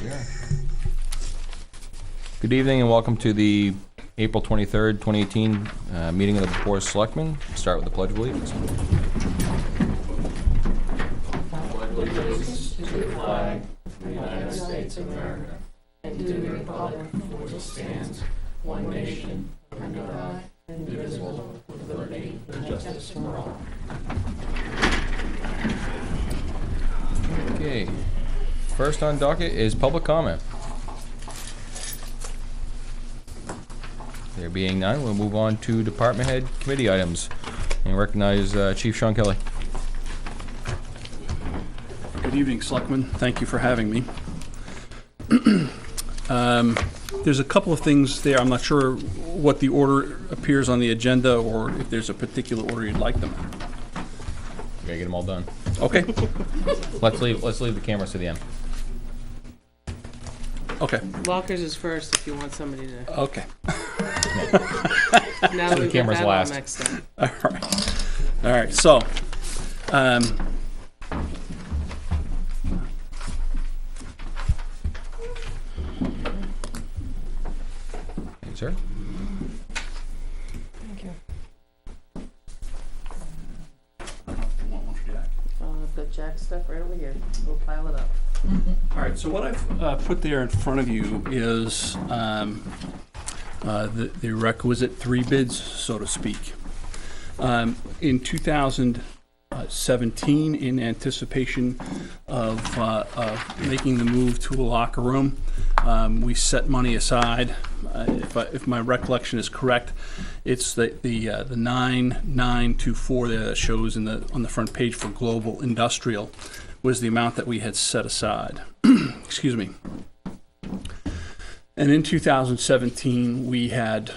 Yeah. Good evening and welcome to the April 23rd, 2018 meeting of the Board of Selectmen. Start with the Pledge of Allegiance. Pledge allegiance to the flag of the United States of America and to the republic for which it stands, one nation, under God, indivisible, with liberty and justice for all. Okay. First on docket is public comment. There being none, we'll move on to department head committee items and recognize Chief Sean Kelly. Good evening, Selectmen. Thank you for having me. There's a couple of things there. I'm not sure what the order appears on the agenda or if there's a particular order you'd like them in. We gotta get them all done. Okay. Let's leave the cameras to the end. Okay. Lockers is first if you want somebody to. Okay. Now So that the we've got camera's that all last. mixed up. All right. So, Thank you, sir. Thank you. Jack. I've got Jack's stuff right over here. We'll pile it up. All right, so what I've put there in front of you is the requisite three bids, so to speak. In 2017, in anticipation of making the move to a locker room, we set money aside. If my recollection is correct, it's the 9924 there that shows on the front page for Global Industrial was the amount that we had set aside. Excuse me. And in 2017, we had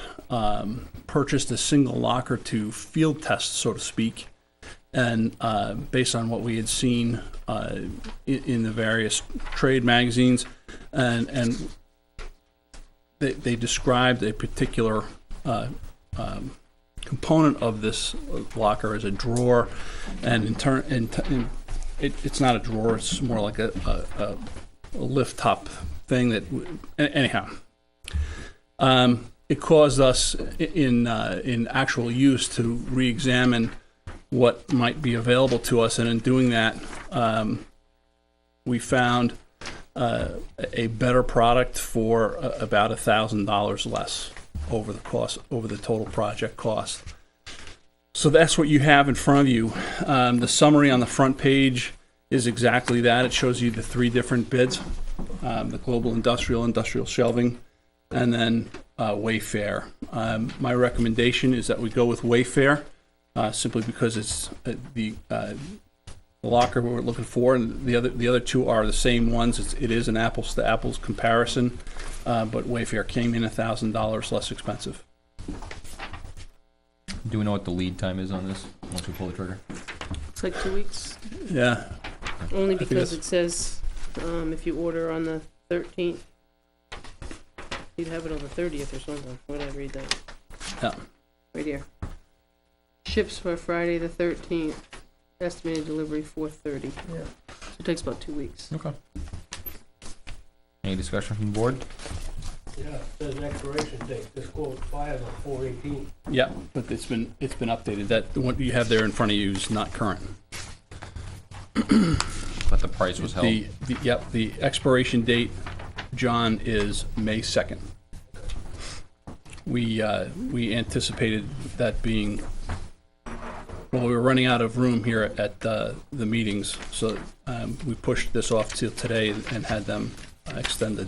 purchased a single locker to field test, so to speak, and based on what we had seen in the various trade magazines, and they described a particular component of this locker as a drawer, and in turn, it's not a drawer; it's more like a lift top thing. That anyhow, it caused us in actual use to re-examine what might be available to us, and in doing that, we found a better product for about $1,000 less over the total project cost. So that's what you have in front of you. The summary on the front page is exactly that. It shows you the three different bids, the Global Industrial Shelving, and then Weare. My recommendation is that we go with Weare, simply because it's the locker we're looking for, and the other two are the same ones. It is an apples to apples comparison, but Weare came in $1,000 less expensive. Do we know what the lead time is on this once we pull the trigger? It's like 2 weeks. Yeah. Only think because that's- it says if you order on the 13th, you'd have it on the 30th or something. Where did I read that? Yeah. Right here. Ships for Friday the 13th. Estimated delivery 4:30. Yeah. So it takes about 2 weeks. Okay. Any discussion from the board? Yeah, it says expiration date. This quote expires on 4/18. Yeah, but it's been updated. That what you have there in front of you is not current. But the price was held. The expiration date, John, is May 2nd. We anticipated that being, well, we were running out of room here at the meetings, so we pushed this off till today and had them extend the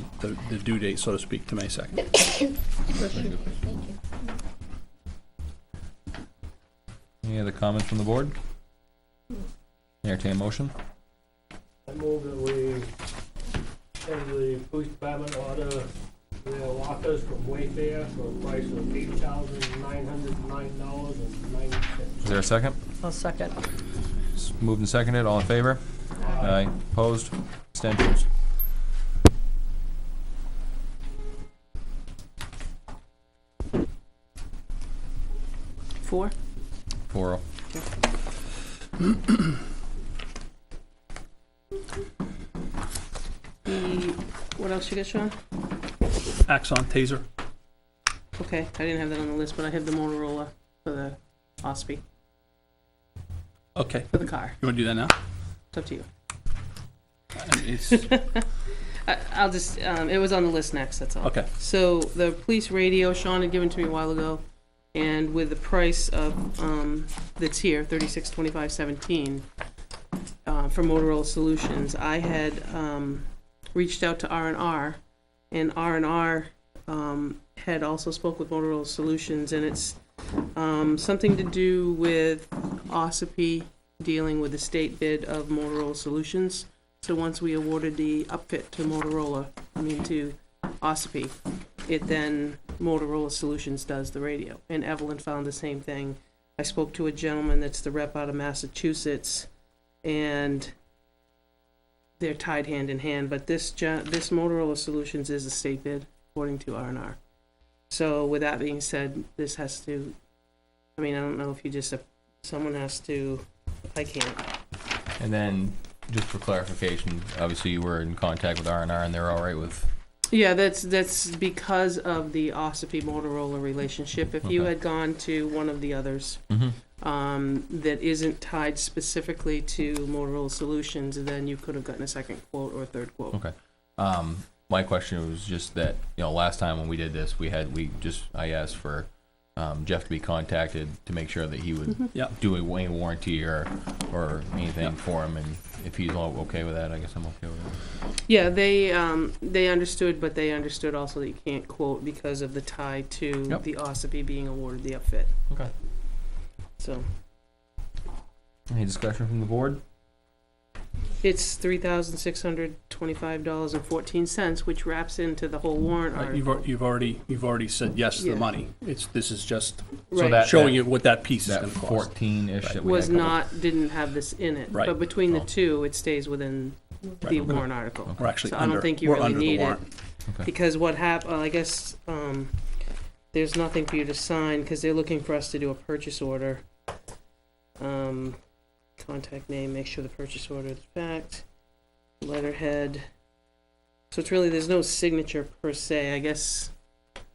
due date, so to speak, to May 2nd. Any other comments from the board? Entertain a motion. I move that we have the police department order their lockers from Weare for a price of $8,909.90. Is there a second? I'll second. It's moved and seconded. All in favor? Aye. Opposed? Abstentions? Four? 4-0. The What else you got, Sean? Axon Taser. Okay, I didn't have that on the list, but I have the Motorola for the OSPI, Okay. for the car. You want to do that now? It's up to you. It's, I'll just, it was on the list next, that's all. okay. So the police radio, Sean had given to me a while ago, and with the price of, that's here, $36.25.17, for Motorola Solutions, I had, reached out to R&R, and R&R, had also spoke with Motorola Solutions, and it's, something to do with OSPI dealing with the state bid of Motorola Solutions. So once we awarded the upfit to to OSPI, it then Motorola Solutions does the radio. And Evelyn found the same thing. I spoke to a gentleman that's the rep out of Massachusetts, and they're tied hand in hand. But this Motorola Solutions is a state bid, according to R&R. So with that being said, this has to, I don't know if you just, someone has to, I can't. And then, just for clarification, obviously you were in contact with R&R and they're all right with. Yeah, that's because of the OSPI Motorola relationship. If you Okay. had gone to one of the others, that isn't tied specifically to Motorola Solutions, then you could have gotten a second quote or a third quote. Okay. My question was just that, last time when we did this, I asked for Jeff to be contacted to make sure that he would Yep. do a warranty or anything for him, and if he's all okay with that, I guess I'm okay with it. Yeah, they understood, but they understood also that you can't quote because of the tie to Yep. the OSPI being awarded the upfit. Okay. So Any discussion from the board? it's $3,625.14, which wraps into the whole warrant article. You've already said yes to the Yeah. money. This is just So that showing you what that piece is that going to cost. 14-ish that we Was had. didn't have this in it. Right. But between the Oh. two, it stays within the Right. warrant article. We're actually So I don't under. think you we're really under the need it. warrant. Okay. Because what I guess, there's nothing for you to sign, because they're looking for us to do a purchase order. Contact name, make sure the purchase order is fact, letterhead. So it's really, there's no signature per se, I guess,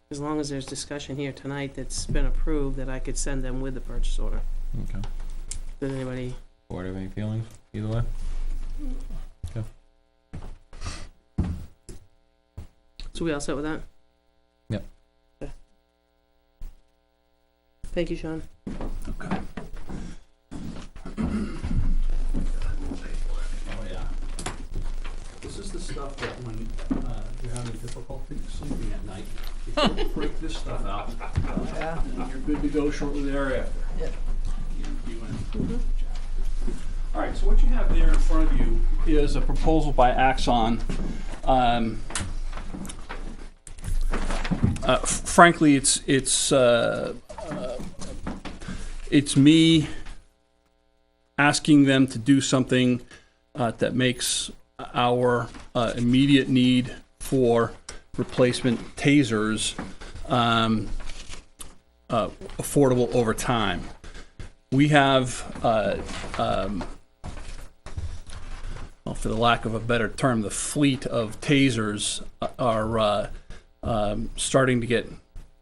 as long as there's discussion here tonight that's been approved, that I could send them with the purchase order. Okay. Does anybody, Board have any feelings either way? so we all set with that? Yep. Okay. Thank you, Sean. Okay. Oh, yeah. This is the stuff that when you're having difficulty sleeping at night, you break this stuff out. And you're good to go shortly thereafter. Yep. All right, so what you have there in front of you is a proposal by Axon. Frankly, it's me asking them to do something that makes our immediate need for replacement tasers affordable over time. We have, well, for the lack of a better term, the fleet of tasers are starting to get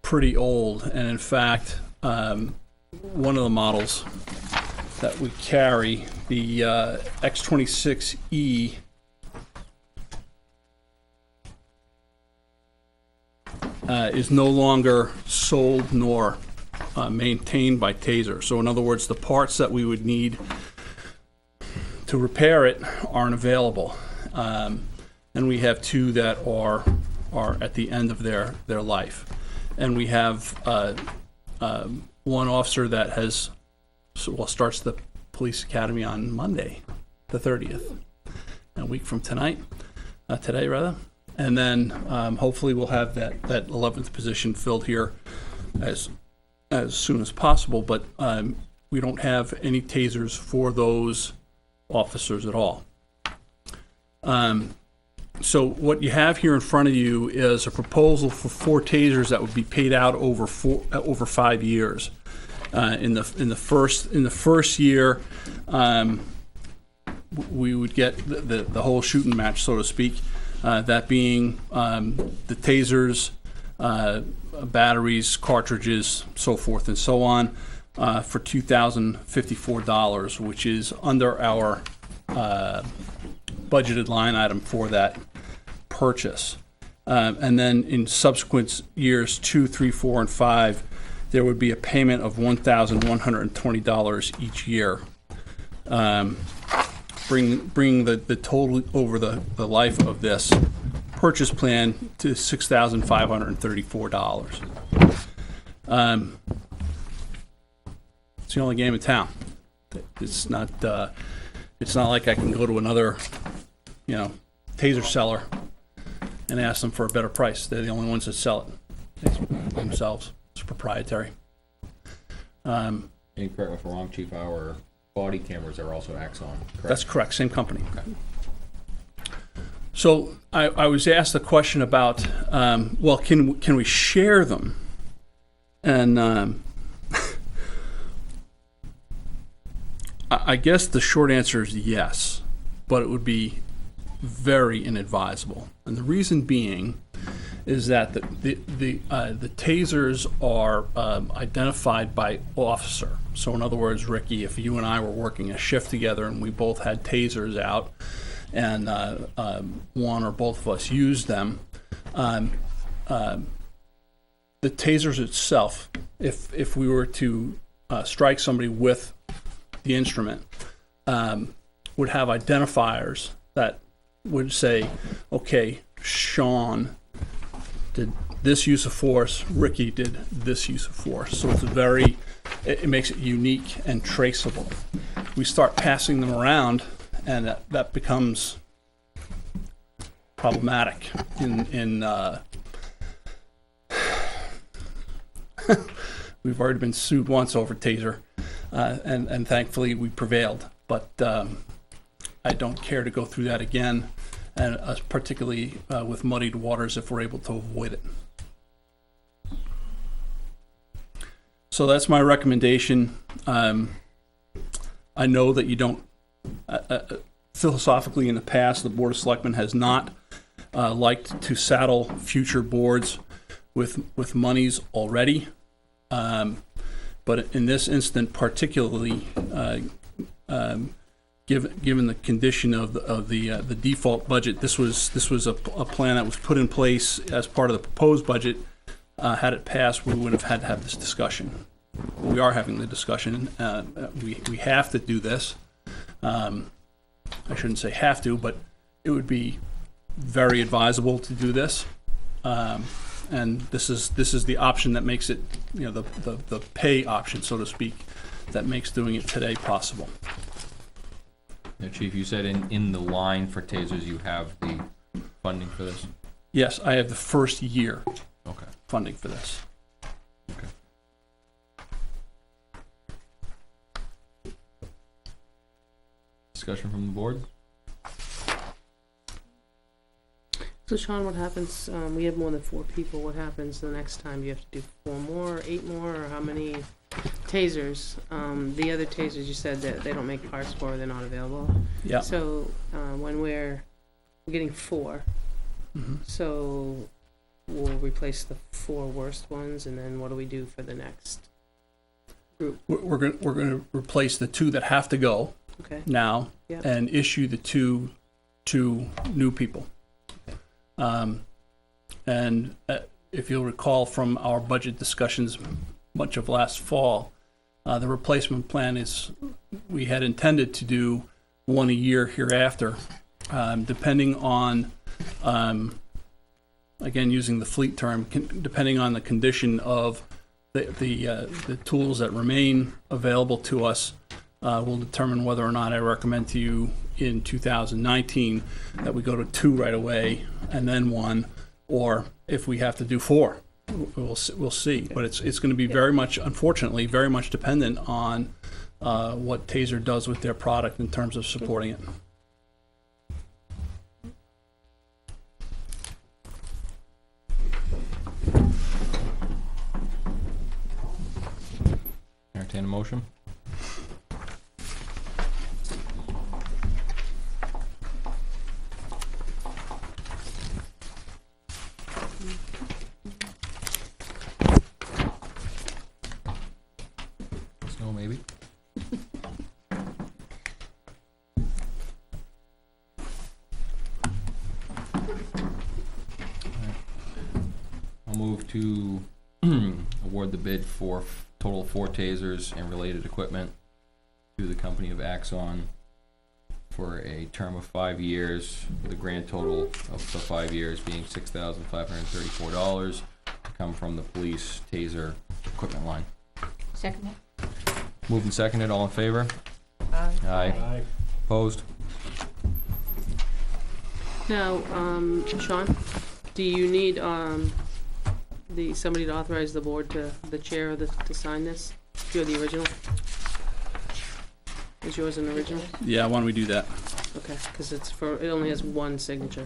pretty old, and in fact, one of the models that we carry, the X26E, is no longer sold nor maintained by Taser. So in other words, the parts that we would need to repair it aren't available. And we have two that are at the end of their life. And we have one officer that starts the police academy on Monday, the 30th, a week from today. And then hopefully we'll have that 11th position filled here as soon as possible. But we don't have any tasers for those officers at all. So what you have here in front of you is a proposal for 4 tasers that would be paid out over 5 years. In the first year, we would get the whole shooting match, so to speak. that being the tasers, batteries, cartridges, so forth and so on, for $2,054, which is under our budgeted line item for that purchase. And then in subsequent years 2, 3, 4, and 5, there would be a payment of $1,120 each year, bringing the total over the life of this purchase plan to $6,534. It's the only game in town. It's not like I can go to another, taser seller and ask them for a better price. They're the only ones that sell it themselves. It's proprietary. And correct me if I'm wrong, Chief, our body cameras are also Axon, correct? That's correct, same company. Okay. So I was asked a question about, can we share them? And I guess the short answer is yes, but it would be very inadvisable. And the reason being is that the tasers are identified by officer. So in other words, Ricky, if you and I were working a shift together and we both had tasers out and one or both of us used them, the tasers itself, if we were to strike somebody with the instrument, would have identifiers that would say, okay, Sean did this use of force, Ricky did this use of force. So it makes it unique and traceable. We start passing them around, and that becomes problematic we've already been sued once over taser, and thankfully we prevailed. But I don't care to go through that again, and particularly with muddied waters if we're able to avoid it. So that's my recommendation. I know that you don't, philosophically in the past, the Board of Selectmen has not liked to saddle future boards with monies already. But in this instant particularly, given the condition of the default budget, this was a plan that was put in place as part of the proposed budget. Had it passed, we would have had to have this discussion. We are having the discussion. We have to do this. I shouldn't say have to, but it would be very advisable to do this. And this is the option that makes it, the pay option, so to speak, that makes doing it today possible. Now, Chief, you said in the line for tasers you have the funding for this? Yes, I have the first year Okay. funding for this. Okay. Discussion from the board? So Sean, what happens, we have more than 4 people, what happens the next time? Do you have to do 4 more, 8 more, or how many tasers? The other tasers you said that they don't make parts for, they're not available. Yeah. So when we're getting 4, Mm-hmm. so we'll replace the 4 worst ones, and then what do we do for the next group? We're going to replace the 2 that have to go Okay. now, Yep. and issue the two new people. And if you'll recall from our budget discussions much of last fall, the replacement plan is, we had intended to do 1 a year hereafter, depending on, again, using the fleet term, depending on the condition of the tools that remain available to us, will determine whether or not I recommend to you in 2019 that we go to 2 right away and then 1, or if we have to do 4, we'll see. But it's going to be very much, unfortunately, very much dependent on what Taser does with their product in terms of supporting it. Entertain a motion? Snow, maybe? I'll move to award the bid for total 4 tasers and related equipment to the company of Axon for a term of 5 years, with a grand total of the 5 years being $6,534 to come from the police taser equipment line. Second. Moved and seconded, all in favor? Aye. Aye. Opposed? Now, Sean, do you need, somebody to authorize the board the chair to sign this? You're the original? Is yours an original? Yeah, why don't we do that? Okay, because it only has one signature.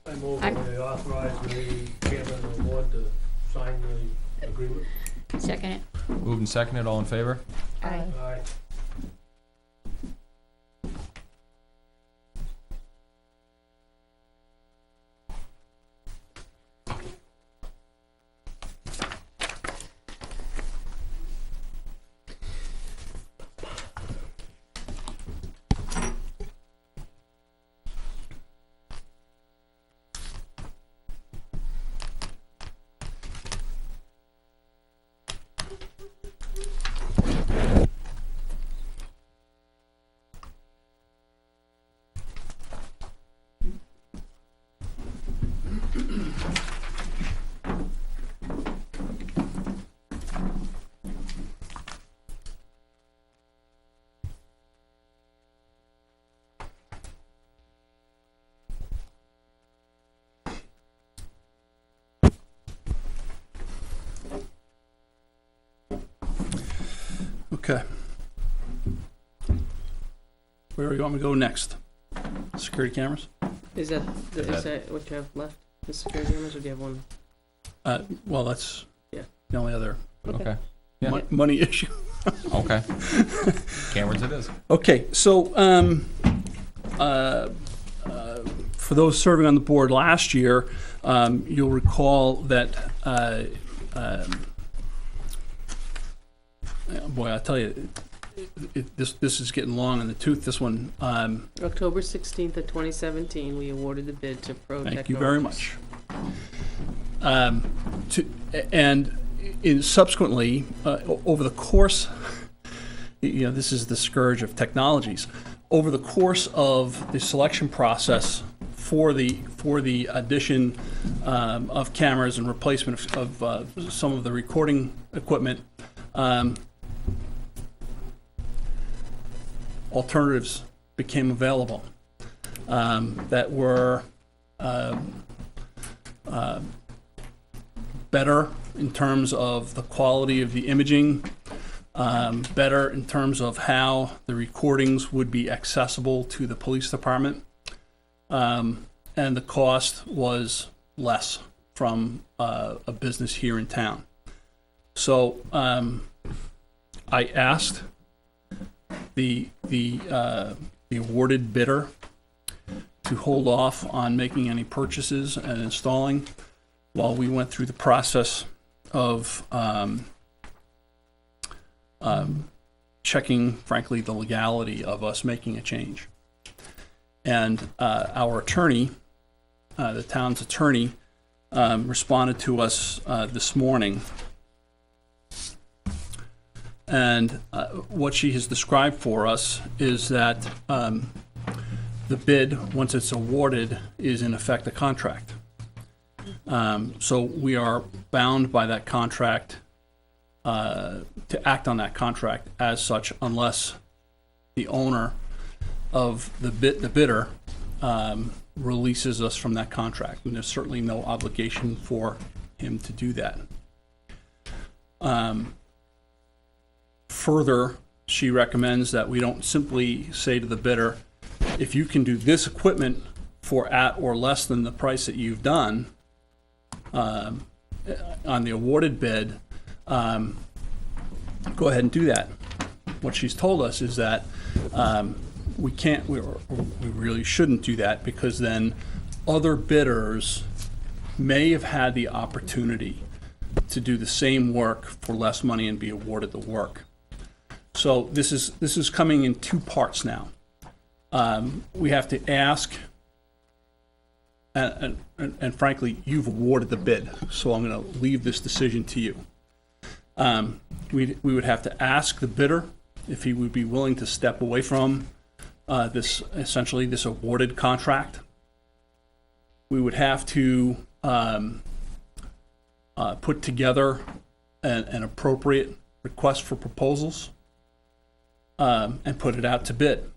I move that we authorize the chairman of the board to sign the agreement. Second it. Moved and seconded, all in favor? Aye. Aye. Okay. Where do you want me to go next? Security cameras? Is that what you have left? The security cameras, or do you have one? Well, that's Yeah. the only other Okay. Yeah. money issue. Okay. Cameras it is. Okay, so for those serving on the board last year, you'll recall that, boy, I tell you, this is getting long in the tooth, this one. October 16th of 2017, we awarded the bid to Pro Technologies. Thank you very much. And subsequently, over the course, this is the scourge of technologies. Over the course of the selection process for the addition of cameras and replacement of some of the recording equipment, alternatives became available that were better in terms of the quality of the imaging, better in terms of how the recordings would be accessible to the police department, and the cost was less from a business here in town. So I asked the awarded bidder to hold off on making any purchases and installing while we went through the process of checking, frankly, the legality of us making a change. And our attorney, the town's attorney, responded to us this morning. And what she has described for us is that the bid, once it's awarded, is in effect a contract. So we are bound by that contract to act on that contract as such, unless the owner of the bidder releases us from that contract. And there's certainly no obligation for him to do that. Further, she recommends that we don't simply say to the bidder, if you can do this equipment for at or less than the price that you've done on the awarded bid, go ahead and do that. What she's told us is that we really shouldn't do that, because then other bidders may have had the opportunity to do the same work for less money and be awarded the work. So this is coming in two parts now. We have to ask, and frankly, you've awarded the bid, so I'm going to leave this decision to you. We would have to ask the bidder if he would be willing to step away from this awarded contract. We would have to put together an appropriate request for proposals and put it out to bid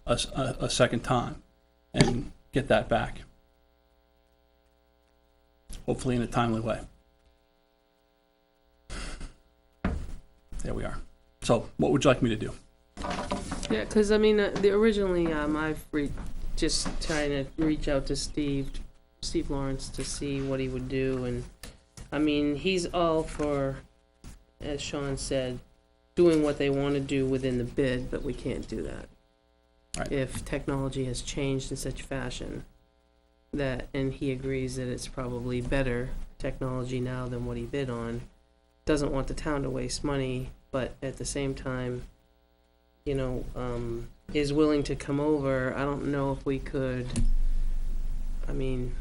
a second time and get that back, hopefully in a timely way. There we are. So what would you like me to do? Yeah, because I mean, originally I've just trying to reach out to Steve Lawrence to see what he would do, and I mean, he's all for, as Sean said, doing what they want to do within the bid, but we can't do that. Right. If technology has changed in such fashion that, and he agrees that it's probably better technology now than what he bid on, doesn't want the town to waste money, but at the same time, you know, is willing to come over. I don't know if we could, I mean,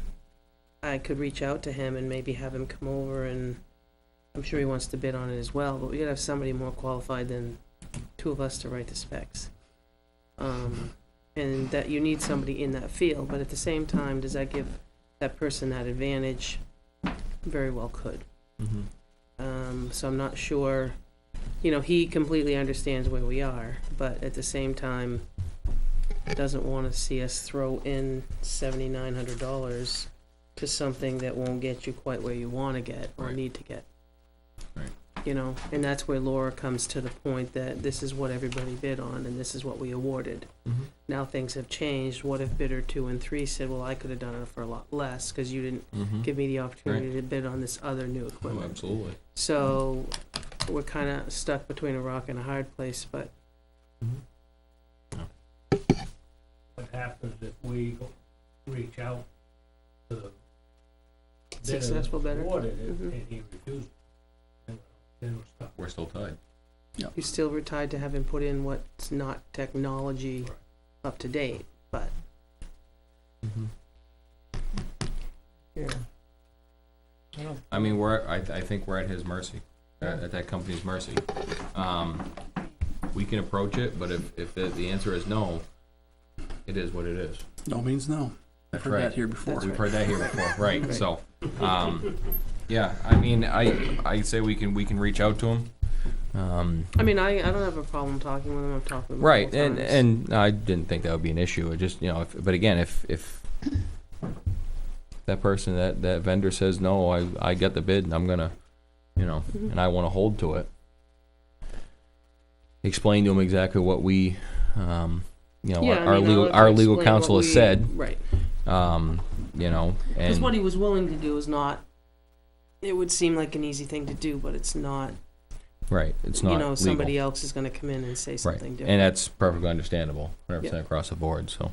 I could reach out to him and maybe have him come over, and I'm sure he wants to bid on it as well, but we gotta have somebody more qualified than two of us to write the specs. And that you need somebody in that field, but at the same time, does that give that person that advantage? Very well could. So I'm not sure, you know, he completely understands where we are, but at the same time, doesn't want to see us throw in $7,900 to something that won't get you quite where you want to get or Right. need to get. Right. You know, and that's where Laura comes to the point that this is what everybody bid on and this is what we awarded. Now things have changed. What if bidder 2 and 3 said, well, I could have done it for a lot less because you didn't give me the opportunity to bid on this other new Oh, equipment. absolutely. So we're kind of stuck between a rock and a hard place, but What happens if we reach out to the Successful bidder? awarded it, Mhm. and he refuses? Then we're stuck. We're still tied. you still were tied to having put in what's not technology Right. up to date, but I mean, I think we're at his mercy, at that company's mercy. We can approach it, but if the answer is no, it is what it is. No means no. I've That's heard right. that here before. That's We've heard that here before, right, Right. so, yeah, I mean, I say we can reach out to him. I mean, I don't have a problem talking with him. I've talked with him Right, multiple times. and I didn't think that would be an issue, it just, you know, but again, if that person, that vendor says, no, I get the bid and I'm gonna, you know, and I wanna hold to it, explain to him exactly what we, you know, Yeah, I our mean, legal, I'll our legal explain counsel what has we- said, right. you know, Because and, what he was willing to do is not. It would seem like an easy thing to do, but it's not. right, it's not You know, somebody legal. else is going to come in and say Right, something different. and that's perfectly understandable, 100% Yeah. across the board, so.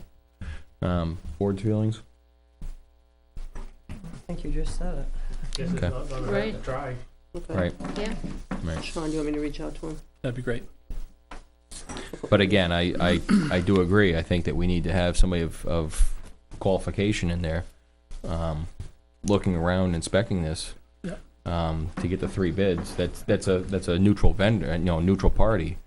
Board's feelings? I think you just said it. Guess it's Okay. not gonna hurt to Right. try. Okay. Right, Yeah. right. Sean, do you want me to reach out to him? That'd be great. But again, I do agree. I think that we need to have somebody of qualification in there, looking around, inspecting this, Yeah. to get the 3 bids. That's a neutral vendor, you know, neutral party,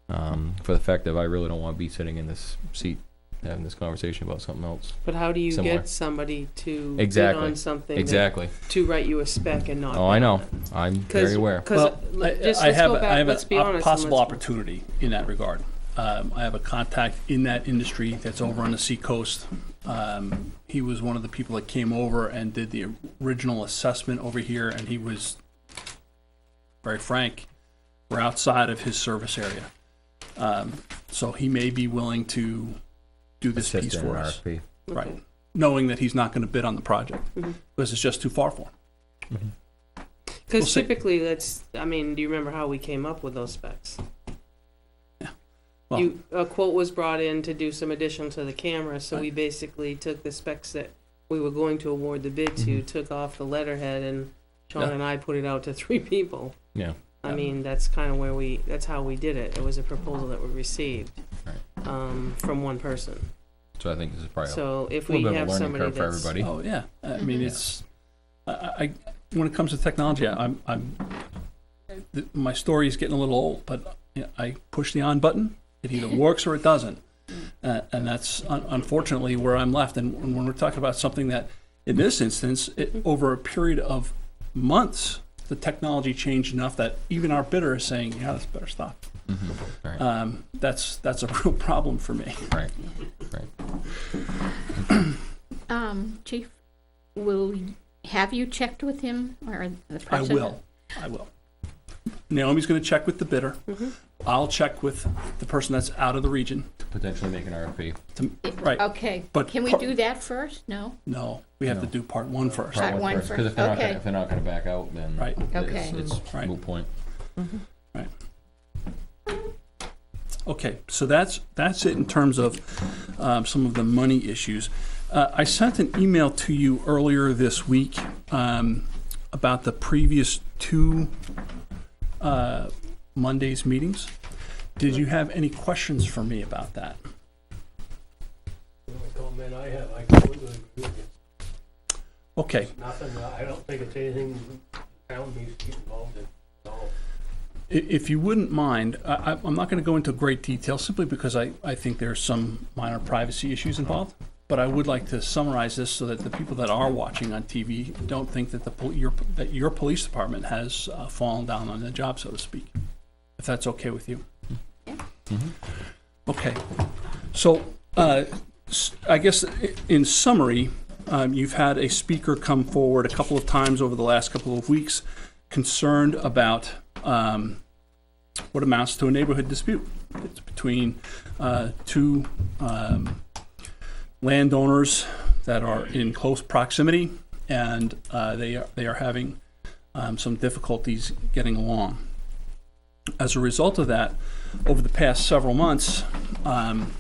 for the fact that I really don't want to be sitting in this seat having this conversation about something else. But how do you Similar. get somebody to Exactly. bid on something Exactly. to write you a spec and not? Oh, I bid know. on it? I'm very aware. Well, Let's I have go back. I have Let's be a honest. and possible let's- opportunity in that regard. I have a contact in that industry that's over on the seacoast. He was one of the people that came over and did the original assessment over here, and he was very frank. We're outside of his service area, so he may be willing to do this Assist piece in for an us, RFP. Okay. right? Knowing that he's not going to bid on the project Mhm. because it's just too far for him. Because We'll see. typically, that's. I mean, do you remember how we came up with those specs? Well- A quote was brought in to do some addition to the camera, so we basically took the specs that we were going to award the bid to took off the letterhead, and Sean Yeah. and I put it out to 3 people. Yeah. I mean, that's kind of that's how we did it. It was a proposal that we received from one person. So I think this is probably So if a we little bit of have a learning somebody curve for that's, everybody. Oh, yeah. I mean, it's, when it comes to technology, my story is getting a little old, but I push the on button, it either works or it doesn't. And that's unfortunately where I'm left. And when we're talking about something that, in this instance, over a period of months, the technology changed enough that even our bidder is saying, yeah, that's better stuff. Right. That's a real problem for me. Right. Chief, have you checked with him or the person? I will. Naomi's gonna check with the bidder. I'll check with the person that's out of the region. Potentially make an RFP. Right. Okay, But can we do that first? No? No, we have to do part one first. Part one Because first, if they're not okay. gonna, if they're not gonna back out, then Right. Okay. it's Right. moot point. Okay, so that's it in terms of some of the money issues. I sent an email to you earlier this week about the previous 2 Mondays meetings. Did you have any questions for me about that? The only comment I have, I completely agree with you. Okay, Nothing, I don't think it's anything the town needs to get involved in at all. if you wouldn't mind, I'm not going to go into great detail simply because I think there's some minor privacy issues involved. But I would like to summarize this so that the people that are watching on TV don't think that your police department has fallen down on the job, so to speak. If that's okay with you. Okay. So I guess in summary, you've had a speaker come forward a couple of times over the last couple of weeks concerned about what amounts to a neighborhood dispute. It's between 2 landowners that are in close proximity, and they are having some difficulties getting along. As a result of that, over the past several months, and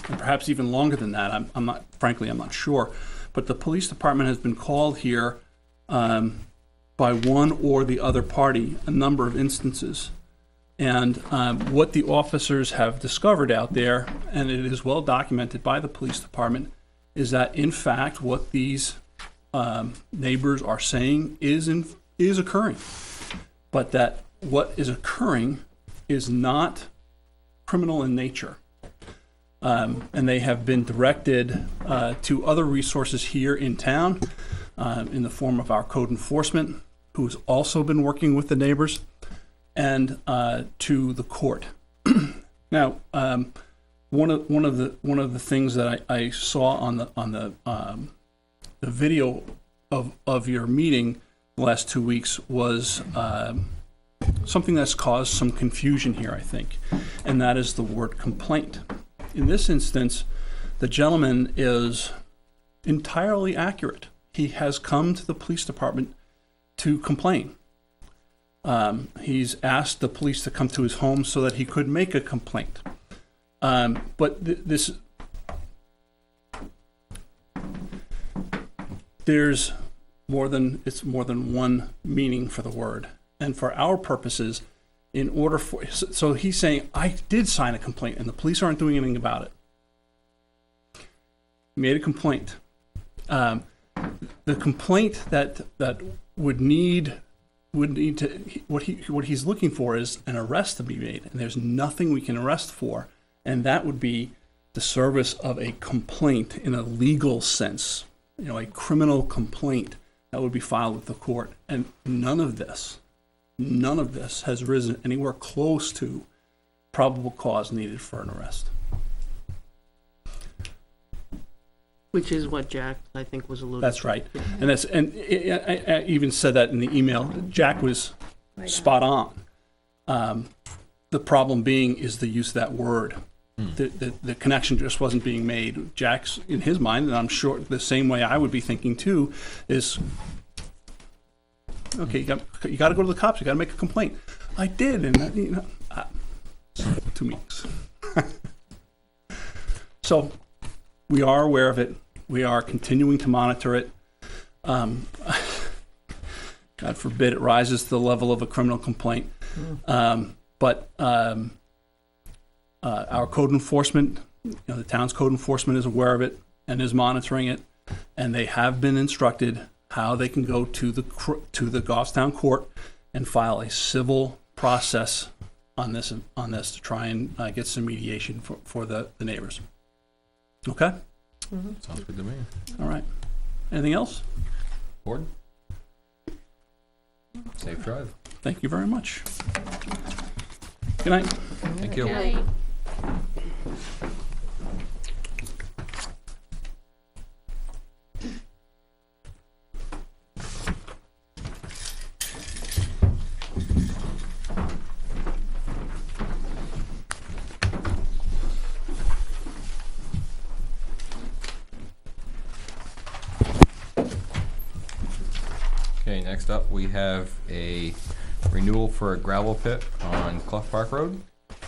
perhaps even longer than that, I'm not sure, but the police department has been called here by one or the other party a number of instances. And what the officers have discovered out there, and it is well documented by the police department, is that in fact what these neighbors are saying is occurring, but that what is occurring is not criminal in nature. And they have been directed to other resources here in town in the form of our code enforcement, who's also been working with the neighbors, and to the court. Now, one of the things that I saw on the video of your meeting the last 2 weeks was something that's caused some confusion here, I think, and that is the word complaint. In this instance, the gentleman is entirely accurate. He has come to the police department to complain. He's asked the police to come to his home so that he could make a complaint. But there's more than one meaning for the word. And for our purposes, so he's saying, I did sign a complaint and the police aren't doing anything about it. He made a complaint. The complaint that would need to, what he's looking for is an arrest to be made, and there's nothing we can arrest for, and that would be the service of a complaint in a legal sense, a criminal complaint that would be filed with the court, and none of this has risen anywhere close to probable cause needed for an arrest. Which is what Jack, I think, was alluding to. That's right, and I even said that in the email. Jack was spot on. The problem being is the use of that word. The connection just wasn't being made. Jack's, in his mind, and I'm sure the same way I would be thinking too, is, okay, you got to go to the cops. You got to make a complaint. I did, and 2 weeks. So we are aware of it. We are continuing to monitor it. God forbid it rises to the level of a criminal complaint. But our code enforcement, the town's code enforcement is aware of it and is monitoring it, and they have been instructed how they can go to the Goffstown court and file a civil process on this to try and get some mediation for the neighbors. Okay? Sounds good to me. All right. Anything else? Board? Safe drive. Thank you very much. Good night. Thank you. Okay, next up, we have a renewal for a gravel pit on Clough Park Road.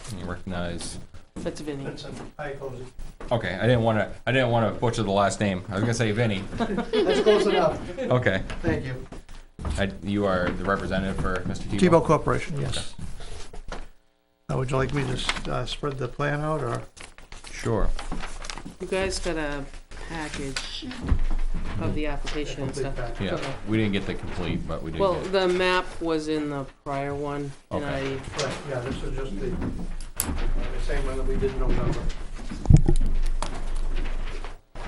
Can you recognize? That's Vinny. Vincent, hi, Cozy. Okay, I didn't want to butcher the last name. I was gonna say Vinny. That's close enough. Okay, Thank you. you are the representative for Mr. Tebow? Tebow Corporation, yes. Would you like me to spread the plan out, or? Sure. You guys got a package of the application and stuff. Yeah, Okay. we didn't get the complete, but we did. Well, get- the map was in the prior one, and Okay. Right, yeah, this was just the same one that we did in November.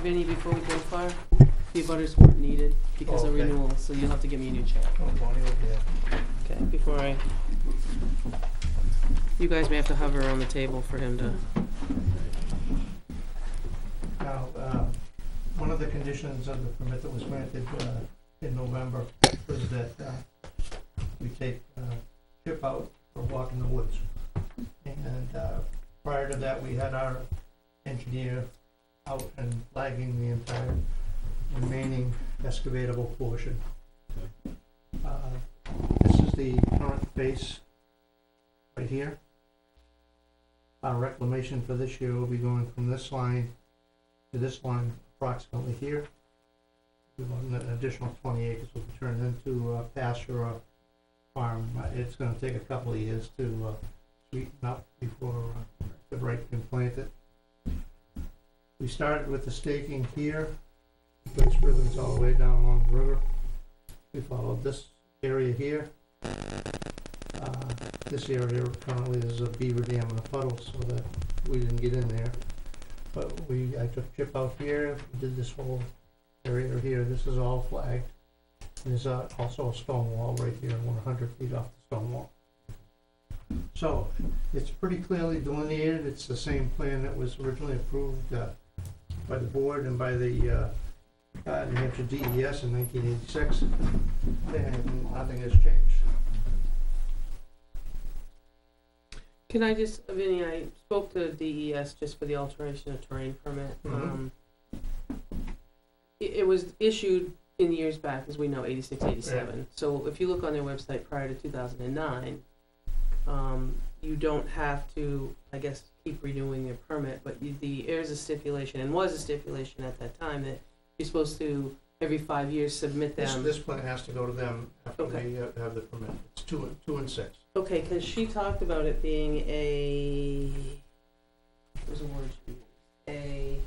Vinny, before we go far, the abutters weren't needed because of Okay. renewal, so you'll have to give me a new check. Oh, Bonnie, yeah. Okay, before you guys may have to hover around the table for him to. Now, one of the conditions of the permit that was granted in November was that we take Chip out for a walk in the woods. And prior to that, we had our engineer out and flagging the entire remaining excavatable portion. This is the current base right here. Our reclamation for this year will be going from this line to this line approximately here. We want an additional 20 acres will be turned into pasture or farm. It's gonna take a couple of years to sweeten up before the right can plant it. We started with the staking here, placed ribbons all the way down along the river. We followed this area here. This area currently is a beaver dam and a puddle, so that we didn't get in there. But I took Chip out here, did this whole area here. This is all flagged. There's also a stone wall right here, 100 feet off the stone wall. So it's pretty clearly delineated. It's the same plan that was originally approved by the board and by the New Hampshire DES in 1986, and nothing has changed. Can I just, Vinny, I spoke to DES just for the alteration of terrain permit. Mhm. It was issued in years back, as we know, 86, 87. So if you look on their website prior to 2009, you don't have to, I guess, keep renewing your permit, but there's a stipulation, and was a stipulation at that time, that you're supposed to, every 5 years, submit them. This plan has to go to them after Okay. we have the permit. It's 2 and 6. Okay, because she talked about it being what was the word she used?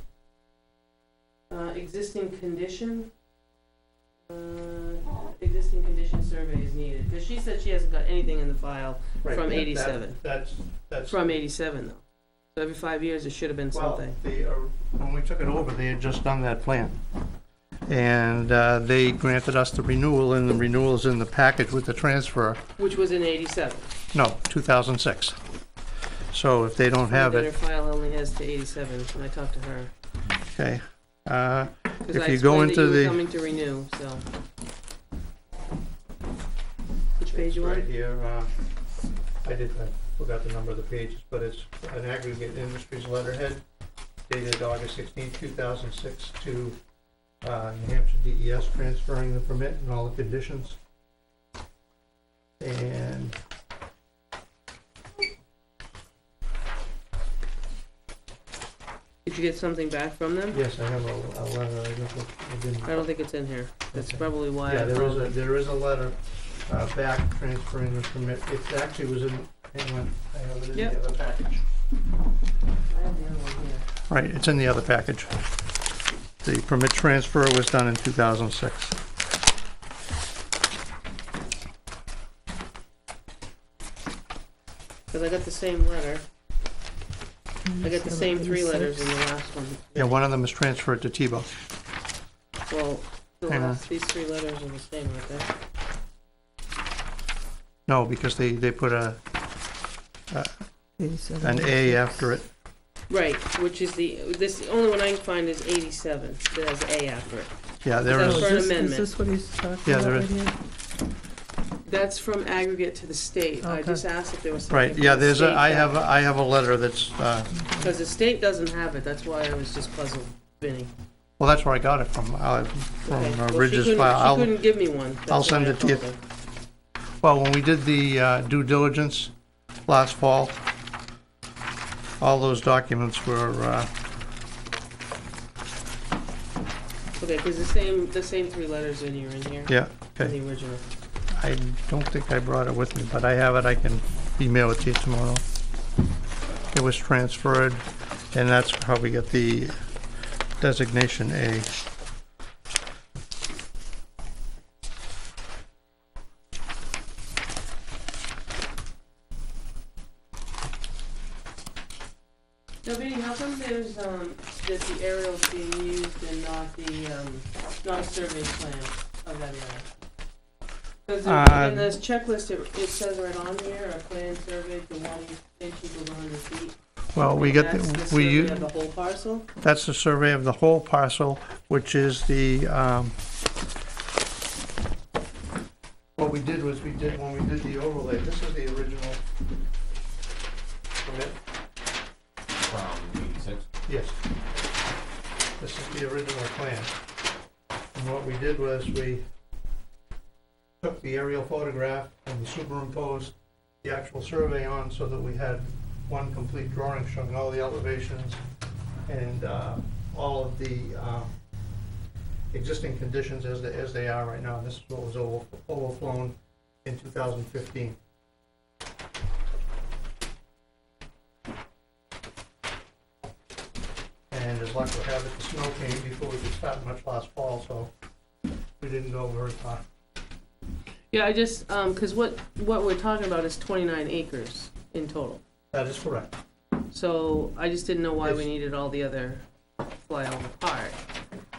Existing condition? Existing condition survey is needed, because she said she hasn't got anything in the file from 87. That's. From 87 though. So every 5 years, there should have been something. Well, when we took it over, they had just done that plan. And they granted us the renewal, and the renewal's in the package with the transfer. Which was in 87. No, 2006. So if they don't have Then her it, file only has to 87, when I talked to her. okay. Because If I you go explained that into you were the. coming to renew, so. Which page you Right on? here, I forgot the number of the pages, but it's an aggregate industries letterhead dated August 16, 2006 to New Hampshire DES transferring the permit and all the conditions. And Did you get something back from them? Yes, I have a letter, I didn't. I don't think it's in here. That's Okay. probably why Yeah, I found it. there is a letter, back transferring the permit, it actually was in, hang on, I have it in Yep. the other package. I have the other one here. Right, it's in the other package. The permit transfer was done in 2006. Because I got the same letter. I got the same 3 letters in the last one. Yeah, one of them is transferred to Tebow. Well, Hang on. these 3 letters are the same, aren't they? No, because they put an A after it. Right, which is the only one I can find is 87 that has A after it. Yeah, there That's is, for an Is amendment. this what he's talking Yeah, about there right is. here? That's from aggregate to the state. I Okay. just asked if there was something. right, from yeah, the there's a, state I back. have a letter that's, Because the state doesn't have it, that's why I was just puzzled, Vinnie. well, that's where I got it from Okay. Well, Ridge's she file. couldn't give me one. That's I'll why send I it to you. called her. Well, when we did the due diligence last fall, all those documents were, Okay, because the same 3 letters in here, yeah, in okay. the original. I don't think I brought it with me, but I have it, I can email it to you tomorrow. It was transferred, and that's how we get the designation A. Now, Vinnie, how come there's, that the aerial's being used and not not a survey plan of that area? Because in this checklist, it says right on here, a plan survey to 1 inch equals 100 feet. Well, we get, That's the we survey use, of the whole parcel? that's the survey of the whole parcel, which is the, what we did was, when we did the overlay, this is the original permit. From 86. Yes. This is the original plan. And what we did was we took the aerial photograph and we superimposed the actual survey on so that we had one complete drawing showing all the elevations and all of the existing conditions as they are right now. This is what was overflown in 2015. And as luck would have it, the snow came before we could start much last fall, so we didn't go very far. Yeah, I just, because what we're talking about is 29 acres in total. That is correct. So I just didn't know why we Yes. needed all the other flyover part.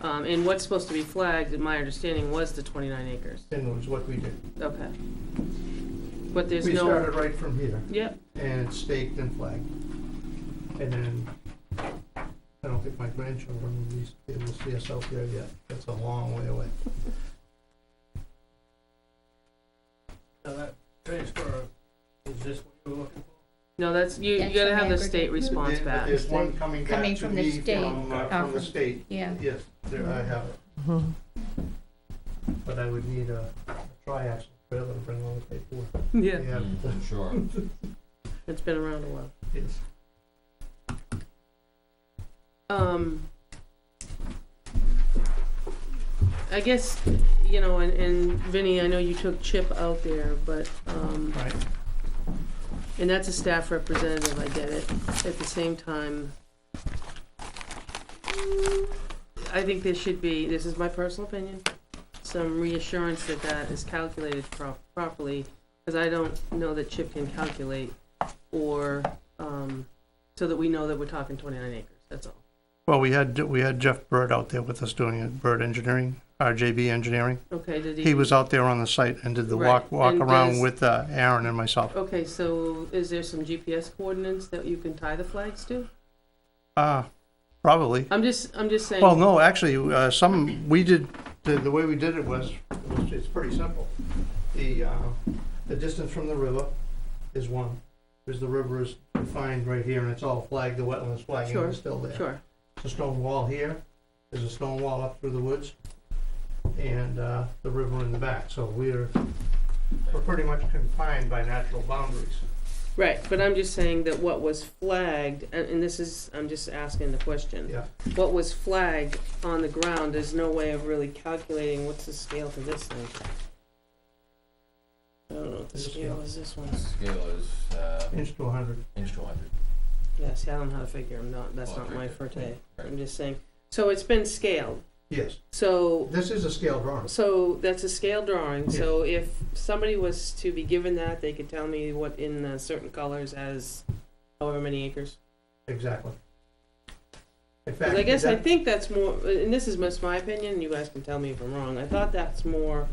And what's supposed to be flagged, in my understanding, was the 29 acres. And it was what we did. Okay. But there's We no. started right from here, Yep. and it's staked and flagged. And then, I don't think my grandchildren will be able to see us out there yet. That's a long way away. Now that transfer, is this what you're looking for? No, that's, you That's gotta from have the aggregate. state response But back. there's one coming back Coming to from the me state. from the state. Yeah. Yes, there, I have it. But I would need a triaxle trailer to bring all the paperwork. Yeah, Yeah, Sure. it's been around a while. yes. I guess, you know, and Vinnie, I know you took Chip out there, but, Right. and that's a staff representative, I get it. At the same time, I think there should be, this is my personal opinion, some reassurance that that is calculated properly, because I don't know that Chip can calculate, or, so that we know that we're talking 29 acres, that's all. Well, we had Jeff Bird out there with us doing it, Bird Engineering, RJB Engineering. Okay, did He was out there on the site and did the Right, walk and around does- with Aaron and myself. Okay, so is there some GPS coordinates that you can tie the flags to? Probably. I'm just saying. Well, no, actually, we did, the way we did it was, it's pretty simple. The distance from the river is 1, because the river is defined right here and it's all flagged, the wetlands flagging Sure, is still there. Sure, There's a stone wall here, there's a stone wall up through the woods, and the river in the back, so we're pretty much confined by natural boundaries. Right, but I'm just saying that what was flagged, and this is, I'm just asking the question. Yeah. What was flagged on the ground, there's no way of really calculating what's the scale to this thing. I don't know what the This scale scale. is, this one. Scale is, Inch to 100. inch to 100. Yeah, see, I don't know how to figure, that's Oh, not right my there. forte. Right. I'm just saying, so it's been scaled, Yes, so, this is a scale drawing. so that's a scale drawing, so if somebody was to be given that, they could tell me what in certain colors has however many acres? Exactly. In Because fact, I guess I that- think that's more, and this is just my opinion, and you guys can tell me if I'm wrong, I thought that's more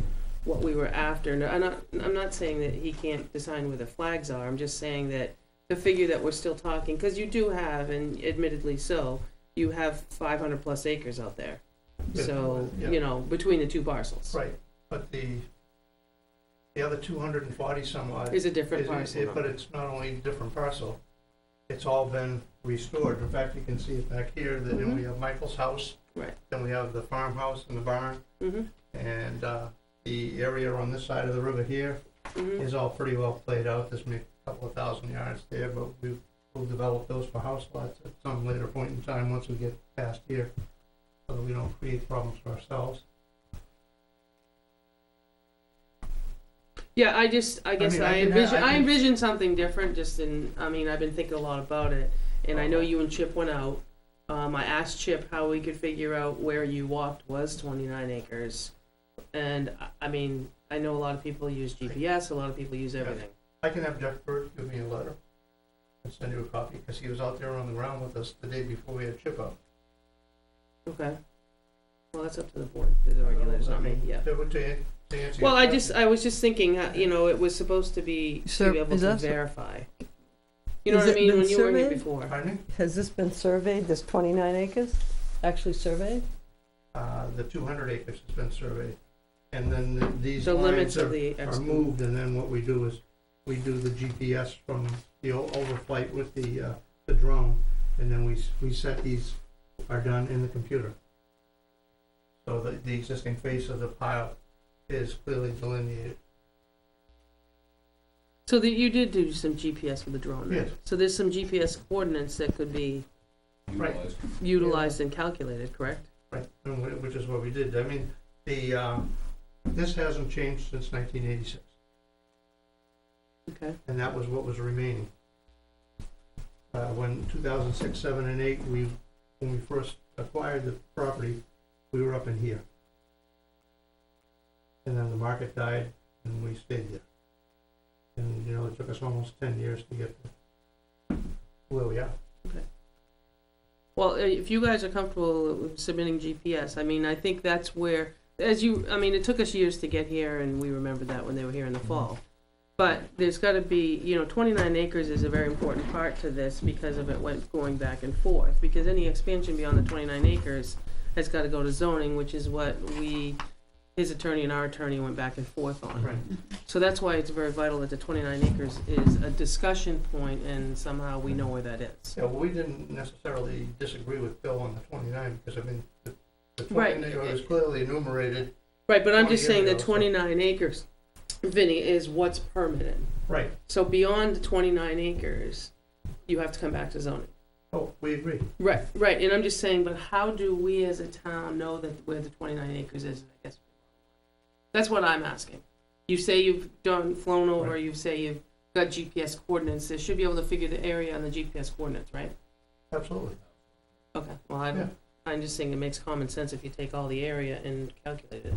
what we were after. And I'm not saying that he can't decide where the flags are, I'm just saying that the figure that we're still talking, because you do have, and admittedly so, you have 500 plus acres out there. Yeah, So, yeah. you know, between the two parcels. Right, but the other 240 some odd Is a different is- parcel. but it's not only a different parcel, it's all been restored. In fact, you can see it back here, that then we have Michael's house. Right. Then we have the farmhouse and the barn, Mm-hmm, and the area on this side of the river here mm-hmm. is all pretty well played out. There's maybe a couple of thousand yards there, but we'll develop those for house lots at some later point in time, once we get past here, so that we don't create problems for ourselves. Yeah, I guess mean, I can- envision something different, just in, I mean, I've been thinking a lot about it, and I know you and Chip went out. I asked Chip how we could figure out where you walked was 29 acres. And, I mean, I know a lot of people use GPS, a lot of people use everything. I can have Jeff Bird give me a letter and send you a copy, because he was out there on the ground with us the day before we had Chip out. Okay. Well, that's up to the board, the regulators, not me, yeah. To answer your Well, I question, was just thinking, you know, it was supposed to be Sir, able is to that- verify. You know Has what I it mean, been when you were here surveyed? before. Pardon me? Has this been surveyed, this 29 acres, actually surveyed? The 200 acres has been surveyed, and then these The limits lines of the are moved, and then what we do is, we do the GPS from the overflight with the drone, and then we set these, are done in the computer. So the existing face of the pile is clearly delineated. So that you did do some GPS with the drone, right? Yes. So there's some GPS coordinates that could be Right. Utilized. utilized and calculated, correct? Right, and which is what we did. I mean, this hasn't changed since 1986, Okay. and that was what was remaining. When 2006, 7, and 8, when we first acquired the property, we were up in here. And then the market died, and we stayed there. And, you know, it took us almost 10 years to get to where we are. Well, if you guys are comfortable with submitting GPS, I mean, I think that's where, I mean, it took us years to get here, and we remember that when they were here in the fall. But there's gotta be, 29 acres is a very important part to this because of it going back and forth. Because any expansion beyond the 29 acres has gotta go to zoning, which is what his attorney and our attorney went back and forth on. Right. So that's why it's very vital that the 29 acres is a discussion point, and somehow we know where that is. Yeah, well, we didn't necessarily disagree with Bill on the 29, because, I mean, the Right. 29 was clearly enumerated. Right, but I'm 20 just saying years that ago, so- 29 acres, Vinny, is what's permitted. Right. So beyond the 29 acres, you have to come back to zoning. Oh, we agree. Right, right, and I'm just saying, but how do we as a town know that where the 29 acres is, I guess? That's what I'm asking. You say you've flown over, Right. you say you've got GPS coordinates, they should be able to figure the area on the GPS coordinates, right? Absolutely. Okay, well, Yeah. I'm just saying it makes common sense if you take all the area and calculate it.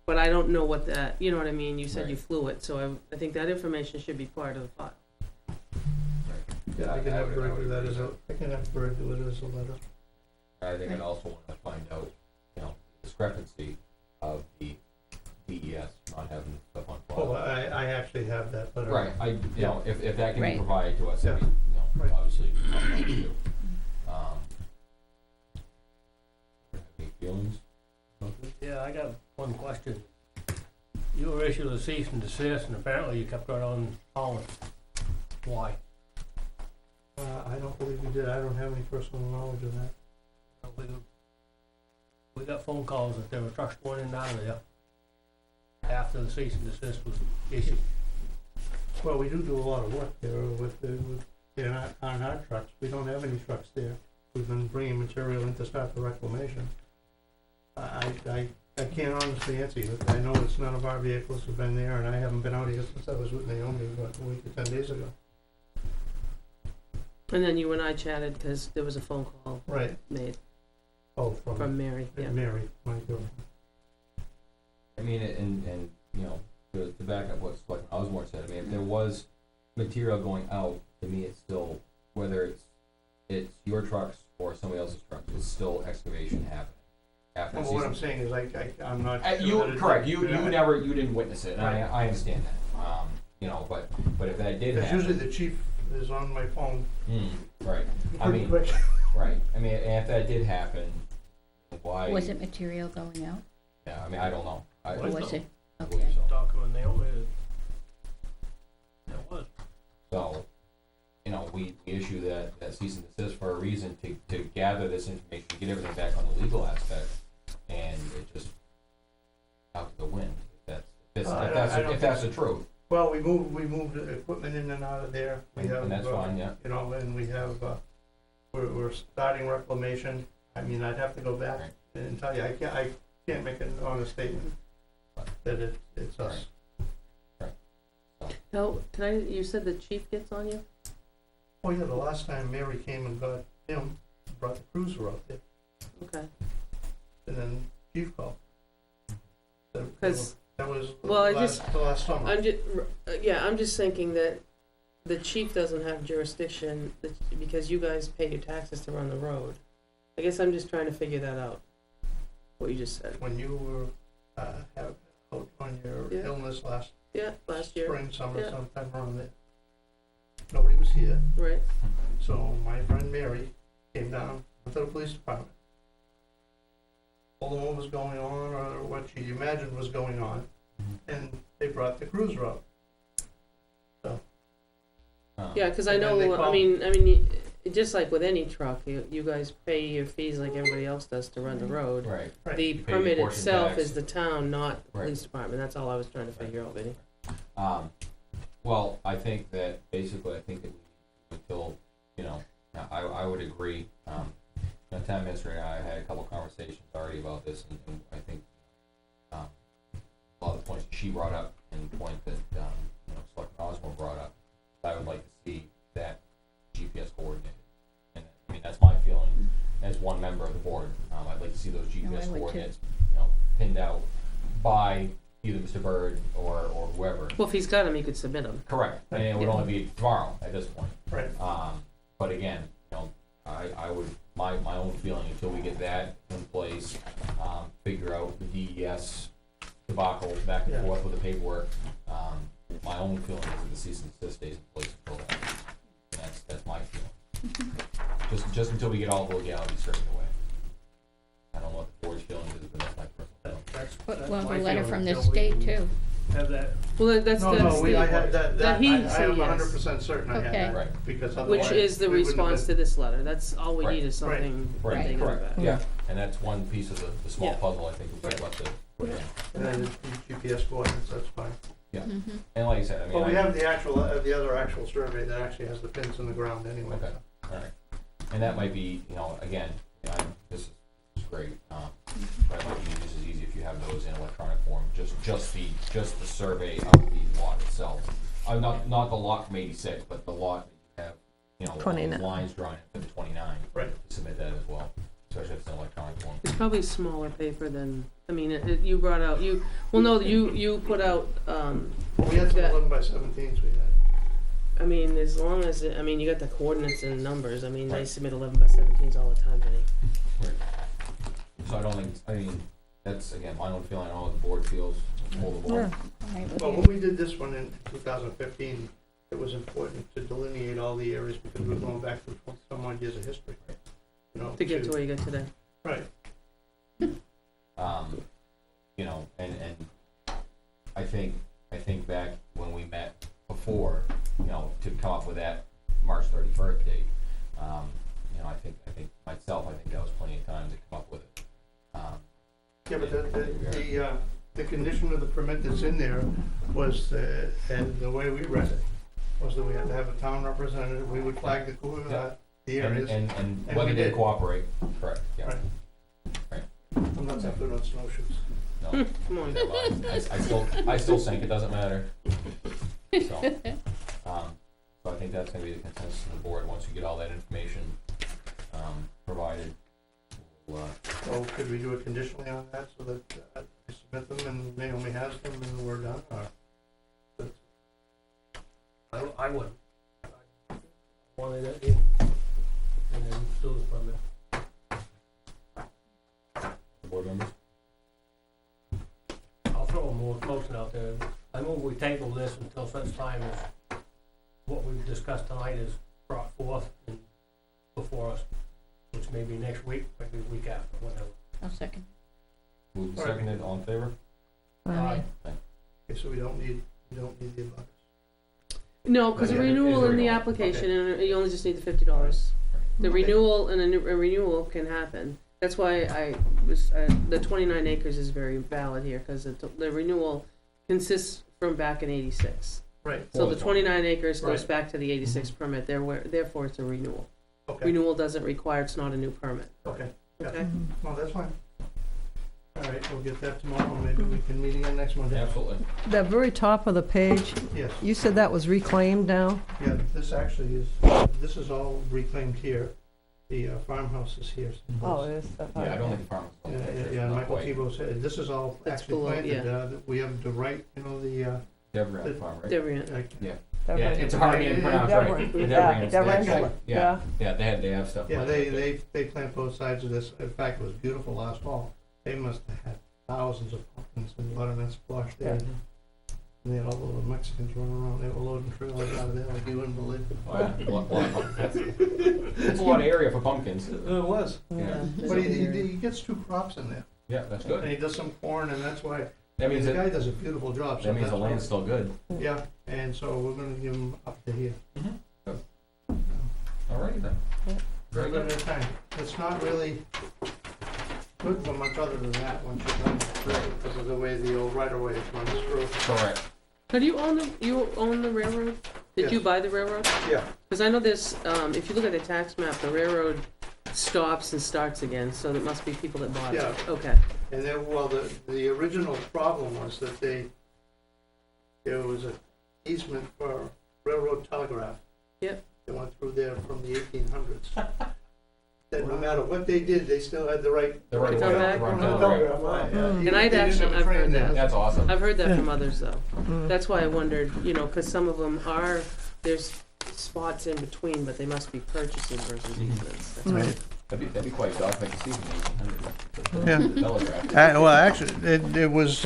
But I don't know what that, you know what I mean, you said you Right. flew it, so I think that information should be part of the file. Yeah, I can have would- Bird do that as a, I can have Bird do it as a letter. I think I'd also want to find out, discrepancy of the DES not having stuff on Oh, file. I actually have that letter. Right, if that can be Right. provided to us, I Yeah. mean, Right. obviously, not much to. Any feelings about this? Yeah, I got one question. You were issued a cease and desist, and apparently you kept right on hauling. Why? I don't believe we did. I don't have any personal knowledge of that. We got phone calls that there were trucks going in and out of there after the cease and desist was issued. Well, we do a lot of work there with on our trucks. We don't have any trucks there. We've been bringing material in to start the reclamation. I can't honestly answer you. I know it's none of our vehicles have been there, and I haven't been out here since I was with Naomi, what, a week or 10 days ago. And then you and I chatted because there was a phone call Right. made Oh, from Mary, yeah. Mary, my girlfriend. I mean, and, you know, to back up what Selectman Osborne said, I mean, if there was material going out, to me, it's still, whether it's your trucks or somebody else's trucks, it's still excavation happening. After the Well, what season. I'm saying is I'm not sure You, that it- correct, you yeah. you didn't witness it, and I understand that, you know, but if that did Because happen. usually the chief is on my phone Right, I pretty mean, quick. right, I mean, and if that did happen, why? Was it material going out? Yeah, I mean, I don't know. I Was Was it? I believe Okay. so. Talking with Naomi, it was. So, you know, we issue that cease and desist for a reason, to gather this information, get everything back on the legal aspect, and it just out to the wind, if that's the truth. Well, we moved the equipment in and out of there. We have, And that's fine, yeah. you know, and we have, we're starting reclamation. I mean, I'd have to go back Right. and tell you, I can't make an honest statement that it's us. No, you said the chief gets on you? Oh, yeah, the last time Mary came and got him, brought the cruiser out there, Okay. and then chief called. Because, That was well, the last summer. I'm just thinking that the chief doesn't have jurisdiction because you guys pay your taxes to run the road. I guess I'm just trying to figure that out, what you just said. When you were, out on your Yeah. illness last Yeah, last year, spring, summer, Yeah. sometime around there. Nobody was here, right? so my friend Mary came down to the police department. Told them what was going on, or what she imagined was going on, and they brought the cruiser up. Yeah, because I And then they know, I call- mean, just like with any truck, you guys pay your fees like everybody else does to run the road. Right. Right. The You pay your permit portion itself tax. is the town, not the Right. police department. That's all I was trying to figure out, Vinnie. Well, I think that that we, until, you know, I would agree, the town administrator and I had a couple conversations already about this, and I think, a lot of the points that she brought up, and the point that, you know, Selectman Osborne brought up, I would like to see that GPS coordinated. And, I mean, that's my feeling as one member of the board. I'd like to see those GPS I would too. coordinates, you know, pinned out by either Mr. Byrd or whoever. Well, if he's got them, he could submit them. Correct, and it would only be tomorrow at this point. Right. But again, you know, I would, my own feeling, until we get that in place, figure out the DES debacle back and Yeah. forth with the paperwork, my own feeling is that the cease and desist stays in place until then. And that's my feeling. Just until we get all the legalities straightened away. I don't know what the board's feeling is, but that's my personal feeling. But, That's well, my the letter feeling from the until we state can too. Have that, Well, that's No, I had that he I said am yes. 100% certain I had Okay. that, Right. because Which otherwise is the we wouldn't have response to been- this letter. That's all we Right. need is something. Right, big correct, about. yeah, and that's one piece of the small Yeah. puzzle I think we've got to put in. And then the GPS coordinates, that's fine. Mhm. And like I said, I mean, Well, we have the other actual survey that actually has the pins in the ground anyway. Okay. Alright, and that might be, you know, again, you know, this is great, but it might be just as easy if you have those in electronic form, just the survey of the lot itself. Not the lot from 86, but the lot that you have, you know, all these 29. lines drawn in for the 29. Right. Submit that as well, especially if it's in electronic form. It's probably smaller paper than, I mean, you brought out, you put out, We had some that- 11 by 17s we had. I mean, as long as, you got the coordinates and numbers, I mean, they Right. submit 11 by 17s all the time, Vinnie. So I don't think, I mean, that's, again, my own feeling, I don't know what the board feels, hold the board. All right with Well, you. when we did this one in 2015, it was important to delineate all the areas because we're going back through some odd years of history. You know, To get to where you get today. Right. You know, and I think back when we met before, you know, to come up with that March 31st date, you know, I think myself, I think that was plenty of time to come up with it. Yeah, but the condition of the permit that's in there was, and the way we read it, was that we had to have a town representative, we would flag the areas. And And whether we they did. cooperate, correct, yeah. Right. I'm not that good on snowshoes. No, Come on. never mind. I still sink, it doesn't matter. So, so I think that's gonna be the consensus of the board, once you get all that information, provided. We'll, So could we do it conditionally on that, so that I submit them and Naomi has them and we're done, or? I would. I wanted it in, and then do the permit. the board members? I'll throw a more motion out there. I move we table this until such time as what we've discussed tonight is brought forth and before us, which may be next week, might be the week after, whatever. I'll second. Moved and seconded, all in favor? Aye. Okay, so we don't need the abutters. No, because a Yeah, renewal it's in the renewal. application, and you only just need the $50. The Okay. renewal and a renewal can happen. That's why the 29 acres is very valid here, because the renewal consists from back in '86. Right, So the 29 acres goes Right. back to the '86 permit, therefore it's a renewal. okay, Renewal doesn't require, it's not a new permit, okay, Yeah. okay? well, that's fine. All right, we'll get that tomorrow, maybe we can meet again next Monday. Absolutely. That very top of the page, Yes, you said that was reclaimed now? yeah, this actually is, this is all reclaimed here, the farmhouse is here. Oh, it is? Yeah, I don't think the farm. Yeah, Michael Tebow said, this is all It's actually below, planted, that we have the right, the, Deborah farm, right? Deviant. Yeah, it's a hard name to pronounce, right? Deborah. Deborah, Deborah. yeah, yeah, they have stuff. yeah, like that. they plant both sides of this, in fact, it was beautiful last fall. They must have had thousands of pumpkins and butternut squash there. Yeah. And they had all the Mexicans running around, they were loading trailers out of there like you wouldn't believe. Oh, yeah. That's a lot of area for pumpkins. It was. Yeah. But he gets 2 crops in there, Yeah, that's and good. he does some corn, and that's why, That means the that, guy does a beautiful job. so that means the that's why- land's still good. Yeah, and so we're gonna give him up to here. All right then. Very Very good good. at a time. It's not really good for much other than that once you're done, really, because of the way the old right-of-way runs through. Correct. Now, do you own the railroad? Did you Yes. buy the railroad? Yeah. Because I know this, if you look at the tax map, the railroad stops and starts again, so there must be people that bought it. Yeah. Okay. And then, well, the original problem was that there was an easement for railroad telegraph. Yep. They went through there from the 1800s. That no matter what they did, they still had the right. The right Come way, back. the right Run the telegraph. telegraph line, yeah. Mm. Even And I'd if they didn't actually- have a I've train heard there. that. That's awesome. I've heard that from others, though. Mm. That's why I wondered, because some of them are, there's spots in between, but they must be purchasing versus easements. That's why. Right. That'd be quite dark, I can see from 1800. Yeah. The telegraph. Well, actually, it was,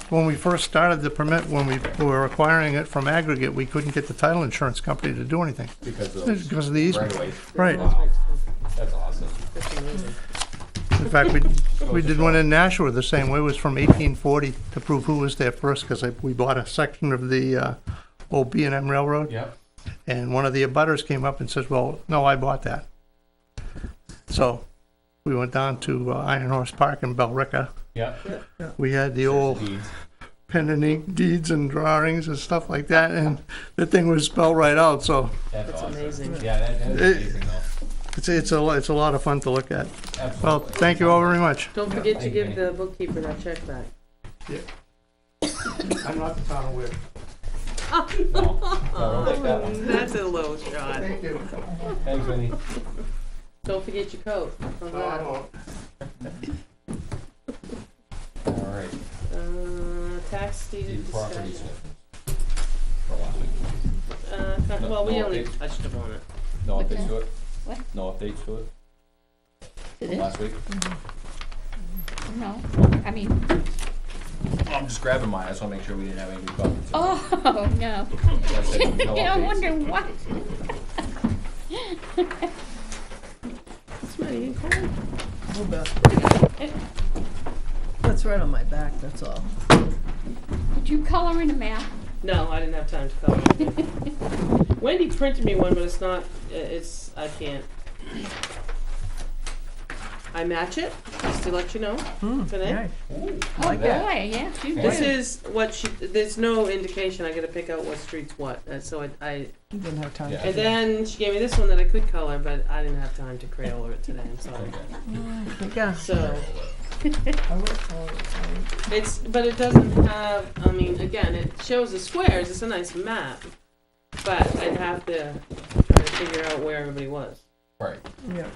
when we first started the permit, when we were acquiring it from aggregate, we couldn't get the title insurance company to do anything Because of because of the easement. right away. Right. Wow. That's awesome. That's amazing. In fact, we did one in Nashua the same way. It was from 1840 to prove who was there first, because we bought a section of the old B&M Railroad. Yeah. And one of the abutters came up and says, well, no, I bought that. So we went down to Iron Horse Park in Bellrica. Yeah. We had the old Deeds. pen and ink deeds and drawings and stuff like that, and the thing was spelled right out, so That's That's awesome. amazing. Yeah, that is amazing though. it's a lot of fun to look at. Absolutely. Well, thank you all very much. Don't forget to Thank give you. the bookkeeper that check back. I'm not the town of Weare. No, don't take that one. That's a low shot. Thank you. Thanks, Vinnie. Don't forget your coat. How's No, I that? won't. All right. Tax deed The property discussion. sniff. For last week. Well, we No only updates? touched upon it. No What's updates to it? What? No updates to it To from this? last week? No, I mean, I'm just grabbing mine, I just wanna make sure we didn't have any new comments. oh, no. I said no Yeah, I'm updates. wondering what. It's mighty and cold. Oh, Beth. That's right on my back, that's all. Did you color in a map? No, I didn't have time to color it. Wendy printed me one, but it's not, I can't. I match it, just to let you know, today. Nice. Ooh, I like that. that. This is what she, there's no indication, I gotta pick out what street's what, so I, You didn't have time. Yeah. and then she gave me this one that I could color, but I didn't have time to Crayola it today, I'm sorry. Okay. Yeah. So, I would follow it. it's, but it doesn't have, I mean, again, it shows the squares, it's a nice map, but I'd have to try to figure out where everybody was. Right. Yeah.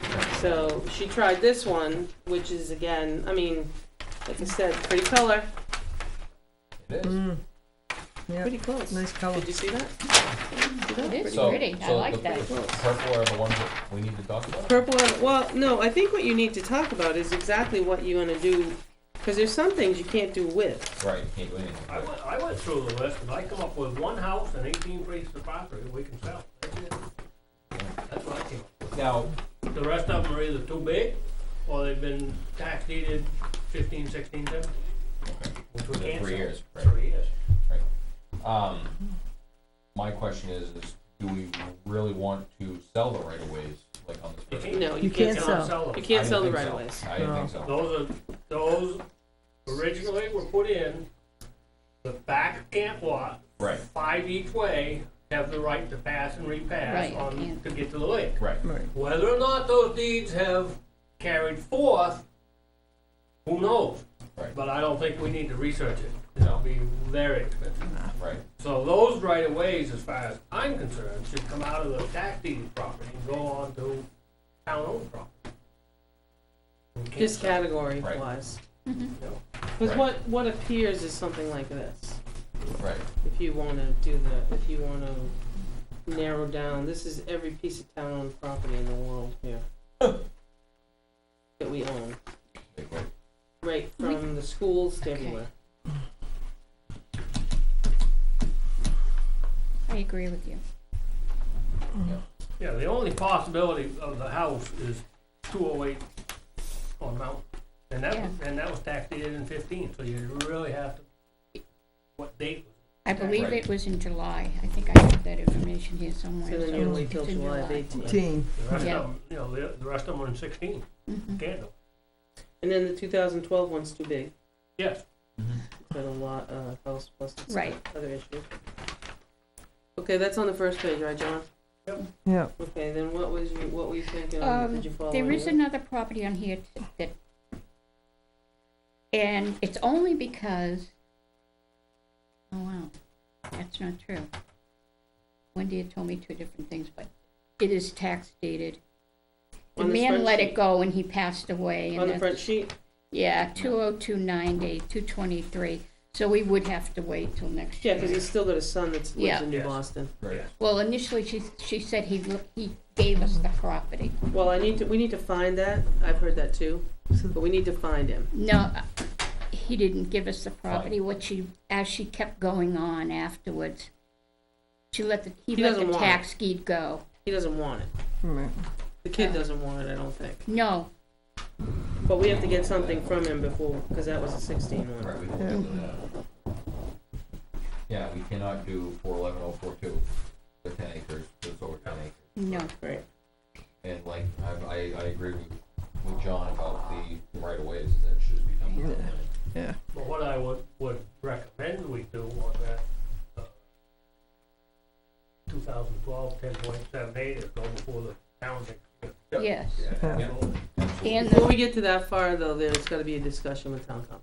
So she tried this one, which is again, I mean, like I said, pretty color, It is. Mm. Yeah. pretty close. Nice color. Did you see that? See that? It is So- pretty, I so like the- that. Purple are the ones that we need to talk about? Purple, well, no, I think what you need to talk about is exactly what you're gonna do, because there's some things you can't do with. Right, can't do anything. I went through the list, and I come up with one house and 18 pieces of property we can sell. That's it. That's what I came up with. Now, The rest of them are either too big, or they've been tax deeded 15, 16, 17, which we the can't 3 sell. years, right? 3 years. My question is do we really want to sell the right of ways, like on this? You first can't- No, You can't cannot sell. them. You can't I sell the didn't right think of ways. so. I didn't think so. Those originally were put in the back camp lot, Right, 5 each way, have the right to pass and repass Right, on, can't. to get to the lake. right. Right. Whether or not those deeds have carried forth, who knows? Right. But I don't think we need to research it. No. It'll be very expensive. Right, So those right of ways, as far as I'm concerned, should come out of the tax deed property and go on to town-owned property. We can't Just sell. category Right. wise. Mhm. Because Right. what appears is something like this. right. If you wanna do if you wanna narrow down, this is every piece of town-owned property in the world here. That we own, Big way. right from the schools to Okay. everywhere. I agree with you. Yeah, the only possibility of the house is 208 on Mountain. And that was tax deeded in 15, so you really have to, what date was I believe Right. it was in July. I think I have that information here somewhere. So then so you wait till it's in July of 18. Teen. it? The rest Yeah. of them, you know, the rest of them were in 16, Mhm. candle. And then the 2012 one's too big. Yes, It's got a lot, house plus it's Right. got other issues. Okay, that's on the first page, right, John? Yeah. Okay, then what were you thinking of? Did you follow There is anywhere? another property on here that, and it's only because, oh wow, that's not true. Wendy had told me 2 different things, but it is tax dated. The On this man front let sheet? it go and he passed away. And On the that's- front sheet? Yeah, 20290, 223, so we would have to wait till next Yeah, year. because he's still got a son that lives Yeah. in New Yes. Boston. Right. Well, initially, she said he gave us the property. Well, we need to find that. I've heard that too, but we need to find him. No, he didn't give us the property. As she kept going on afterwards, he let He the doesn't want tax deed go. He doesn't want it. Right. The kid doesn't want it, I don't think. No, But we have to get something from him before, because that was a 16 one. Right, we can do that. Yeah, we cannot do 411042 for 10 acres, it's over 10 acres. no. Right. And like, I agree with John about the right of ways, that should become more limited. Yeah. but what I would recommend we do on that, 2012 10.78 is go before the town next year. Yes. Yeah. Yeah. Absolutely. And Before we get to that far, though, there's gotta be a discussion with town council.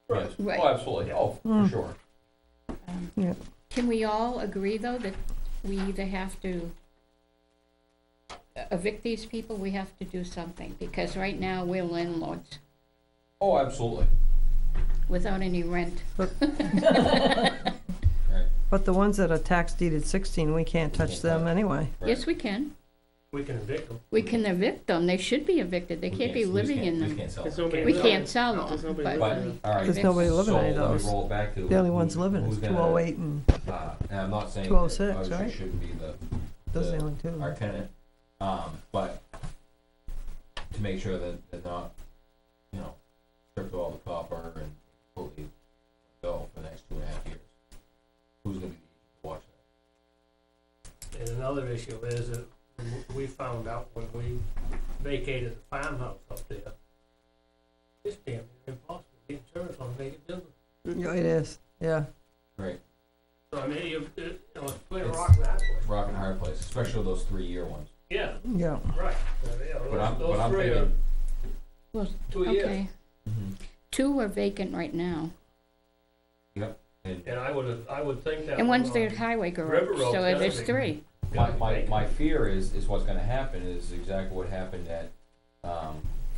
Yes. Right. Oh, absolutely, oh, for Mm. sure. Yeah. can we all agree, though, that we either have to evict these people, we have to do something? Because right now, we're landlords Oh, absolutely. without any rent. Right. But the ones that are tax deeded 16, we can't touch them anyway. Right. Yes, we can. We can evict them. We can evict them. They should be evicted. They We can't be we living in we them. can't sell There's it. nobody We living can't in- sell There's them. nobody But But, living all right. There's nobody living in any of So let those. me roll it back to. The only ones living who's is gonna, 208 and and I'm not saying that 206, obviously right? shouldn't be those are the only two. our tenant, but to make sure that they're not, you know, stripped of all the copper and completely go for the next 2.5 years. Who's gonna be to watch that? And another issue is that we found out when we vacated the farmhouse up there, Yeah, it is, yeah. Right, So I mean, it's playing a rock that way. rock and hard place, especially those 3-year ones. Yeah, Yeah. right. But I'm Those three are thinking, Well, 2 years. okay, mhm, 2 are vacant right now, and And I would think that. and one's one the on highway River garage, Road's so gotta there's be- 3. my fear is what's gonna happen is exactly what happened at,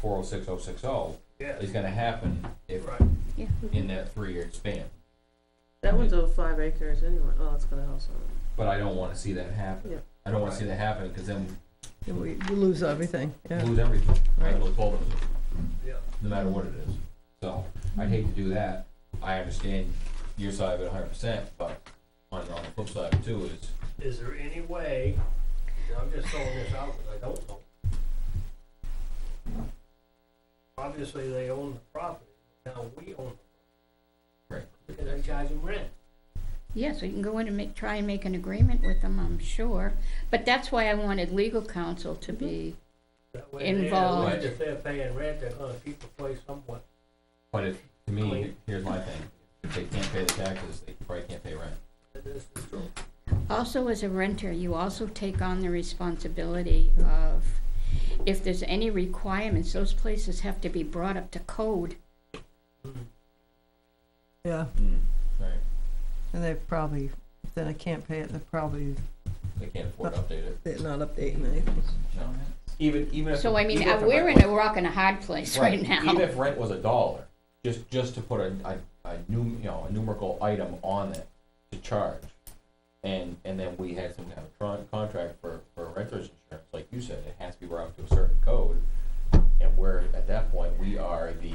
406060 Yeah, is gonna happen if, right. Yeah. in that 3-year span. That one's over 5 acres anyway. Oh, it's got a house on it. But I don't wanna see that happen. Yeah. I don't wanna see that happen, because then Yeah, we lose everything, we yeah. lose everything. I Right. lose both of them, Yeah. no matter what it is. So, I'd hate to do that. I understand your side of it 100%, but on the flip side too Is there any way, and I'm just throwing this out because I don't know. Obviously, they own the property, now we own the Right. property. Because they charge them rent. Yeah, so you can go in and try and make an agreement with them, I'm sure. But that's why I wanted legal counsel to be, That way Involved. at least if they're paying rent, they're gonna keep the place somewhat. but if, to me, here's my thing. If they can't pay the taxes, they probably can't pay rent. This is true. also as a renter, you also take on the responsibility of, if there's any requirements, those places have to be brought up to code. Yeah, Right. and they probably, if they can't pay it, they're probably, They can't afford to update it. they're not updating anything. No. Even if. So I mean, even if the we're rent in a rock and a hard place right Even now. if rent was $1, just to put a numerical item on it to charge. And then we had some kind of contract for renter's insurance, like you said, it has to be brought up to a certain code. And we're, at that point, we are the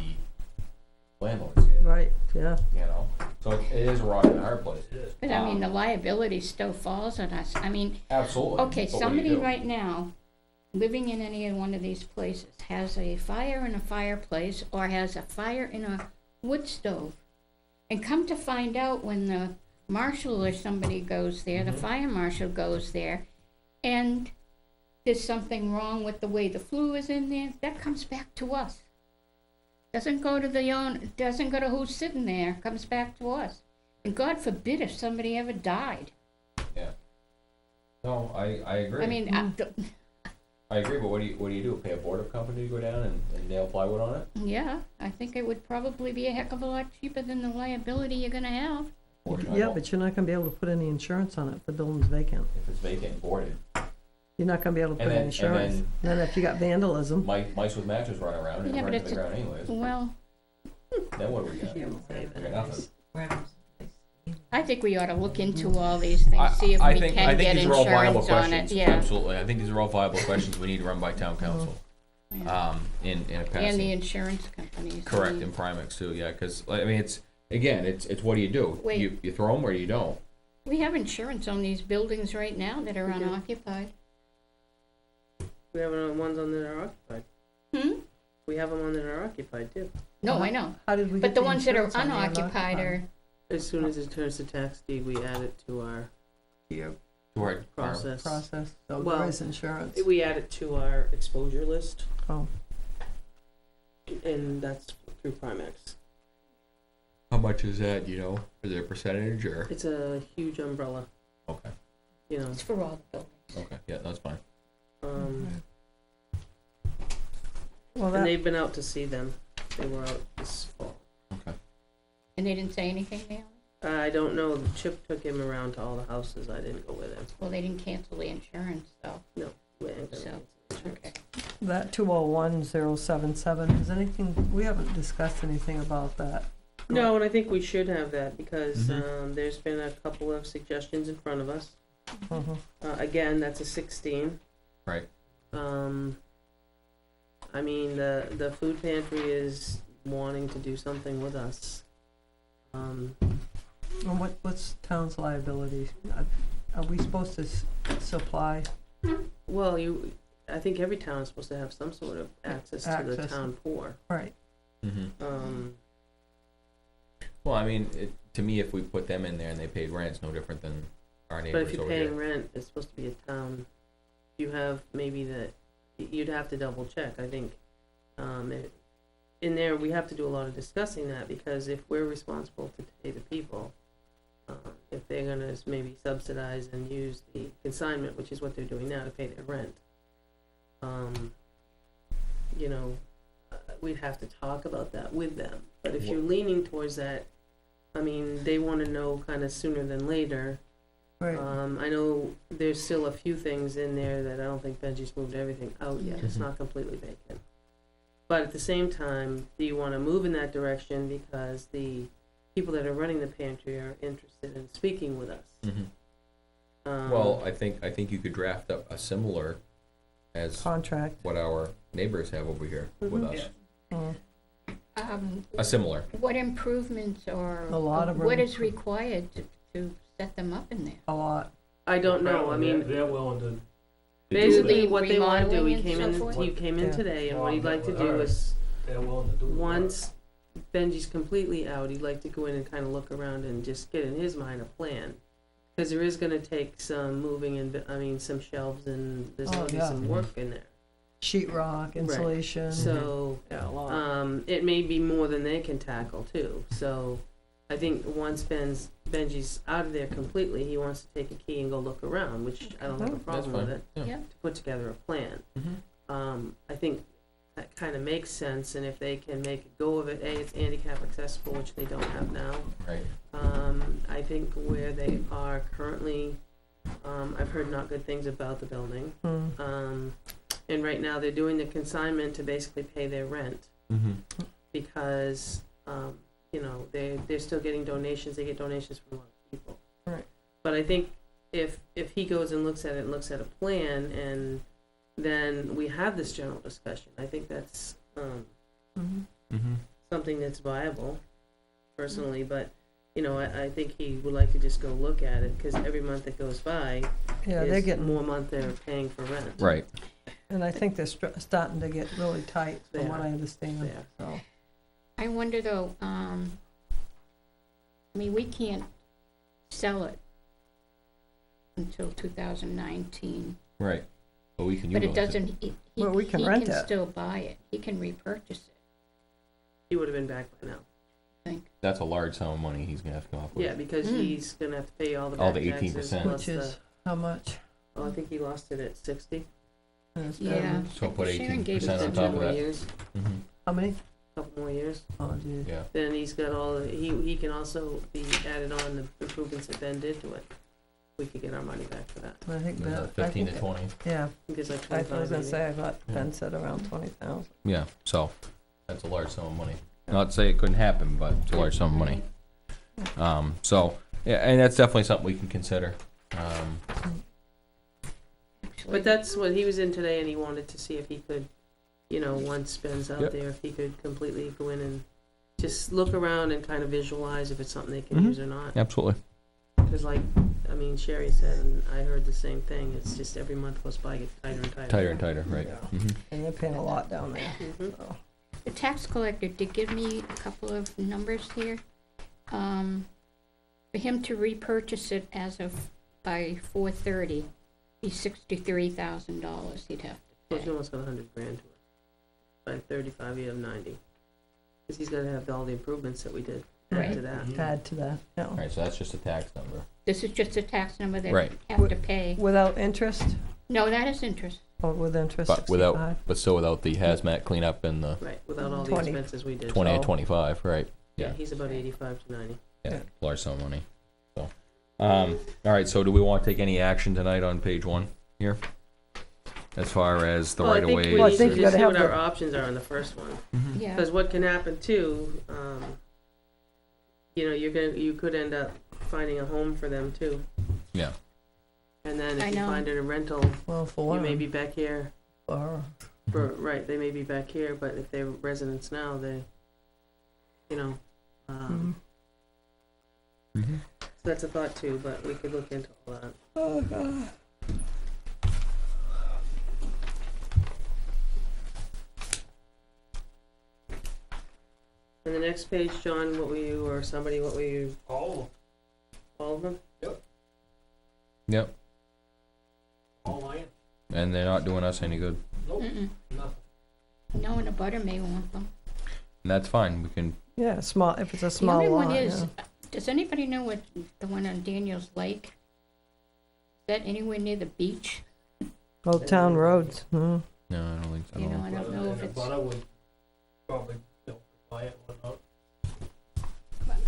landlords here, Right, yeah. you know? So it is a rock and a hard place. It is. But I mean, the liability still falls on us. I mean, Absolutely. okay, But what do you somebody do? right now, living in any one of these places, has a fire in a fireplace or has a fire in a wood stove. And come to find out, when the marshal or somebody goes there, the fire marshal goes there, and there's something wrong with the way the flue is in there, that comes back to us. Doesn't go to the doesn't go to who's sitting there, comes back to us. And God forbid if somebody ever died. No, I agree. I mean, I agree, but what do you do? Pay a board company to go down and nail plywood on it? yeah, I think it would probably be a heck of a lot cheaper than the liability you're gonna have. Fortunately, Yeah, but you're not gonna be able to put any insurance on it if the building's vacant. if it's vacant and boarded, You're not gonna be able to put And any then- insurance. and Then if you got vandalism, mice with matches run around and Yeah, run but to the it's ground anyways. Well, Then what do we got? We got nothing. I think we ought to look into all these things, see if we can get insurance on it, yeah. Absolutely, I think these are all viable questions we need to run by town council, Yeah. in a And the passing. insurance companies. Correct, and Primex too, yeah, cause, I mean, it's what do you do? Wait. You throw them or you don't? We have insurance on these buildings right now that are unoccupied. We have ones on that are occupied. We have them on that are occupied too. No, I know, how did we but get the ones that are insurance on the unoccupied are, As soon as it turns to tax deed, we add it to our Right. process. process? So Well, there is insurance. We add it to our exposure list, Oh, and that's through Primex. How much is that, you know, is it a percentage or? It's a huge umbrella, Okay, you know. it's for all the buildings. okay, yeah, that's fine. well, And that, they've been out to see them. They were out this fall. Okay. And they didn't say anything, Naomi? I don't know. Chip took him around to all the houses. I didn't go with him. Well, they didn't cancel the insurance, so, We ain't gonna So, cancel insurance. okay. that 201077, is anything, we haven't discussed anything about that. No, and I think we should have that because Mhm. there's been a couple of suggestions in front of us. Mhm. Again, that's a 16. Right. I mean, the food pantry is wanting to do something with us. And what's town's liability? Are we supposed to supply? Well, I think every town is supposed to have some sort of access to the Access. town poor. Right. Mm-hmm. Well, I mean, to me, if we put them in there and they paid rent, it's no different than our But neighbors if you're over paying here. rent, it's supposed to be a town. You have maybe you'd have to double check. I think in there, we have to do a lot of discussing that, because if we're responsible to pay the people, if they're gonna maybe subsidize and use the consignment, which is what they're doing now, to pay their rent, you know, we'd have to talk about that with them. But if you're leaning towards that, I mean, they wanna know kinda sooner than later. Right. I know there's still a few things in there that I don't think Benji's moved everything out yet. It's not completely vacant. But at the same time, do you wanna move in that direction because the people that are running the pantry are interested in speaking with us? Well, I think you could draft up a similar as Contract. what our neighbors have over here with us. Mm. A similar. What improvements or A lot of what room. is required to set them up in there? A lot. I don't know, I mean, They're willing to, basically Do what they wanna do, remodeling he and came so in, forth? he came in Yeah. today, and what he'd like to Well, do alright. is, they're willing to do the work. once Benji's completely out, he'd like to go in and kinda look around and just get in his mind a plan. Cause there is gonna take some moving and, I mean, some shelves, and there's Oh, gonna be yeah. some work in there. Sheet rock, insulation. So, Yeah, a lot. it may be more than they can tackle too. So I think once Benji's out of there completely, he wants to take a key and go look around, which I don't have a That's problem with it, Yeah. to put together a plan. I think that kind of makes sense, and if they can make a go of it, it's handicap accessible, which they don't have now. Right. I think where they are currently, I've heard not good things about the building. Mm. And right now, they're doing the consignment to basically pay their rent, because, you know, they're still getting donations, they get donations from a lot of people. Right. But I think if he goes and looks at it and looks at a plan, and then we have this general discussion, I think that's, something that's viable, personally, but, you know, I think he would like to just go look at it, cause every month that goes by, Yeah, they're is getting, more month they're paying for rent. Right. and I think they're starting to get really tight, They from what are. I understand, They are. so. I wonder though, I mean, we can't sell it until 2019, Right. But we can but it utilize doesn't, he Well, we can rent it. still buy it, he can repurchase it, He would have been back by now. I think. That's a large sum of money he's gonna have to come up with. Yeah, because Mm. he's gonna have to pay all the All back the taxes 18%. plus Which the, is, how much? oh, I think he lost it at 60. It's Yeah. better. So put Sharon gave 18% us on the top of Couple that. more years, How many? couple more years. Oh, geez. Yeah. Then he's got all, he can also be added on the improvements that Ben did to it. We could get our money back for that. I think Was that, that 15 to 20? yeah, I think it's like I 25 was gonna maybe. say, I thought Yeah. Ben said around 20,000. Yeah. So that's a large sum of money. Not to say it couldn't happen, but it's a large sum of money. So yeah, and that's definitely something we can consider. But that's what he was in today, and he wanted to see if he could, you know, once Ben's out Yep. there, if he could completely go in and just look around and kind of visualize if it's something they can Mhm. use or not. Absolutely. Because like, I mean, Sherry said, and I heard the same thing, it's just every month goes by, it gets tighter and tighter. Tighter and tighter, right? Yeah. Mhm. And they're paying a lot down there, Mhm. so. The tax collector did give me a couple of numbers here. For him to repurchase it as of by 4:30, be $63,000 he'd have So to he pay. almost got 100 grand to it. By 35, you have 90. Because he's gotta have all the improvements that we did add Right. to that. Add to that, yeah. All right. So that's just a tax number. This is just a tax number they Right. have to pay. Without interest, No, that is interest. or with interest, But without, 65? but still without the hazmat cleanup and the Right, without all the 20. expenses we did. 20 and So- 25, right? Yeah, Yeah. he's about 85 to 90. Yeah. Yeah. Large sum of money. So, all right. So do we want to take any action tonight on page 1 here? As far as the Well, right of I way. think we Well, I need think to you just gotta see what have our the- options are on the first one. Mhm. Yeah. Because what can happen too, you know, you could end up finding a home for them too. Yeah. And then I if you know. find it a rental, Well, for you one, may be back here, or, right, they may be back here, but if they're residents now, they, you know, mm, Mhm. so that's a thought too, but we could look into all that. oh, God. And the next page, John, what were you, or somebody, what were you, all all of them? Yep. I am. And they're not doing us any good. Nope, Mm-mm. nothing. No, and a butter may want them. And that's fine, we can, Yeah, small, if it's a The small only lot, one is, yeah. does anybody know what, the one on Daniels Lake? Is that anywhere near the beach? Old Town Roads, no, I don't think so. You know, I don't know if it's, But I would probably, buy it or not.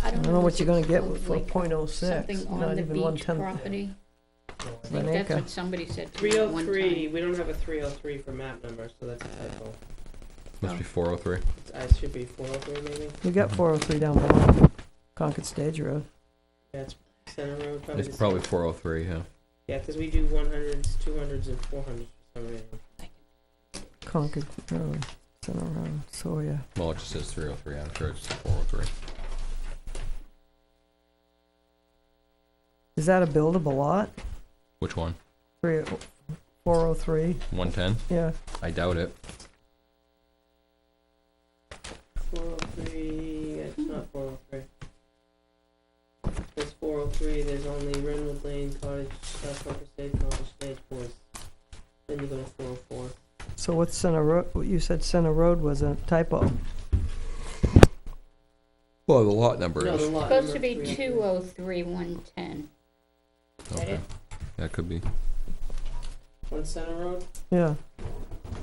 I I don't know what if you're gonna it's get called, with for like, .06, something not on the even beach 1/10 property. So I of think an that's acre. what somebody said to me at one 303, time. we don't have a 303 for map number, so that's a typo. Must be 403. It should be 403 maybe. We got 403 down below, Concord Stage Road. Yeah, it's Center Road, probably. It's probably 403, yeah. Yeah, because we do 100s, 200s, and 400s for some reason. Concord Road, Center Road, Sawyer. Well, it just says 303, I'm sure it's 403. Is that a buildable lot? Which one? 403, 110? yeah. I doubt it. 403, it's not 403. There's 403, there's only Renwood Lane, Cottage, South Concord Stage, Concord Stage, Boys. Then you go to 404. So what's Center Road, you said Center Road was a typo. Well, the lot number No, is. the lot Supposed to number be 303. 203-110. Is that Okay, it? that could be. On Center Road, Yeah.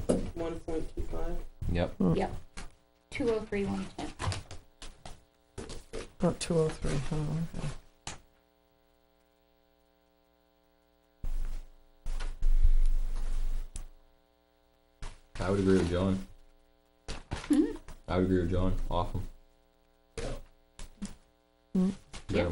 1.25. Yep. 203-110. Not 203, oh, okay. I would agree with John. Hmm? I would agree with John. Awesome. Mm. Yeah.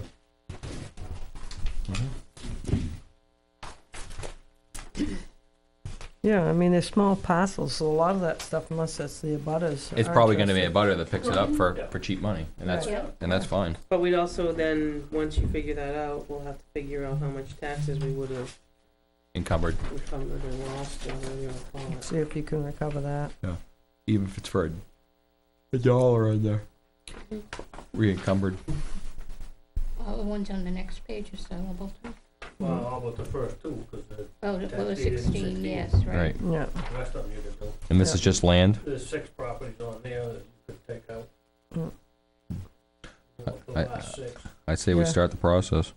Yeah, I mean, they're small parcels, so a lot of that stuff, unless that's the abutters. It's are probably gonna be a interested. butter that picks it up for Yeah. cheap money, and that's Yeah. and that's fine. But we'd also then, once you figure that out, we'll have to figure out how much taxes we would have Encumbered, encumbered or lost, or whatever you want to call it. See if you can recover that. even if it's for a dollar on there. Re-encumbered. All the ones on the next page are sellable too. Well, how about the first two, because the Oh, the Tax deed is 16, 16. yes, right. Right. Yeah. rest of them you could do. And this Yeah. is just land. There's 6 properties on there that you could take out. Mm. The I- last 6. I'd say we Yeah. start the process.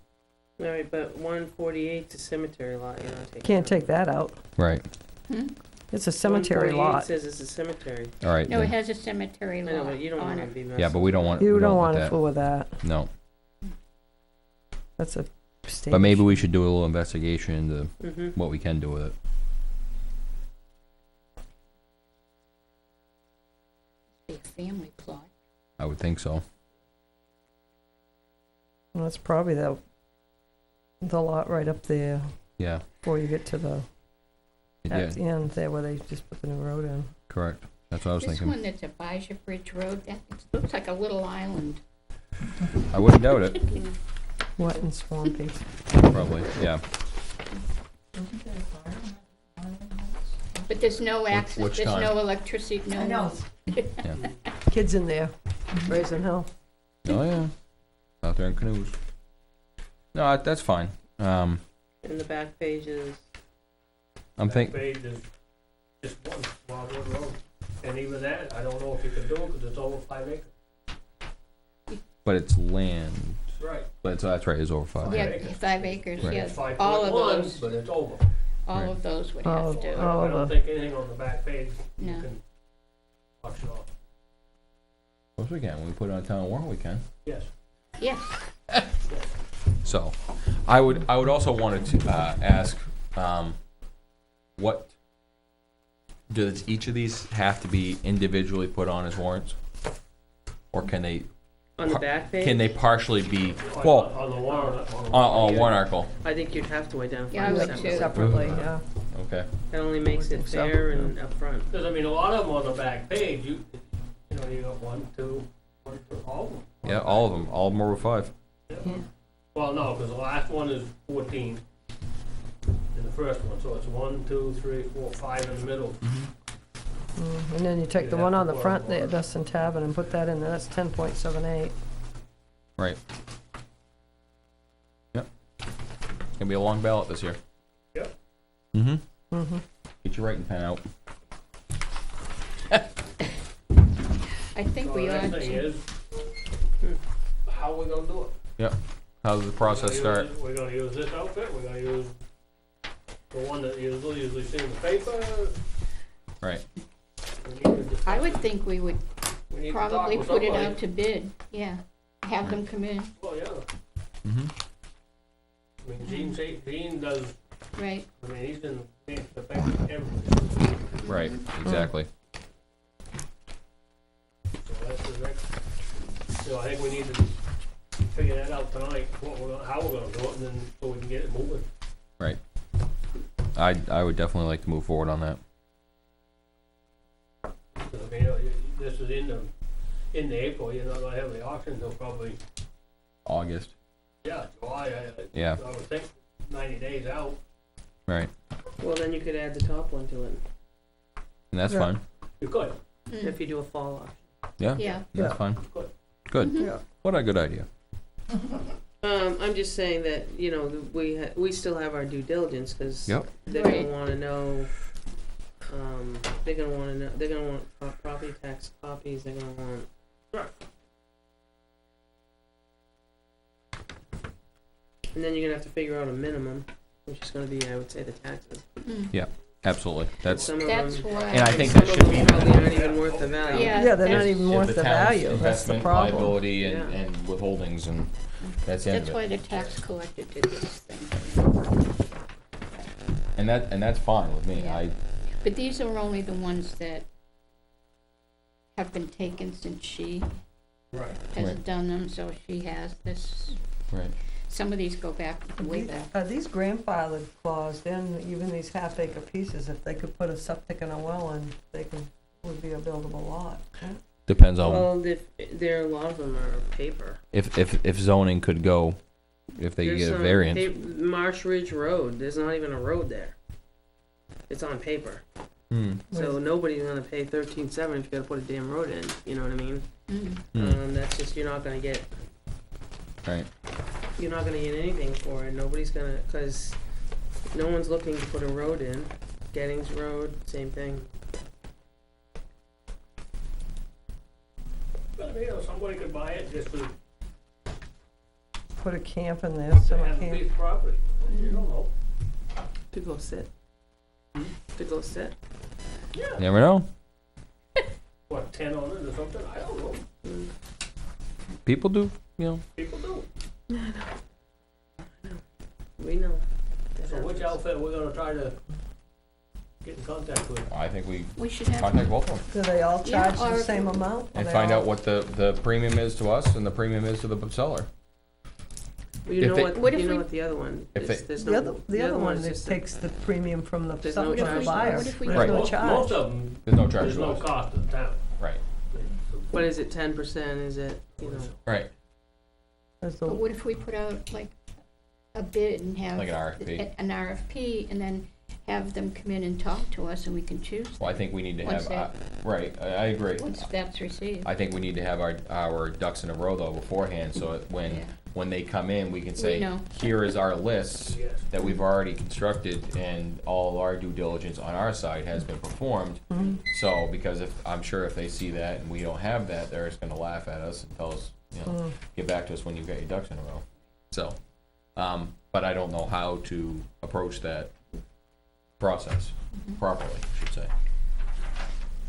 All right, but 148's a cemetery lot, you're not taking. Can't take that out. Right. Hmm? It's a cemetery 148 lot. says it's a cemetery. All right. No, it then. has a cemetery I know, lot but you don't on want to it. be messing. Yeah, but we don't want. You we don't want want to that. fool with that. No. That's a state. But maybe we should do a little investigation into Mm-hmm. what we can do with it. Be a family plot. I would think so. Well, that's probably the lot right up there Yeah. before you get to the, Yeah. at the end there where they just put the new road in. Correct. That's what I was This thinking. one that's Abijah Bridge Road, that it looks like a little island. I wouldn't doubt it. Wet and swampy. Probably. Yeah. But there's no access, which there's kind? no electricity, no. I know. Yeah. Kids in there, raising hell. Oh yeah. Out there in canoes. No, that's fine. And the back page is, I'm That thinking. page is just one, Wildwood Road. And even that, I don't know if you can do it, because it's over 5 acres. But it's land. Right. But so that's right. It's over 5. Yeah, acres. 5 acres, Right. yes. It's 5.1, All of those, but it's over. all Right. of those would All have of- to, all I of don't the- think anything on the back page you No. can auction off. Of course we can. When we put it on town warrant, we can. Yes. yes. So, I would also wanted to ask, what does each of these have to be individually put on as warrants, or can they on the back page. can they partially be well On the warrant. on one article? I think you'd have to identify Yeah, I them would separately. too. Separately, yeah. Okay. That only makes it So, fair yeah. and upfront. Because, I mean, a lot of them on the back page, you know, you got 1, 2, all of them. Yeah, all of them. All of them are over 5. Yeah. Yeah. Well, no, because the last one is 14 in the first one, so it's 1, 2, 3, 4, 5 in the middle. And then you take You'd the have one to on the put front on there, warrant. Dustin Tavern, and put that in there, that's 10.78. Right. Yep. Gonna be a long ballot this year. Yep. Mm-hmm. Mm-hmm. Get your writing pen out. I think So we the ought next thing to. is, how we gonna do it? How does the process start? We're gonna use this outfit, we're gonna use the one that you usually see in the paper. Right. We need to discuss I would it. think we would We need to talk probably with put it somebody. out to bid, yeah. Have them come in, Well, yeah, Mm-hmm. I mean, Gene does, right? I mean, he's in the paper, everything. Right, exactly. So that's the next, I think we need to figure that out tonight, how we're gonna do it, and then, so we can get it moving. I would definitely like to move forward on that. 'Cause, I mean, this is in April, you're not gonna have the auction until probably, August. July, Yeah, I would think 90 days out. right. Well, then you could add the top one to it, And that's Yeah. fine. You could, if you do a fall auction. Yeah, Yeah. that's Yeah. fine. Good. Good. Yeah. What a good idea. I'm just saying that, you know, we still have our due diligence, cause Yep. they're Right. gonna wanna know, they're gonna want property tax copies, they're gonna want. And then you're gonna have to figure out a minimum, which is gonna be, I would say, the taxes. Absolutely. That's, Some of That's them, why. and I think some that of should them be. probably aren't even worth the value. Yeah. Yeah, they're not That's- even worth the town's value, that's the investment, problem. liability and, Yeah. and withholdings, and that's the end That's of why it. the tax collector did this thing. And that's fine with me. Yeah. But these are only the ones that have been taken since she right. has Right. done them, so she has this. Right. Some of these go back way back. Are these grandfathered clause, then even these half-acre pieces, if they could put a septic and a well in, would be a buildable lot, huh? Depends on Well, there, a lot of them are paper. if zoning could go, if they There's get a some variance. Marsh Ridge Road, there's not even a road there. It's on paper. So nobody's gonna pay 13.7 if you gotta put a damn road in, you know what I mean? That's just, you're not gonna get Right. anything for it, nobody's gonna, cause no one's looking to put a road in. Gettings Road, same thing. But, somebody could buy it just to Put a camp in there, have summer a camp. piece of property, you don't know. To go sit. To go sit. Yeah, Never know. what, 10 on it or something, I don't know, People do. people do. We know. So which outfit we're gonna try to get in contact with? I think we We should have. contact both of them Do they all Yeah, charge the or- same amount? and Or they find all- out what the premium is to us and the premium is to the seller. You If know they- what, if you know we- what the other one If is, they- there's The no, other one is that just a- takes the premium from the There's no seller, charge. the buyer. What if we- There's Right. no Most charge. of them, There's no charge there's to no us. cost to the town. Right. What is it, 10%, is it, you know? Right. There's But the- what if we put out like a bid and have. Like an RFP. An RFP, and then have them come in and talk to us, and we can choose Well, I think we need to Once have. Right. I agree. once that's received. I think we need to have our ducks in a row though beforehand, so that Yeah. when they come in, we can say, know. here is our list Yes. that we've already constructed, and all our due diligence on our side has been performed. Mhm. So, because I'm sure if they see that and we don't have that, they're just gonna laugh at us and tell us, Mm. get back to us when you've got your ducks in a row. So, but I don't know how to approach that process properly, I should say.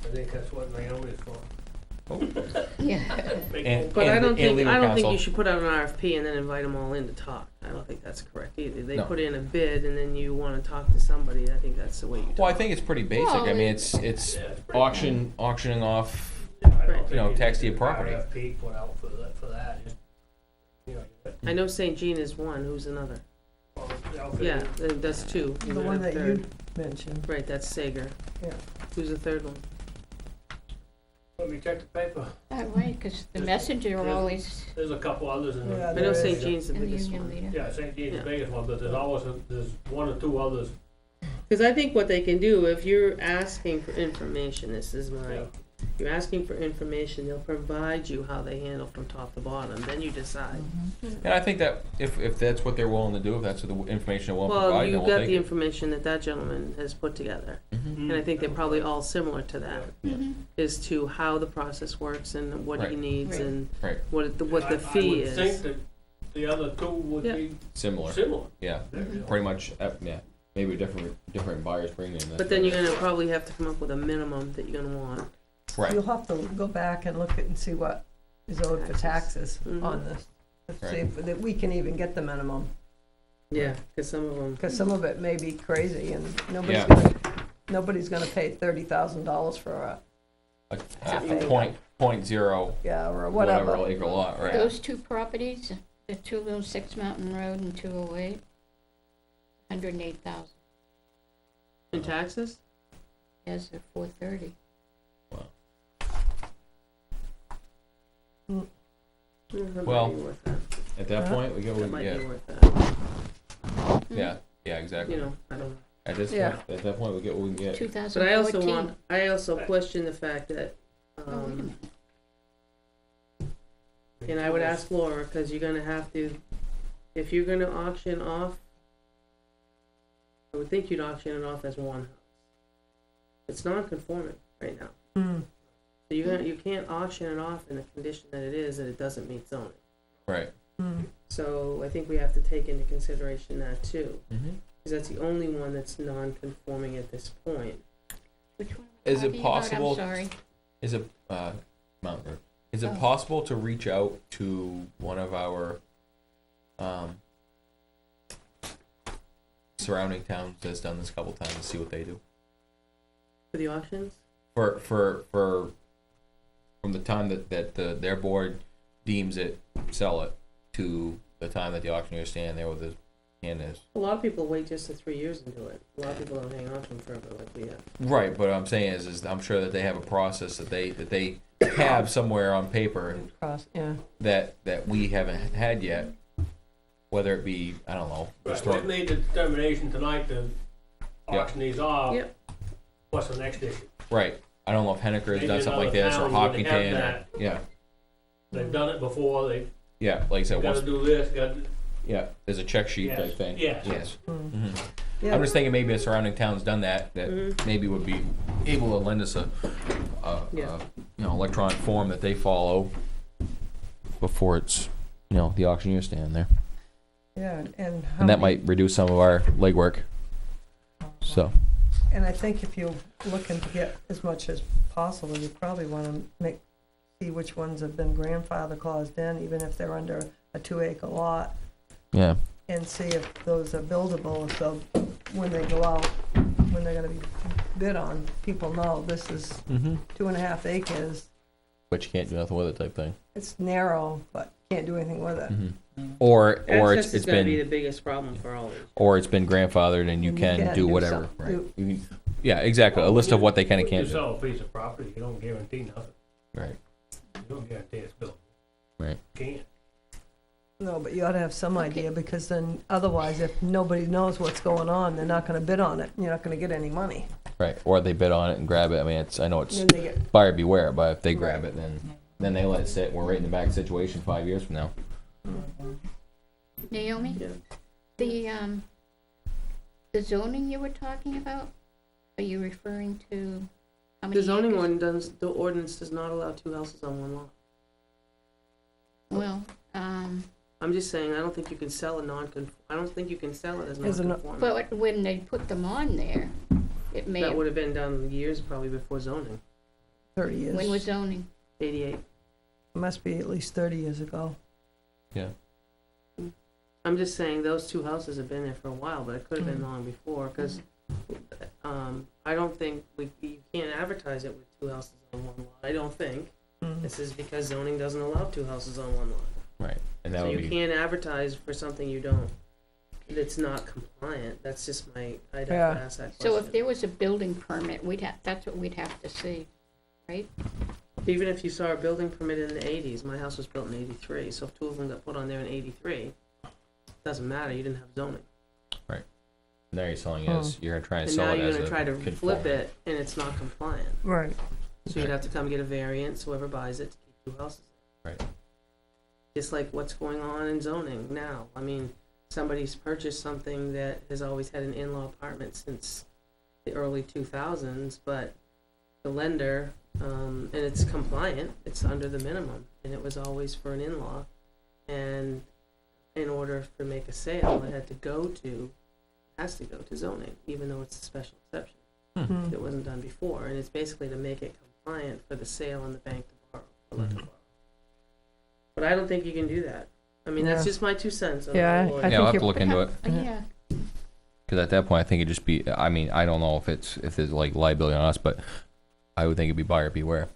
I think that's what Naomi's for. Yeah. Make And- But I don't think, legal I don't think counsel. you should put out an RFP and then invite them all in to talk. I don't think that's correct either. They No. put in a bid and then you wanna talk to somebody, I think that's the way you talk. Well, I think it's pretty basic. Well, I mean, it- it's Yeah, it's pretty auctioning off. I don't Right. think You know, need tax to deed do property. RFP put out for that, just, you know, I know St. Jean is one, who's another? well, the outfit- Yeah, that's two. The You're one gonna that have you third. mentioned. Right, that's Sager. Yeah. Who's the third one? Let me check the paper, Right, because the messenger always, there's a couple others in Yeah, the. I there know is. St. Jean's the and the biggest union one. leader. Yeah, St. Jean's Yeah. the biggest one, but there's one or two others. Because I think what they can do, if you're asking for information, this is my, You're asking for information, they'll provide you how they handle from top to bottom, then you decide. And I think that if that's what they're willing to do, if that's what the information they're willing to Well, provide, then you we'll got take the it. information that that gentleman has put together, and I think they're probably all similar to that, as to how the process works and what he Right. needs Right. and Right. what the I fee would is. think that the other two would Yeah. be Similar. similar. Yeah. Pretty much. Yeah. Maybe different buyer's premium. that's But then what you're it gonna probably have to come up with a minimum that you're gonna want. is. Right. You'll have to go back and look at and see what is owed for taxes Mhm. on this. To see Right. if, that we can even get the minimum, Yeah, cause some of them, because some of it may be crazy and Yeah. nobody's gonna pay $30,000 for Like Half a acre. point zero or whatever whatever. acre lot. Right. Those two properties, the 206 Mountain Road and 208, 108,000. in taxes? Yes, they're 430. That Well, might be worth that. At that Huh? point, we get what That we might can be get. worth that, Yeah. Yeah. Exactly. you know, I don't know. At this Yeah. point, at that point, we get what we can get. 2014. But I also question the fact that, Oh, wait a minute. and I would ask Laura, cause you're gonna have to, if you're gonna auction off, I would think you'd auction it off as one house. It's non-conforming right now. Mm. So you can't auction it off in the condition that it is, that it doesn't meet zoning. Right. Mm. So I think we have to take into consideration that too, Mm-hmm. because that's the only one that's non-conforming at this point. Which one? Is it talking about? possible- I'm sorry. Is it Mount Road? Is it Oh. possible to reach out to one of our surrounding towns that's done this a couple times and see what they do? For the auctions? For from the time that their board deems it, sell it, to the time that the auctioneer stand there with his hand is. A lot of people wait just to 3 years into it. A lot of people don't hang on to them forever like we have. Right, but what I'm saying is I'm sure that they have a process that they have somewhere on paper Yeah. that we haven't had yet. Whether it be, I don't know, just Right, throw, we've made the determination tonight to Yeah. auction these off. Yep. What's the next issue? right. I don't know if Henniker's Maybe done something like another this or town would have Hopkinton. that. Yeah, They've done it before, they yeah. Like I said, gotta once do this, gotta, yeah, there's a check sheet Yes, type thing. yes. Yes. Mm. hmm Yeah. I'm just thinking maybe a surrounding town's done that Mhm. maybe would be able to lend us a Yeah. electronic form that they follow before it's the auctioneer stand there, Yeah, and how and that many- might reduce some of our legwork. So And I think if you're looking to get as much as possible, you probably want to see which ones have been grandfather claused in, even if they're under a 2-acre lot, yeah, and see if those are buildable, so when they go out, when they're gonna be bid on, people know this is 2.5 acres. but you can't do nothing with it type thing. It's narrow, but can't do anything with it. Or Access it's is gonna be been the biggest problem for all these. or it's been grandfathered and you And can do whatever. something. Right. Do- You can, yeah, exactly. A list of what they can and you can't do. sell a piece of property, you don't guarantee nothing. Right. You don't guarantee it's built. Right. Can't. No, but you ought to have some idea, because then otherwise, if nobody knows what's going on, they're not gonna bid on it, you're not gonna get any money. Right. Or they bid on it and grab it. I mean, I know it's Then they get, buyer beware, but if they grab Right. it, then they let it sit. We're right in the back situation 5 years from now. Naomi, Yeah. the zoning you were talking about, are you referring to how many The zoning acres? the ordinance does not allow 2 houses on one lot. Well, I'm just saying, I don't think you can sell I don't think you can sell it as As a no- non-conforming. but when they put them on there, it may That have, would have been done years probably before zoning, 30 years. when was zoning? 88. Must be at least 30 years ago. Yeah. I'm just saying, those 2 houses have been there for a while, but it could have been Mm. long before, because I don't think you can't advertise it with 2 houses on one lot, I don't think. Mm. This is because zoning doesn't allow 2 houses on one lot. Right. And that So would you be can't advertise for something that's not compliant, that's just I'd have Yeah. to ask that So if question. there was a building permit, that's what we'd have to see, right? Even if you saw a building permit in the 80s, my house was built in 83, so if 2 of them got put on there in 83, doesn't matter, you didn't have zoning. now you're selling it as you're trying to And sell now it you're as gonna a try to flip conforming. it, and it's not compliant. Right. So you'd have to come get a variance, whoever buys it, to keep two houses. Right. Just like what's going on in zoning now. I mean, somebody's purchased something that has always had an in-law apartment since the early 2000s, but the lender, and it's compliant, it's under the minimum, and it was always for an in-law. And in order to make a sale, it has to go to zoning, even though it's a special exception. Hmm. It wasn't done before, and it's basically to make it compliant for the sale and the bank to borrow, or let to borrow. But I don't think you can do that. I mean, that's Yeah. just my 2 cents. I'm Yeah, not a lawyer. I Yeah, I'll have think to look into it, Yeah. because at that point, I think it'd just be, I mean, I don't know if there's like liability on us, but I would think it'd be buyer beware.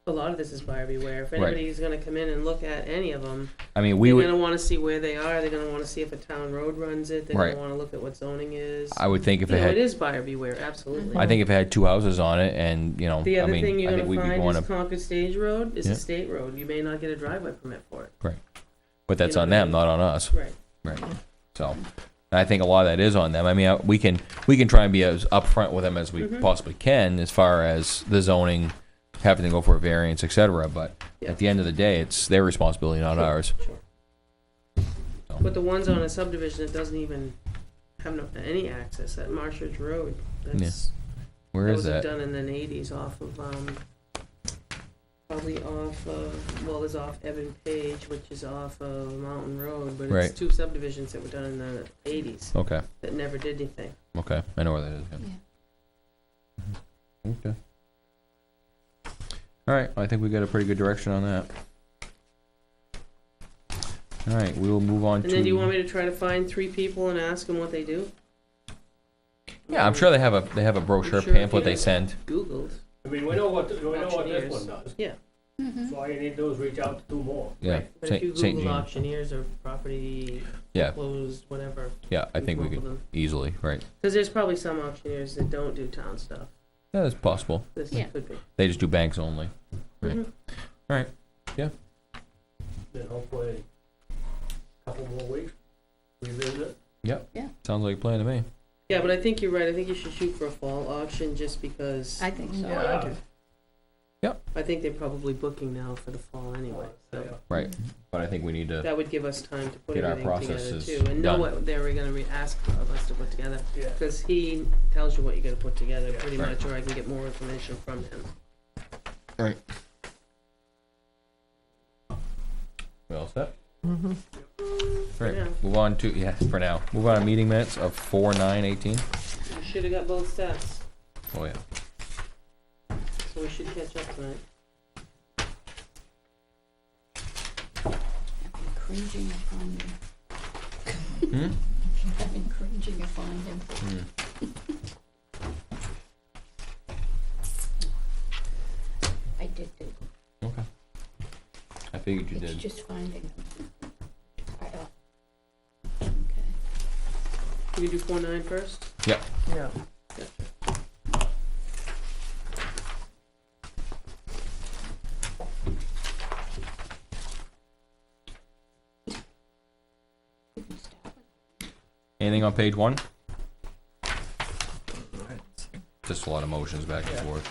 A lot of this is buyer beware. If Right. anybody's gonna come in and look at any of them, I mean, we they're would, gonna wanna see where they are, they're gonna wanna see if a town road runs it, they're Right. gonna wanna look at what zoning is. I would think if You it know, it had, is buyer beware, absolutely. I think if it had 2 houses on it and, you know, The I other thing mean, you're I think gonna we'd be find going is to, Concord Stage Road is Yeah. a state road. You may not get a driveway permit for it. but that's you know on what I them, mean? not on us. Right. Right. So, and I think a lot of that is on them. I mean, we can try and be as upfront with them as we Mhm. possibly can as far as the zoning, having to go for a variance, et cetera, but Yeah. at the end of the day, it's their responsibility, not Sure, ours. Sure. So. But the ones on a subdivision that doesn't even have any access, at Marshridge Road, that's, Where is was that? done in the 80s off of, probably off of, well, there's off Evan Page, which is off of Mountain Road, but Right. it's 2 subdivisions that were done in the 80s Okay, that never did anything. okay, I know where that is. Yeah. Okay. All right, I think we got a pretty good direction on that. All right, we will move on And to. then do you want me to try to find 3 people and ask them what they do? Yeah, I'm sure they have a brochure sure if pamphlet you they have- send. Googled. I mean, we know what this Auctioneers. one does. Yeah. Mhm. So all you need to do is reach out to 2 more. Yeah, But if you St. Google Jean. auctioneers or property Yeah, closed, whatever. yeah, I think we could easily, right? Because there's probably some auctioneers that don't do town stuff. Yeah, that's possible. This Yeah. could be. They just do banks only. Right. Mhm. Then hopefully, a couple more weeks, revisit it. Sounds like a plan to me. Yeah, but I think you're right. I think you should shoot for a fall auction just because I think so. Yeah, I do. I think they're probably booking now for the fall anyway. So Right. But I think we need to. that would give us time to put Get our everything together processes too, and know done. what they were gonna ask of us to put together. Yeah. Because he tells you what you gotta put together pretty Right. much, or I can get more information from him. We all set? Mhm. Right. Yeah. Move on to for now. Move on to meeting minutes of 4/9/18. You should have got both sets, Oh yeah. so we should catch up tonight. I've been cringing upon him. Hmm? I've been cringing upon him. I did do. Okay. I figured you It's did. just finding them. Okay. Can we do 4/9 first? Yeah. You can start with Anything on page 1? Just a lot of motions back and forth.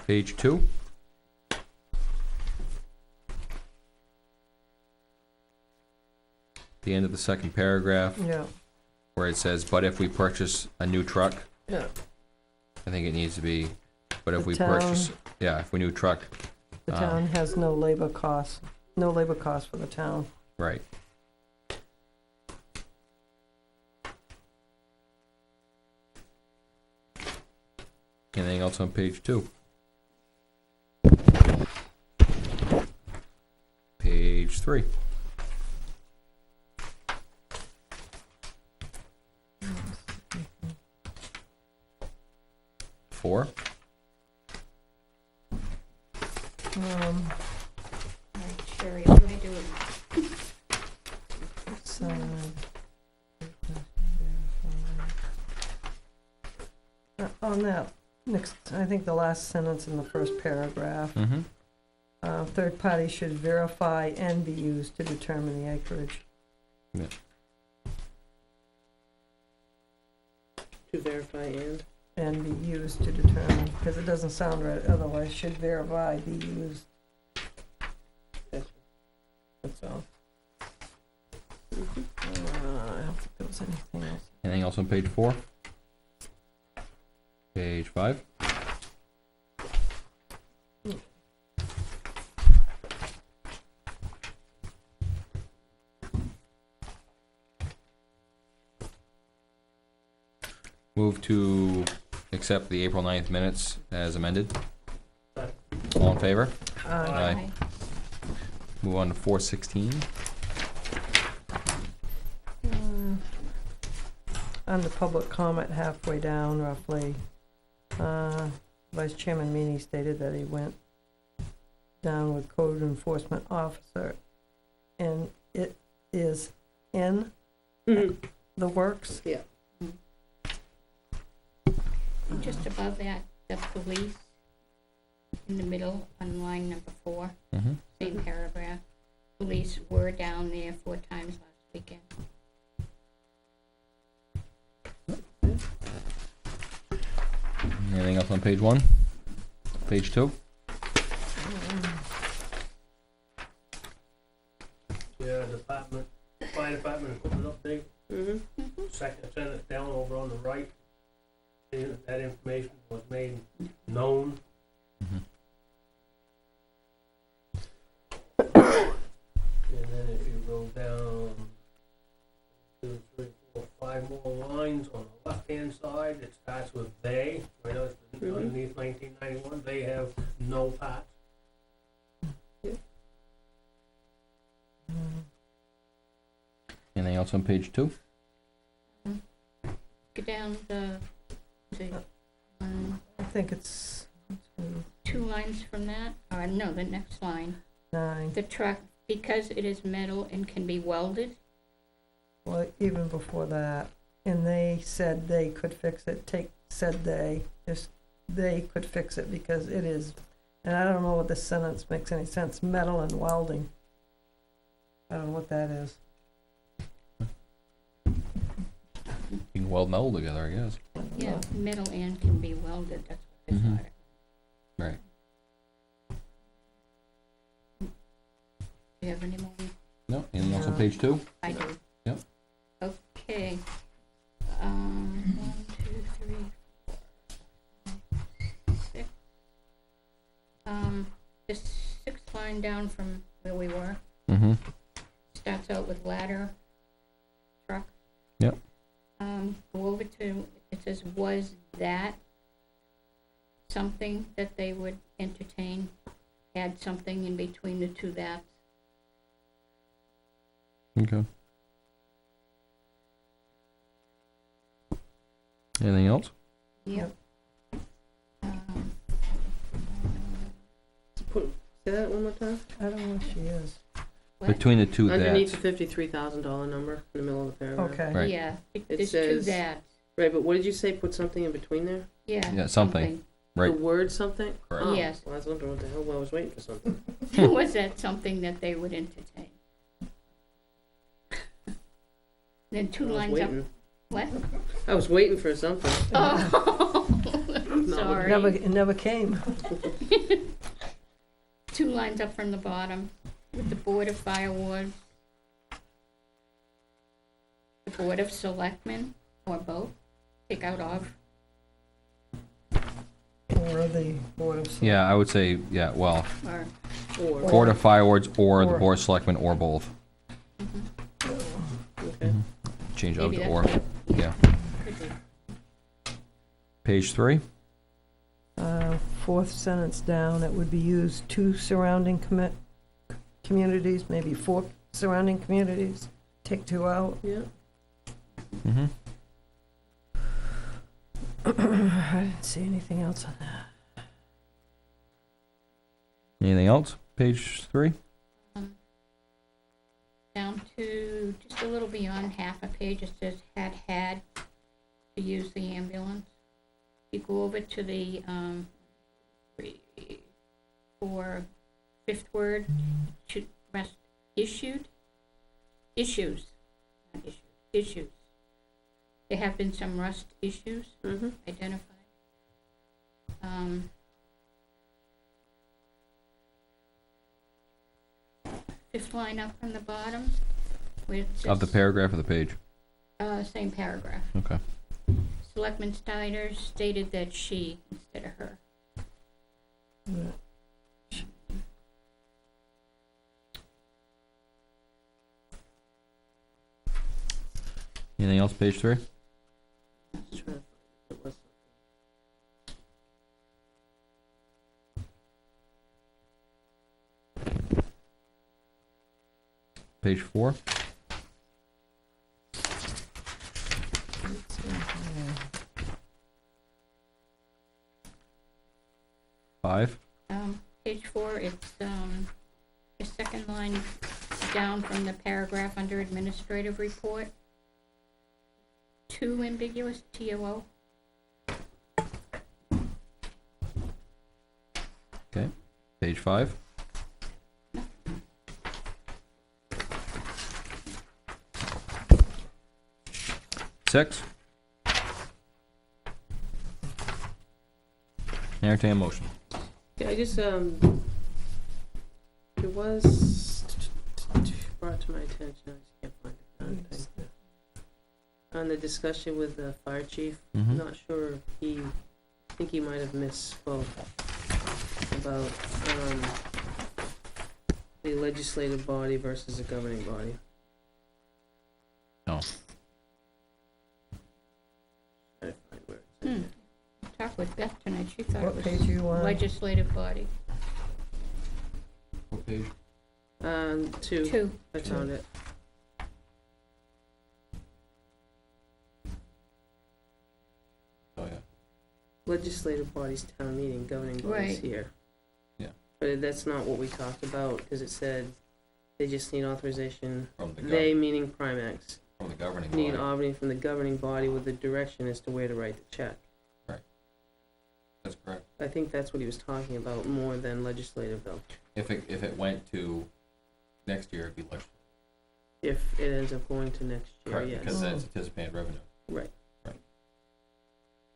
Page 2? The end of the second paragraph Yeah, where it says, "But if we purchase a new truck," yeah. I think it needs to be, "But if The we town- purchase," yeah, if we new truck, The town has no labor costs for the town. right. Anything else on page 2? Page 3. Four. All right, Sherry, what do I do? So, on that next, I think the last sentence in the first paragraph, Mm-hmm. third party should verify and be used to determine the acreage. To verify and be used to determine, because it doesn't sound right, otherwise should verify, be used, Gotcha. that's all. I don't think there was anything else. Anything else on page 4? Page 5? Move to accept the April 9th minutes as amended. All in favor? Aye. Move on to 416. On the public comment halfway down roughly, Vice Chairman Meany stated that he went down with code enforcement officer, and it is in the works. Yeah. Just above that, the police, in the middle, on line number 4, Mm-hmm. same paragraph. Police were down there 4 times last weekend. Anything else on page 1? Page 2? Yeah, fire department equipment update, Mm-hmm. second sentence down over on the right. That information was made known. Mm-hmm. And then if you go down 2, 3, 4, 5 more lines on the left-hand side, it starts with they, right underneath 1991, they have no parts. Anything else on page 2? Go down the I think it's 2 lines from that, or no, the next line. 9. The truck, because it is metal and can be welded. Well, even before that, and they said they could fix it, they could fix it because it is, and I don't know what this sentence makes any sense, metal and welding. I don't know what that is. You can weld metal together, I guess. Yeah, metal and can be welded, that's what this Mhm. article. Right. Do you have any more? No? Anything else on No. page 2? I do. Yep. Okay. 1, 2, 3, 4, 5, 6. The 6th line down from where we were Mm-hmm. starts out with ladder truck. Yep. Go over to, it says, was that something that they would entertain? Add something in between the 2 that's. Okay. Anything else? Yep. Say that one more time? I don't know what she is. What? Between the 2 Underneath that's. the $53,000 number in the middle of the paragraph. Okay. Right. Yeah, It there's 2 says- that's. Right, but what did you say, put something in between there? Yeah. Yeah, something. Right. The word something? Correct. Oh, Yes. Well, I was wondering what the hell, I was waiting for something. Was that something that they would entertain? Then 2 I was lines up. waiting. What? I was waiting for something. Oh, sorry. It never came. 2 lines up from the bottom with the Board of Fire Wards. The Board of Selectmen, or both. Take out of. Or the Board of Select- Yeah, I would say, yeah, well, Or. Or, Board of Fire Wards or the Or. Board of Selectmen or both. okay. Change out Maybe to that's or. what- Yeah. Could be. Page 3? 4th sentence down, it would be used 2 surrounding communities, maybe 4 surrounding communities. Take 2 out. Yeah. Mm-hmm. I didn't see anything else on that. Anything else? Page 3? Down to just a little beyond half a page, it says had to use the ambulance. You go over to the, 3, 4, 5th word, should rest issued, issues, not issued, issues. There have been some rust issues Mm-hmm. identified. Fifth line up from the bottom, where it says. Of the paragraph or the page? Same paragraph. Okay. Selectman Steiner stated that she instead of her. Anything else, page 3? Just trying to find if it was Page 4? Let's see here. 5? Page 4, it's the second line down from the paragraph under administrative report. Too ambiguous, TOO. Okay. Page 5? Six? Entertain a motion. Yeah, I just, it was brought to my attention, I just can't find it. On the discussion with the fire chief, Mm-hmm. not sure if I think he might have misspoke about, the legislative body versus the governing body. Oh. Try to find where it's in Talked with Beth tonight, she thought it What was page you on? legislative body. What page? there. Two, 2. I found it. Oh, yeah. Legislative body's town meeting, governing body's Right. here. Yeah. But that's not what we talked about, because it said they just need authorization, From the they meaning Primex, from the governing need body. auditing from the governing body with the direction as to where to write the check. That's correct. I think that's what he was talking about, more than legislative though, If it went to next year, it'd be legislative. if it ends up going to next year, Correct, yes. because that's anticipated revenue. Right. Right.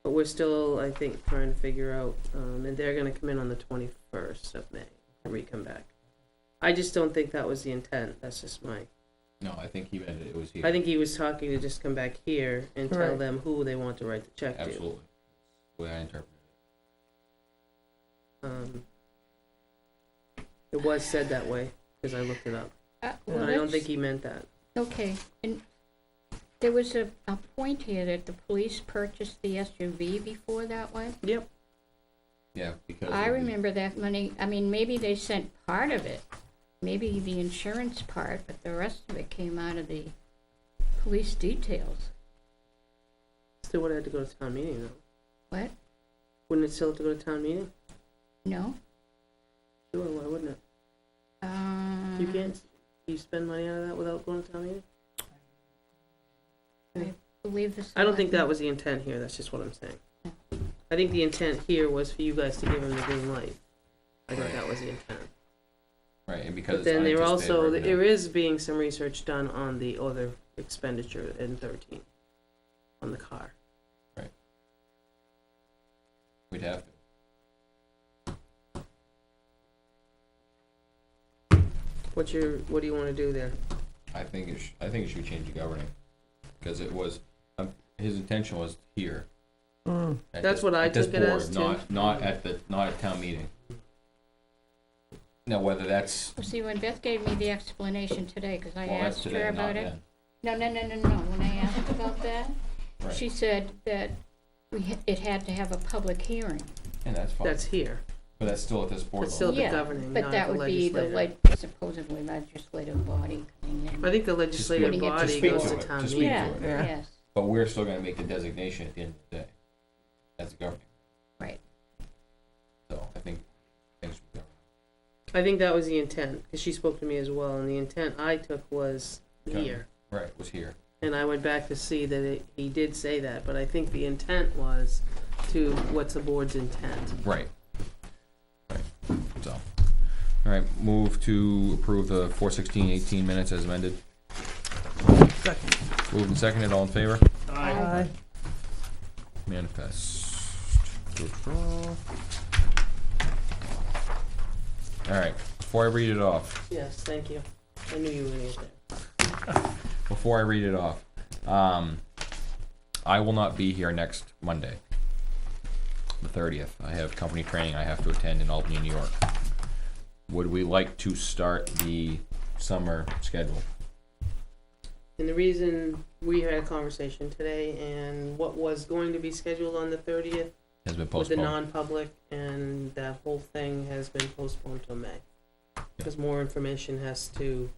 But we're still, I think, trying to figure out, and they're gonna come in on the 21st of May, and re-come back. I just don't think that was the intent, that's just my, No, I think he meant it was here. I think he was talking to just come back here and tell Right. them who they want to write the check to. Absolutely. The way I interpret it. It was said that way, because I looked it up, and I don't think he meant that. Okay, and there was a point here that the police purchased the SUV before that way. Yep. Yeah, because. I of the- remember that money, I mean, maybe they sent part of it, maybe the insurance part, but the rest of it came out of the police details. Still would have had to go to town meeting though. What? Wouldn't it still have to go to town meeting? No? Sure, why wouldn't it? You can't, you spend money out of that without going to town meeting? Believe this. I don't think that was the intent here, that's just what I'm saying. I think the intent here was for you guys to give him the green light. I think that was the intent. Right, and because But it's then there unanticipated also, revenue. there is being some research done on the other expenditure in 13, on the car. We'd have to. What do you wanna do there? I think it should change the governing, because it was, his intention was here. Mm. at That's this- what I at this took it as, board, too. Not at town meeting. Now, whether that's, Well, see, when Beth gave me the explanation today, because I well, that's asked her today, not about it. then. No, when I asked about that, Right, she said that it had to have a public hearing. and that's fine, That's here. but that's still at this board It's still level. the Yeah, governing, but not that the would be the legislative. supposedly legislative body coming in. I think the legislative Putting it to body speak goes to to it, town to speak meeting. Yeah, to it. Yeah. yes, But we're still gonna make the designation at the end of the day, as the governing, right. so I think things should go. I think that was the intent, because she spoke to me as well, and the intent I took was Okay. here. Right, was here. And I went back to see that he did say that, but I think the intent was to, what's the board's intent? Right. Right, so, all right, move to approve the 4/16/18 minutes as amended. Second. Moved and seconded, all in favor? Aye. Manifest. Alright, before I read it off, Yes, thank you. I knew you were gonna get there. before I read it off, I will not be here next Monday, the 30th. I have company training I have to attend in Albany, New York. Would we like to start the summer schedule? And the reason, we had a conversation today, and what was going to be scheduled on the 30th Has been with the postponed. non-public, and that whole thing has been postponed till May. Because more information has to,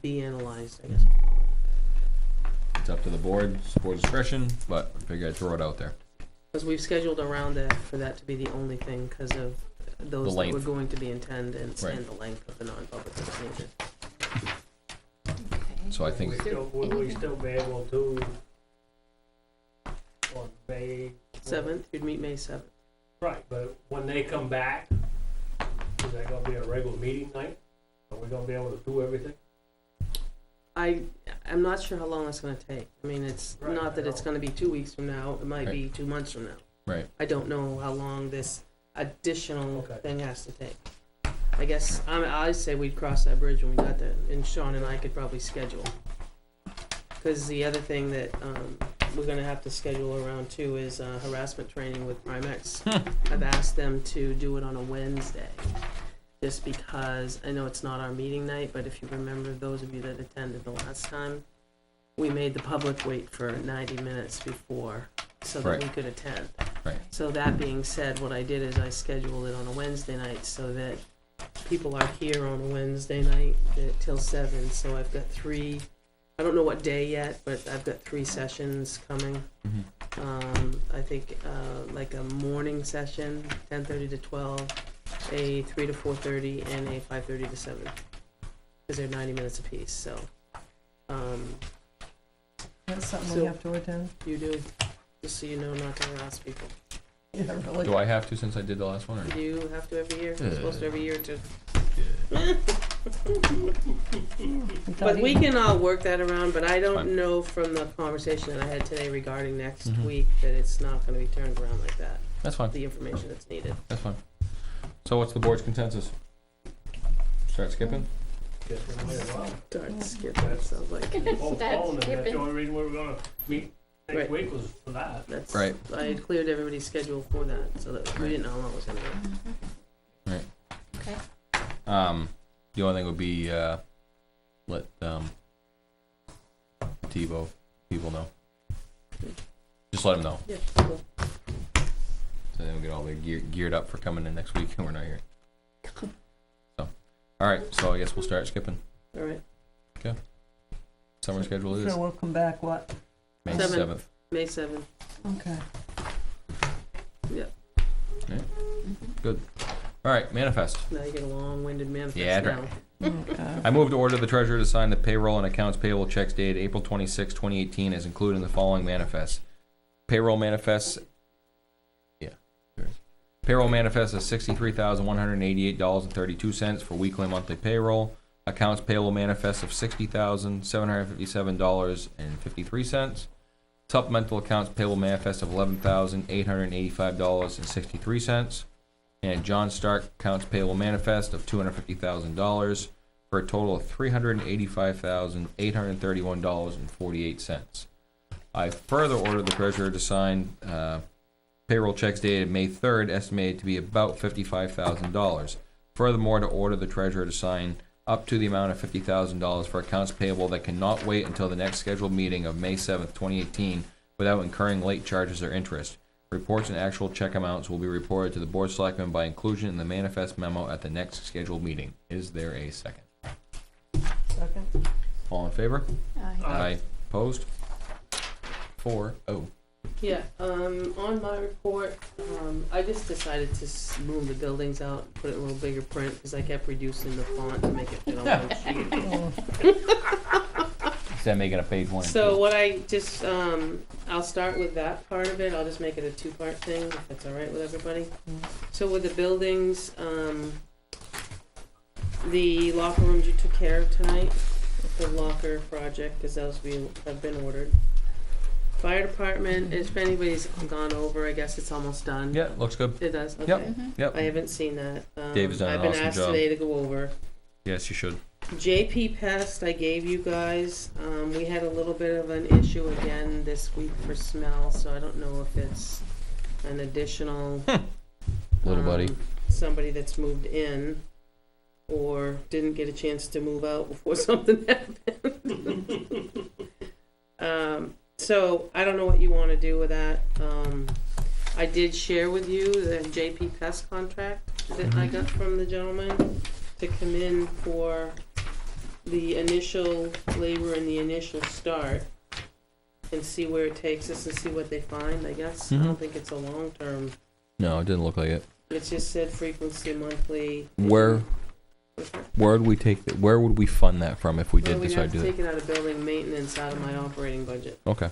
be analyzed, I guess. It's up to the board's discretion, but I figured I'd throw it out there. Because we've scheduled around that, for that to be the only thing, because of those that were length. going to be in attendance Right. and the length of the non-public that's needed. So I think, Will we still be able to, on May? 7th, you'd meet May 7th. Right, but when they come back, is that gonna be a regular meeting night? Are we gonna be able to do everything? I'm not sure how long that's gonna take. I mean, it's Right, not that I it's know. gonna be 2 weeks from now, it might Right. be 2 months from now. right, I don't know how long this additional Okay. thing has to take. I guess, I'd say we'd cross that bridge when we got there, and Sean and I could probably schedule. Cause the other thing that, we're gonna have to schedule around too is, harassment training with Primex. I've asked them to do it on a Wednesday, just because I know it's not our meeting night, but if you remember, those of you that attended the last time, we made the public wait for 90 minutes before, so that we Right. could attend. Right. So that being said, what I did is I scheduled it on a Wednesday night so that people are here on a Wednesday night till 7, so I've got 3, I don't know what day yet, but I've got 3 sessions coming. Mhm. I think, like a morning session, 10:30 to 12, a 3 to 4:30, and a 5:30 to 7. Because they're 90 minutes apiece, so, That's something So- we have to attend? you do, just so you know not to harass people. Yeah, really. do I have to since I did the last one, or? You have to every year, you're supposed to every year to. But we can all work that around, but I don't Fine. know from the conversation that I had today regarding next Mhm. week that it's not gonna be turned around like that, That's fine, the information that's needed. that's fine. So what's the board's consensus? Start skipping? Guess we might as well. Start skipping, sounds like, Postpone it. That's skipping. the only reason we were gonna meet Right. next week was for that. that's, Right. I had cleared everybody's schedule for that, so that we didn't know how long it was gonna be. Okay. The only thing would be, let, TiVo people know. Just let them know, Yeah, cool. so then we get all the geared up for coming in next week and we're not here. So, alright, so I guess we'll start skipping. All right, Summer schedule is So we'll come back, what? May 7th. 7th. May 7th. Okay. Alright, manifest. Now you get a long-winded manifest Yeah, now. right. Okay. I move to order the treasurer to sign the payroll and accounts payable checks dated April 26, 2018 as included in the following manifest. Payroll manifest, payroll manifest of $63,188.32 for weekly and monthly payroll. Accounts payable manifest of $60,757.53. Supplemental accounts payable manifest of $11,885.63. And John Stark accounts payable manifest of $250,000 for a total of $385,831.48. I further order the treasurer to sign payroll checks dated May 3rd, estimated to be about $55,000. Furthermore, to order the treasurer to sign up to the amount of $50,000 for accounts payable that cannot wait until the next scheduled meeting of May 7th, 2018 without incurring late charges or interest. Reports and actual check amounts will be reported to the Board of Selectmen by inclusion in the manifest memo at the next scheduled meeting. Is there a second? Second? All in favor? Aye. Opposed? 4-0. Yeah, on my report, I just decided to move the buildings out, put it in a little bigger print, because I kept reducing the font to make it fit on one sheet. Is that making a page one? So what I just, I'll start with that part of it, I'll just make it a 2-part thing, if that's all right with everybody. So with the buildings, the locker rooms you took care of tonight, the locker project, because those have been ordered. Fire department, if anybody's gone over, I guess it's almost done. Yeah, looks good. It does, okay. Yep. Yep. I haven't seen that. Dave has done an awesome I've been asked job. today to go over. Yes, you should. JP Pest, I gave you guys, we had a little bit of an issue again this week for smell, so I don't know if it's an additional, Little buddy. somebody that's moved in, or didn't get a chance to move out before something happened. So I don't know what you wanna do with that. I did share with you the JP Pest contract that I got from the gentleman to come in for the initial labor and the initial start, and see where it takes us and see what they find, I guess. I don't think it's a long-term, No, it didn't look like it. it's just said frequency monthly. Where would we take? Where would we fund that from if we did Well, we'd decide have to to do take it out of building maintenance out of my operating budget. that? Okay.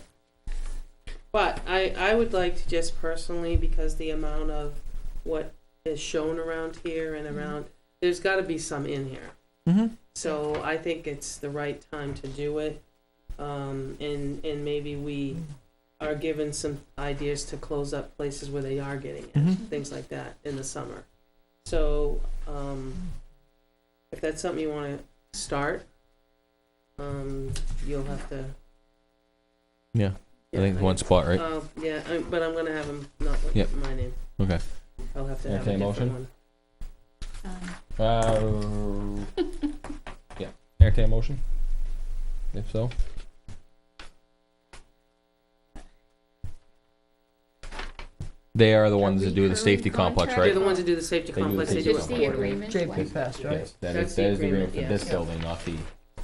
But I would like to just personally, because the amount of what is shown around here and around, there's gotta be some in here. Mm-hmm. So I think it's the right time to do it. And maybe we are given some ideas to close up places where they are getting it, Mhm. things like that in the summer. So, if that's something you wanna start, you'll have to. Yeah. I think one spot, right? Yeah, but I'm gonna have them not with Yep. my name. Okay. I'll have to have a Entertain a different motion? one. Yeah. Entertain a motion? If so. They are the ones that do the safety complex, They're right? the ones that do the safety They do the complex, they safety do it complex. quarterly. JP Pest, right? Yes, that That's is the the agreement agreement, for yeah. this building, not the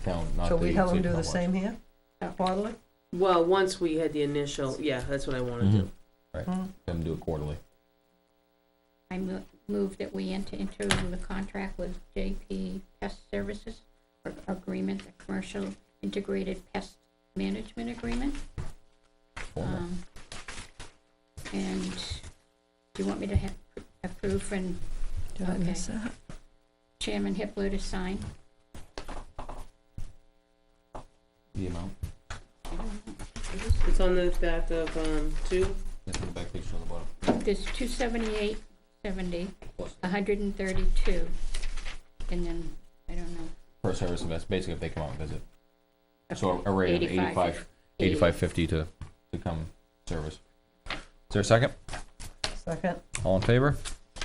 town, not the. So we have them do the safety same here, quarterly? Well, once we had the initial, yeah, that's what I wanna do. complex. Them do it quarterly. I move that we enter into the contract with JP Pest Services for agreement, a commercial integrated pest management agreement. Formal. And do you want me to approve and Did I Okay. miss that? Chairman Hipler to sign? The amount. It's on the back of, two, That's the back page on the bottom. There's 278.70, Plus 132, and then, I don't know. per service, and that's basically if they come out and visit. So Okay, a rate of 85. 85.50 to come service. Is there a second? Second? All in favor?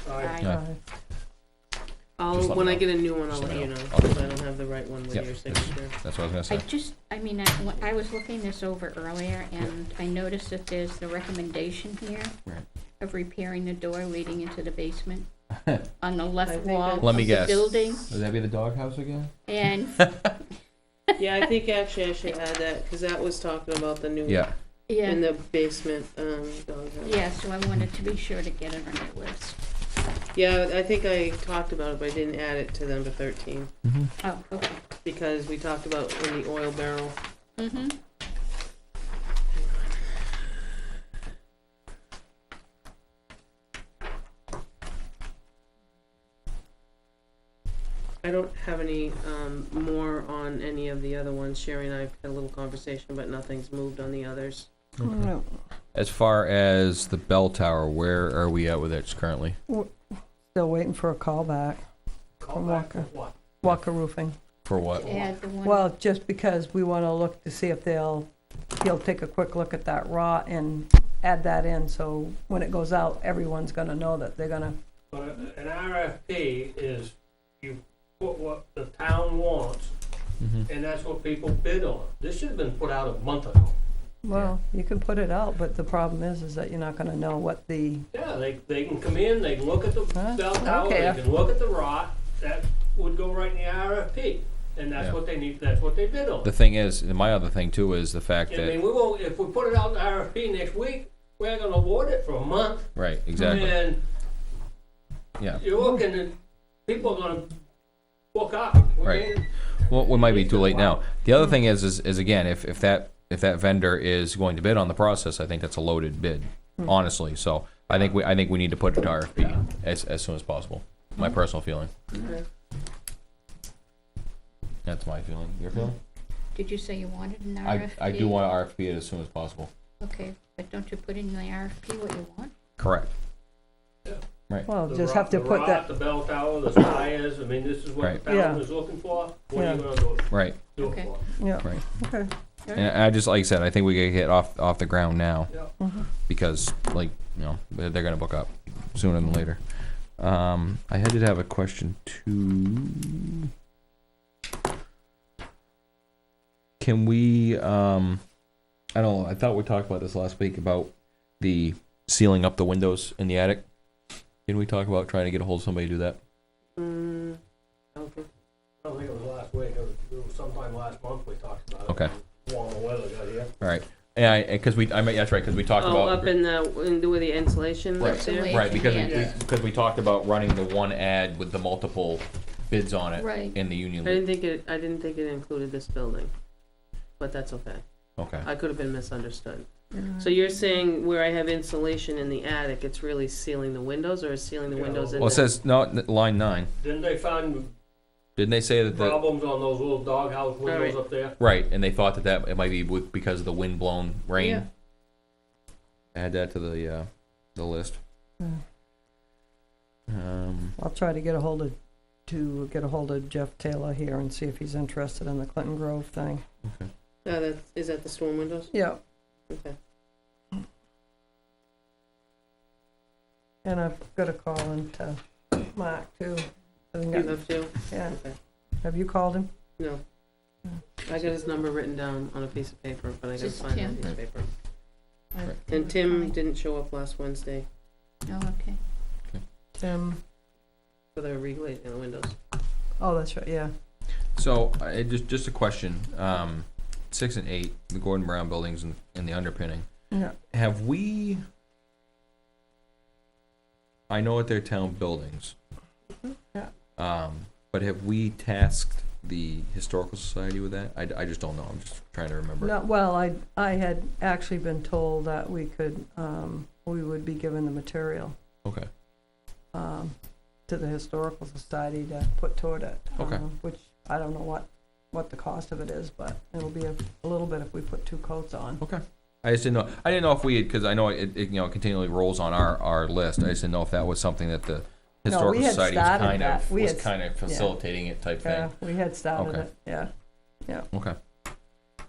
Aye. Yeah. Aye. I'll, Just let when me I know. get a new one, I'll Just let let you me know, know. because I don't have the right one with Yep. your signature. That's what I was I gonna say. just, I was looking this over earlier, and I noticed that there's the recommendation here Right. of repairing the door leading into the basement on the I left think wall that's- of Let me the guess. building, Would that be the doghouse again? and, Yeah, I think actually I should add that, cause that was talking about the new, Yeah. in yeah, the basement, doghouse. yeah, so I wanted to be sure to get it on the list. Yeah, I think I talked about it, but I didn't add it to number 13, Mm-hmm. Oh, okay. because we talked about in the oil barrel. Mm-hmm. I don't have any, more on any of the other ones. Sherry and I have had a little conversation, but nothing's moved on the others. No. As far as the bell tower, where are we at with it currently? Still waiting for a call back. Call From back Walker. for what? Walker Roofing. For what? Add the one. Well, just because we wanna look to see if he'll take a quick look at that raw and add that in, so when it goes out, everyone's gonna know that they're gonna, But an RFP is, you put what the town wants, Mm-hmm. and that's what people bid on. This should have been put out a month ago. well, you can put it out, but the problem is that you're not gonna know what the, Yeah, they can come in, they can look at the Huh? bell tower, they Okay. can look at the rot, that would go right in the RFP. And Yeah. that's what they need, that's what they bid on. The thing is, and my other thing too is the fact I that, mean, we won't, if we put it out in the RFP next week, we're gonna award it for a month. right, exactly, And yeah. you're looking at, people are gonna book up. Right. Well, we might be too late now. The other thing is again, if that vendor is going to bid on the process, I think that's a loaded bid, honestly. So I think we need to put it to RFP as soon as possible. My personal feeling. Okay. That's my feeling. Your feeling? Did you say you wanted an I RFP? do want to RFP it as soon as possible. Okay, but don't you put in the RFP what you want? Correct. Well, The just ro- have to the put rod, that, the bell tower, the spires, I mean, this is what Right. the Yeah. town is looking for, what Yeah. are you gonna do, Right. do it Okay. for? yeah, Right. okay. And I just, like I said, I think we gotta get off the ground now Yeah. Mhm. because, like, you know, they're gonna book up sooner than later. I did have a question too. Can we, I don't know, I thought we talked about this last week about the sealing up the windows in the attic. Didn't we talk about trying to get a hold of somebody to do that? I don't think I don't think it was last week, it was sometime last month we talked about it. Okay. Warmer weather got here. All right. Yeah, because that's right, because we talked Oh, about. up in where the insulation Right. up there? Right, because Yeah. because we talked about running the one ad with the multiple bids on it Right. in the union. I didn't think it included this building, but that's okay. Okay. I could have been misunderstood. Yeah. So you're saying where I have insulation in the attic, it's really sealing the windows, or is sealing the Yeah, windows in Well, it the? says, no, line 9. Didn't they find Didn't they say that problems on those little doghouse windows Alright. up there? right, and they thought that it might be because of the wind-blown rain? Yeah. Add that to the list. Yeah. Um, I'll try to get a hold of Jeff Taylor here and see if he's interested in the Clinton Grove thing. Is that the storm windows? Yeah, Okay. and I've got to call into Mark too. You have to? Yeah, Okay. have you called him? No. I got his number written down on a piece of paper, but I gotta Just find Tim. that piece of paper. Right. And Tim didn't show up last Wednesday Oh, okay. Tim, for the reglazing the windows. oh, that's right, yeah. so, just a question. 6 and 8, the Gordon Brown buildings and the underpinning. Yeah. Have we? I know that they're town buildings. Yeah. But have we tasked the historical society with that? I just don't know. I'm just trying to remember. No, well, I had actually been told that we could, we would be given the material, Okay. to the Historical Society to put toward it. Okay. Which, I don't know what the cost of it is, but it'll be a little bit if we put 2 coats on. Okay. I just didn't know. I didn't know if we had, because I know it continually rolls on our list. I just didn't know if that was something that the we historical had society was started kind that. of We was had- kind of facilitating it type Yeah, thing. we had started Okay. it, yeah. Okay.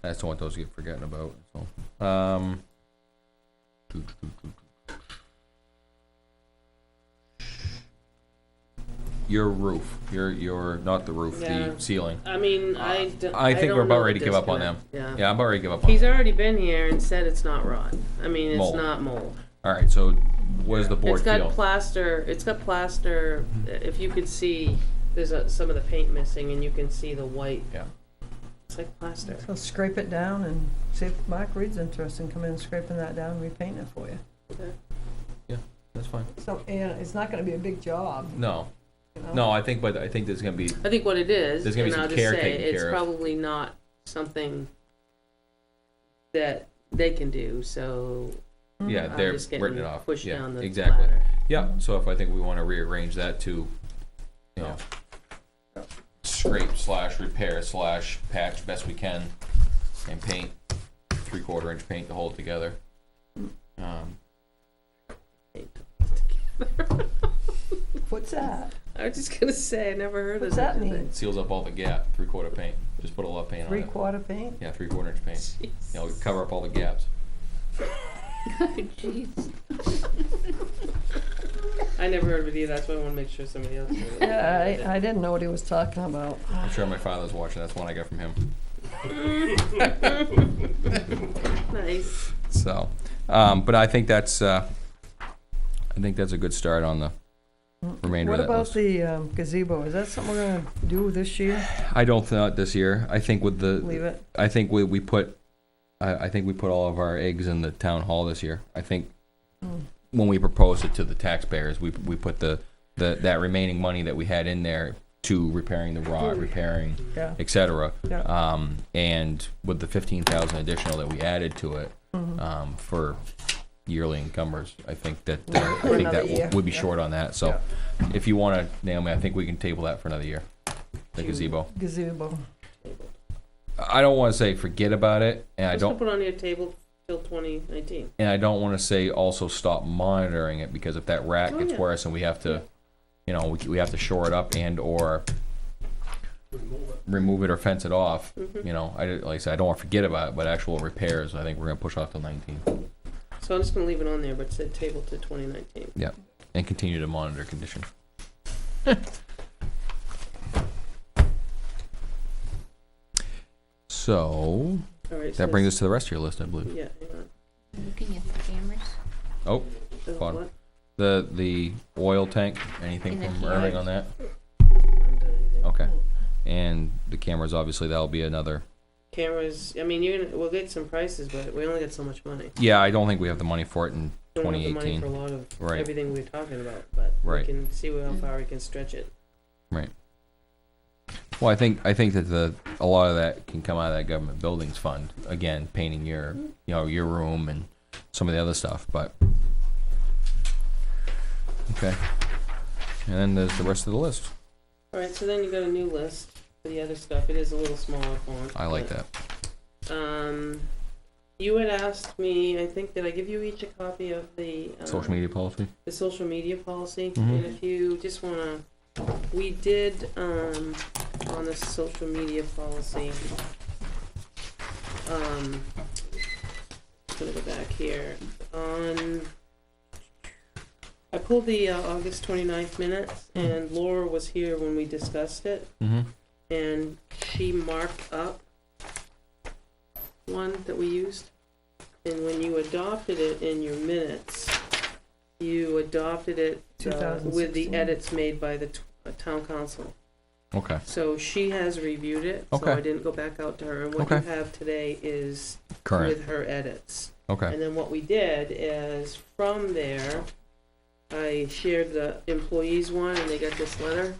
I just don't want those to get forgotten about. So, your roof, your not the roof, Yeah. the ceiling. I mean, I think don't we're about know ready the to give up on them. disconnect. Yeah, I'm about ready to give up on He's them. already been here and said it's not rot. I mean, it's Mold. not mold. All right. So, what does the board It's got feel? plaster, if you could see, there's some of the paint missing and you can see the white. Yeah. It's like plaster. So scrape it down and see if Mark Reed's interested in coming in, scraping that down, repainting it for you. Okay. That's fine. So, and it's not gonna be a big job, No, you know? no. I think there's gonna be. I think what it is, There's gonna be and some I'll just care say, taken it's care of. probably not something that they can do, so Yeah, I'm they're just getting written it off. pushed Yeah, down the exactly. ladder. Yeah. So if I think we want to rearrange that to, you know, scrape / repair / patch best we can, and paint 3/4 inch paint to hold it together. What's that? I was just gonna say, I never heard of What's that such a mean? Seals up all the gap. 3/4 paint. Just put a lot of paint on it. 3/4 paint? Yeah, 3/4 inch paint. thing. You know, cover up all the gaps. Jeez. I never heard of it either, that's why I wanna make sure somebody else knew it. Yeah, I didn't know what he was talking about. I'm sure my father's watching. That's one I got from him. Nice. So, but I think that's a good start on the remainder What of that about list. the gazebo? Is that something we're gonna do this year? I don't think this year. I think with the Leave it? I think we put I think we put all of our eggs in the town hall this year. I think when we proposed it to the taxpayers, we put that remaining money that we had in there to repairing the rod, repairing, Yeah, etc. yeah. And with the 15,000 additional that we added to it for yearly encumbers, I think that another year, would be yeah. short on that. So, if you want to, Naomi, I think we can table that for another year. The gazebo. Gazebo. I don't wanna say forget about it, and I Let's gonna don't, put it on your table till 2019. and I don't wanna say also stop monitoring it, because if that rat Oh, gets yeah. worse and we have to, you know, we have to shore it up and or Remove it. remove it or fence it off, Mhm. you know, like I said, I don't wanna forget about it, but actual repairs, I think we're gonna push off till 19, So I'm just gonna leave it on there, but say table to 2019. and continue to monitor condition. So, All right. that brings us to the rest of your list, I believe. Yeah, hang on. Looking at the cameras. Oh, The Fun. what? the oil tank, anything In the from Irving on that? I haven't done anything. Okay. And the cameras, obviously, that'll be another. Cameras, I mean, we'll get some prices, but we only get so much money. Yeah, I don't think we have the money for it in Don't have the money 2018. for a lot of Right. everything we're talking about, but we Right. can see how far we can stretch it. Well, I think that a lot of that can come out of that government buildings fund. Again, painting your your room and some of the other stuff. But okay, and then there's the rest of the list. All right, so then you got a new list for the other stuff. It is a little smaller font. I like but, that. You had asked me, I think, did I give you each a copy of the Social media policy. the social media policy? Mhm. And if you just wanna, we did on the social media policy. Gonna go back here I pulled the August 29th minutes, and Laura was here when we discussed it, Mm-hmm. and she marked up one that we used. And when you adopted it in your minutes, you adopted it with the 2016. edits made by the town council. Okay. So she has reviewed it, so Okay. I didn't go back out to her, and what you Okay. have today is Current. with her edits. Okay. And then what we did is, from there, I shared the employees one, and they got this letter,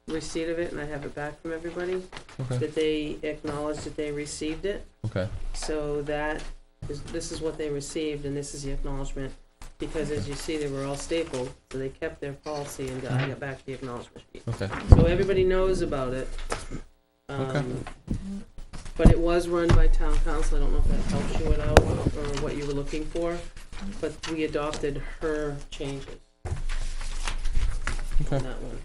receipt of it, and I have it back from everybody, Okay. that they acknowledged that they received it. Okay. So this is what they received, and this is the acknowledgement, because as you see, they were all stapled, so they kept their policy, and I got back the acknowledgement sheet. Okay. So everybody knows about it. Okay. But it was run by town council, I don't know if that helps you out, or what you were looking for, but we adopted her changes Okay. on that one.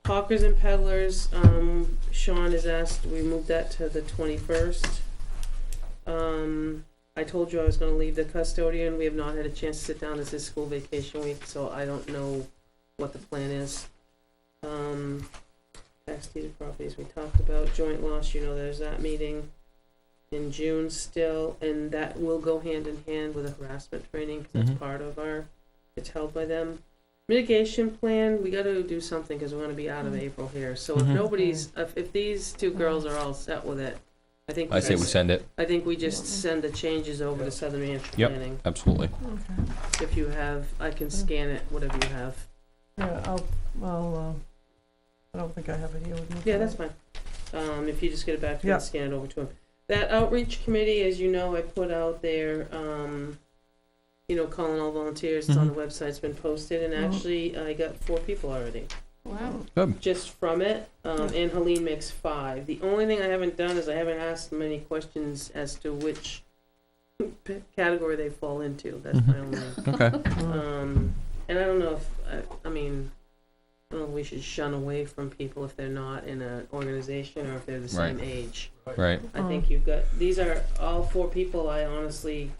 Hawkers and peddlers, Sean has asked, we moved that to the 21st. I told you I was gonna leave the custodian, we have not had a chance to sit down, this is school vacation week, so I don't know what the plan is. Tax deeded properties we talked about, joint loss, you know, there's that meeting in June still, and that will go hand in hand with a harassment training, 'cause that's Mhm. part of it's held by them. Mitigation plan, we gotta do something, cause we're gonna be out of April here, so if Mhm. nobody's, if these two girls are all set with it, I think I say we send it. I think we just send the changes over to Southern New Hampshire Yep. Planning. Absolutely. Okay. If you have, I can scan it, whatever you have. Yeah, I don't think I have it here with me. Yeah, that's fine. If you just get it back to me Yeah. and scan it over to him. That outreach committee, as you know, I put out there, calling all volunteers, it's on the website, it's been posted, and Mhm. actually, I got 4 people already, Wow. just from it, and Helene makes 5. The only thing I haven't done is I haven't asked many questions as to which category they fall into, that's my only, Okay. and I don't know if, I mean, I don't know if we should shun away from people if they're not in an organization or if they're the same age. Right. I think you've got, these are all 4 people, I honestly,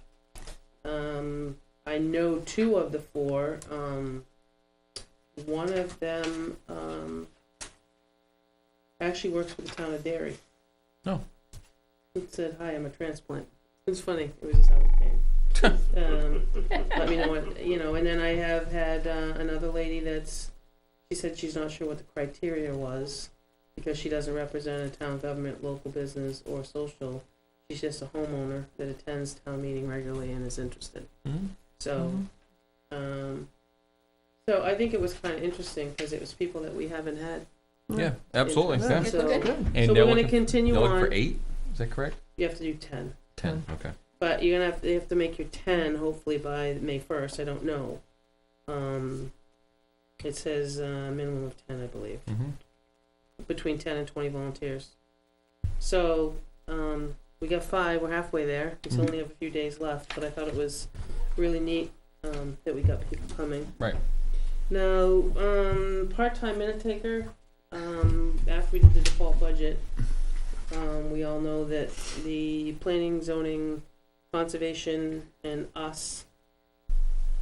I know 2 of the 4, one of them, actually works for the town of Derry. Oh. It said, hi, I'm a transplant. It was funny, it was just how it came. Let me know what, and then I have had, another lady she said she's not sure what the criteria was, because she doesn't represent a town government, local business, or social. She's just a homeowner that attends town meeting regularly and is interested. Mm-hmm. So, so I think it was kind of interesting, because it was people that we haven't had. Yeah. Absolutely. Yeah. Yeah. So, And so they're we're gonna looking, continue they're looking on. for 8. Is that correct? You have to do 10. 10. Okay. But you're gonna you have to make your 10 hopefully by May 1st. I don't know. It says minimum of 10, I believe, Mm-hmm. between 10 and 20 volunteers. So we got 5, we're halfway there. We still only have a few days left, but I thought it was really neat, that we got people coming. Right. Now, part-time minute taker, after we did the default budget, we all know that the planning, zoning, conservation, and us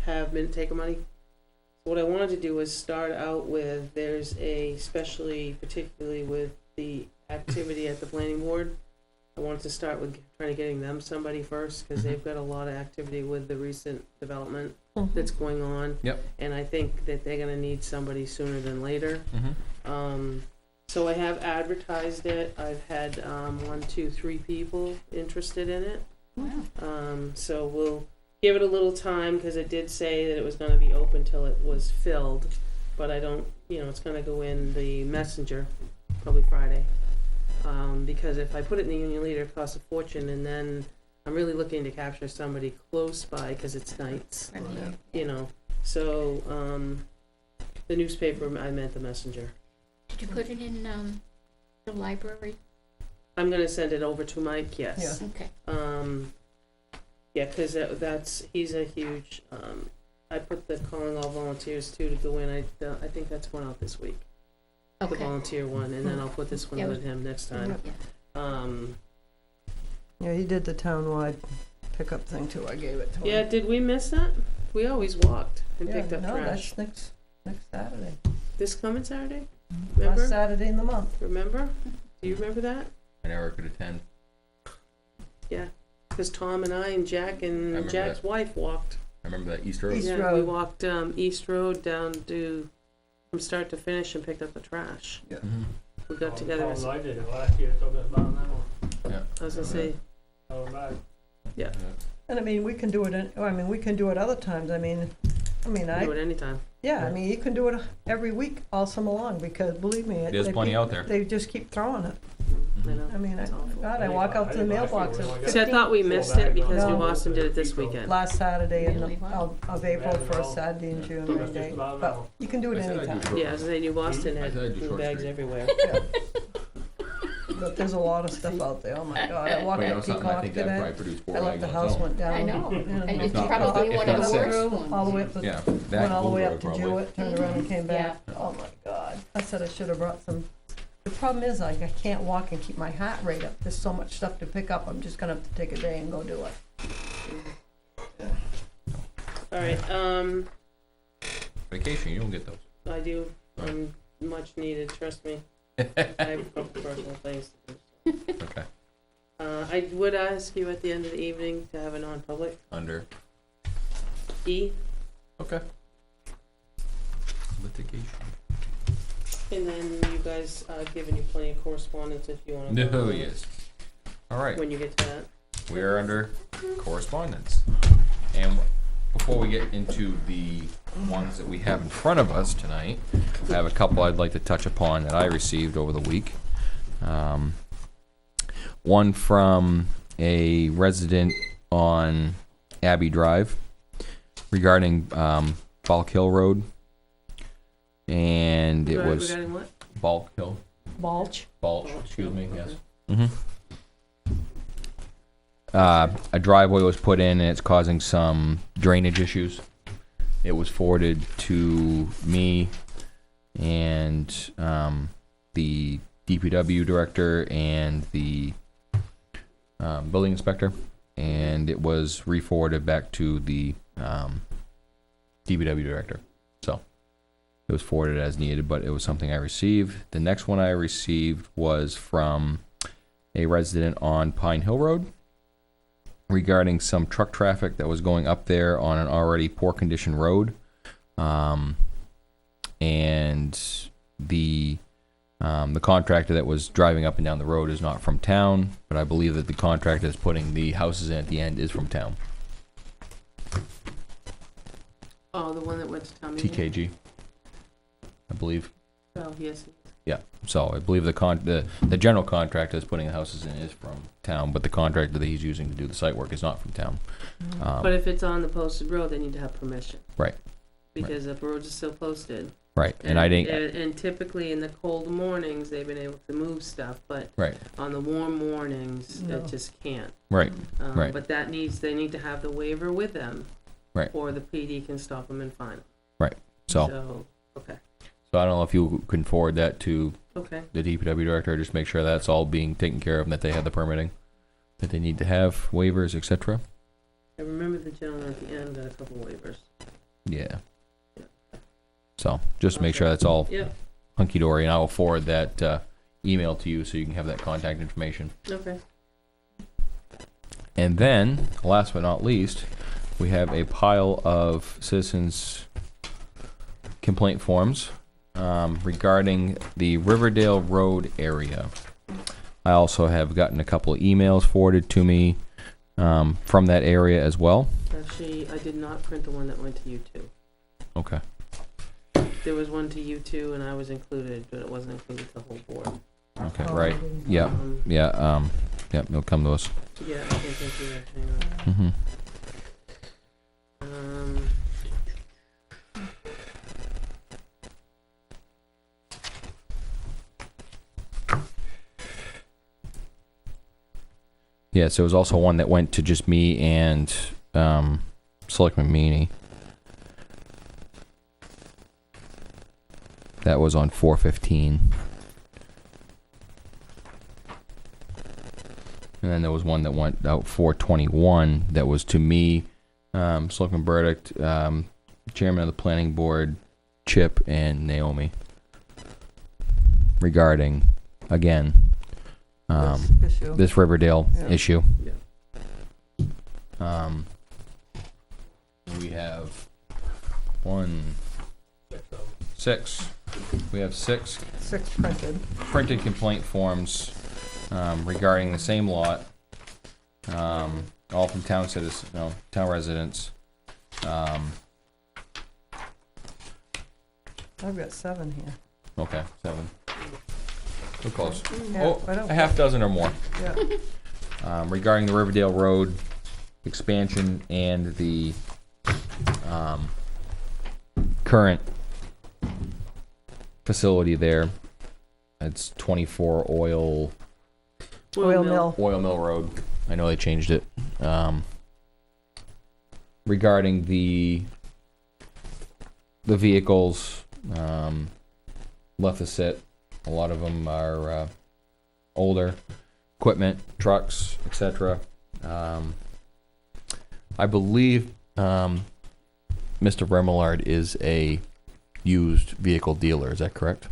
have minute taker money. So what I wanted to do was start out with, there's particularly with the activity at the planning board, I wanted to start with trying to getting them somebody first, because they've got a lot of activity with the recent development that's going on. Yep. And I think that they're gonna need somebody sooner than later. So I have advertised it. I've had 1, 2, 3 people interested in it. Wow. So we'll give it a little time, because it did say that it was gonna be open till it was filled, but I don't, it's gonna go in the messenger, probably Friday. Because if I put it in the Union Leader, it costs a fortune, and then I'm really looking to capture somebody close by, because it's nights, So, the newspaper, I meant the messenger. Did you put it in the library? I'm gonna send it over to Mike, yes. Okay. Yeah, because he's a huge, I put the calling all volunteers too to go in. I think that's going out this week. The Okay. volunteer one, and then I'll put this one Yeah. with him next time. Yeah. Yeah, he did the townwide pickup thing too, I gave it to him. Yeah, did we miss that? We always walked and picked up no, trash. that's next Saturday. This coming Saturday? Last Remember? Saturday in the month. Remember? Do you remember that? I never could attend. Because Tom and I and Jack and remember Jack's wife walked. I remember that East Road. East Yeah, we Road. walked East Road down to, from start to finish, and picked up the trash. We got together. Paul as- and I did it last year, it took us about an hour. I was gonna say, Going back. And I mean, we can do it, we can do it other times, I do it anytime. yeah, I mean, you can do it every week all summer long, because believe me, There's plenty out there. they just keep throwing it. I know. I mean, It's awful. God, I walk out to the mailbox at See, I thought we missed it because No. New Boston did it this weekend. last Saturday Really? of April, first Saturday in June, every day, but you can do it I said I'd anytime. do Yeah, I was gonna say New Boston I had said I'd do food Short bags Street. everywhere. But there's a lot of stuff out there, oh my God, I walked Well, you know up something, I Peacock think that today, probably produced 4 I left bags the on house, its own. went down. I know. and It's not- probably if one of not the six. worst ones. all the way up to Yeah, went that all the way Bull up to Road probably. Jewett, turned around and came back. Oh my God. I said I should have brought some. The problem is, like, I can't walk and keep my heart rate up. There's so much stuff to pick up. I'm just gonna have to take a day and go do it. All right, Vacation, you don't get those. I do, much needed, trust me. I have a couple personal things to do. Okay. I would ask you at the end of the evening to have a non-public, Under. E, Okay. Litigation. and then you guys, given you plenty of correspondence if you wanna. No, go on yes. All right. When you get to that. We are under correspondence. And before we get into the ones that we have in front of us tonight, I have a couple I'd like to touch upon that I received over the week. One from a resident on Abbey Drive regarding Balk Hill Road. And it was Regarding what? Balk Hill. Balch. Balch, excuse me, yes. A driveway was put in and it's causing some drainage issues. It was forwarded to me and the DPW director and the building inspector, and it was re-forwarded back to the DPW director. So it was forwarded as needed, but it was something I received. The next one I received was from a resident on Pine Hill Road regarding some truck traffic that was going up there on an already poor condition road. And the contractor that was driving up and down the road is not from town, but I believe that the contractor that's putting the houses in at the end is from town. Oh, the one that went to town meeting? TKG, I believe. Oh, yes. Yeah, so I believe the general contractor that's putting the houses in is from town, but the contractor that he's using to do the site work is not from town. But if it's on the posted road, they need to have permission. Right. because the roads are still posted. Right, and I didn't, And typically in the cold mornings, they've been able to move stuff, but right, on the warm mornings, No. it just can't. right, Right. But they need to have the waiver with them. Right. Or the PD can stop them and fine them. so, So, okay, so I don't know if you can forward that to okay. the DPW director, just make sure that's all being taken care of and that they have the permitting, that they need to have waivers, etc. I remember the gentleman at the end got a couple waivers. Yeah. So, just make sure that's all Yep, hunky-dory, and I will forward that email to you so you can have that contact information. okay. And then, last but not least, we have a pile of citizens' complaint forms regarding the Riverdale Road area. I also have gotten a couple of emails forwarded to me from that area as well. Actually, I did not print the one that went to you two. Okay. There was one to you two, and I was included, but it wasn't included to the whole board. Okay, Oh, right. I didn't- Yeah, Um, yeah, yeah, it'll come to us. Yeah, I can think of it, hang Mm-hmm. on. Yeah, so there was also one that went to just me and Selectmen Meany. That was on 4/15. And then there was one that went out 4/21 that was to me, Selectman Burdick, Chairman of the Planning Board, Chip, and Naomi. Regarding, again, This issue. this Riverdale Yeah. issue. Yeah. We have one, Six of them. 6. We have 6 6 printed. printed complaint forms regarding the same lot, all from town citizens, no, town residents. I've got 7 here. Okay, 7. We're close. Yeah, Oh, I don't- a half dozen or more. Yeah. Regarding the Riverdale Road expansion and the current facility there. It's 24 Oil Oil mill. Mill Road. I know they changed it. Regarding the vehicles left to sit, a lot of them are older equipment, trucks, etc. I believe Mr. Remillard is a used vehicle dealer. Is that correct?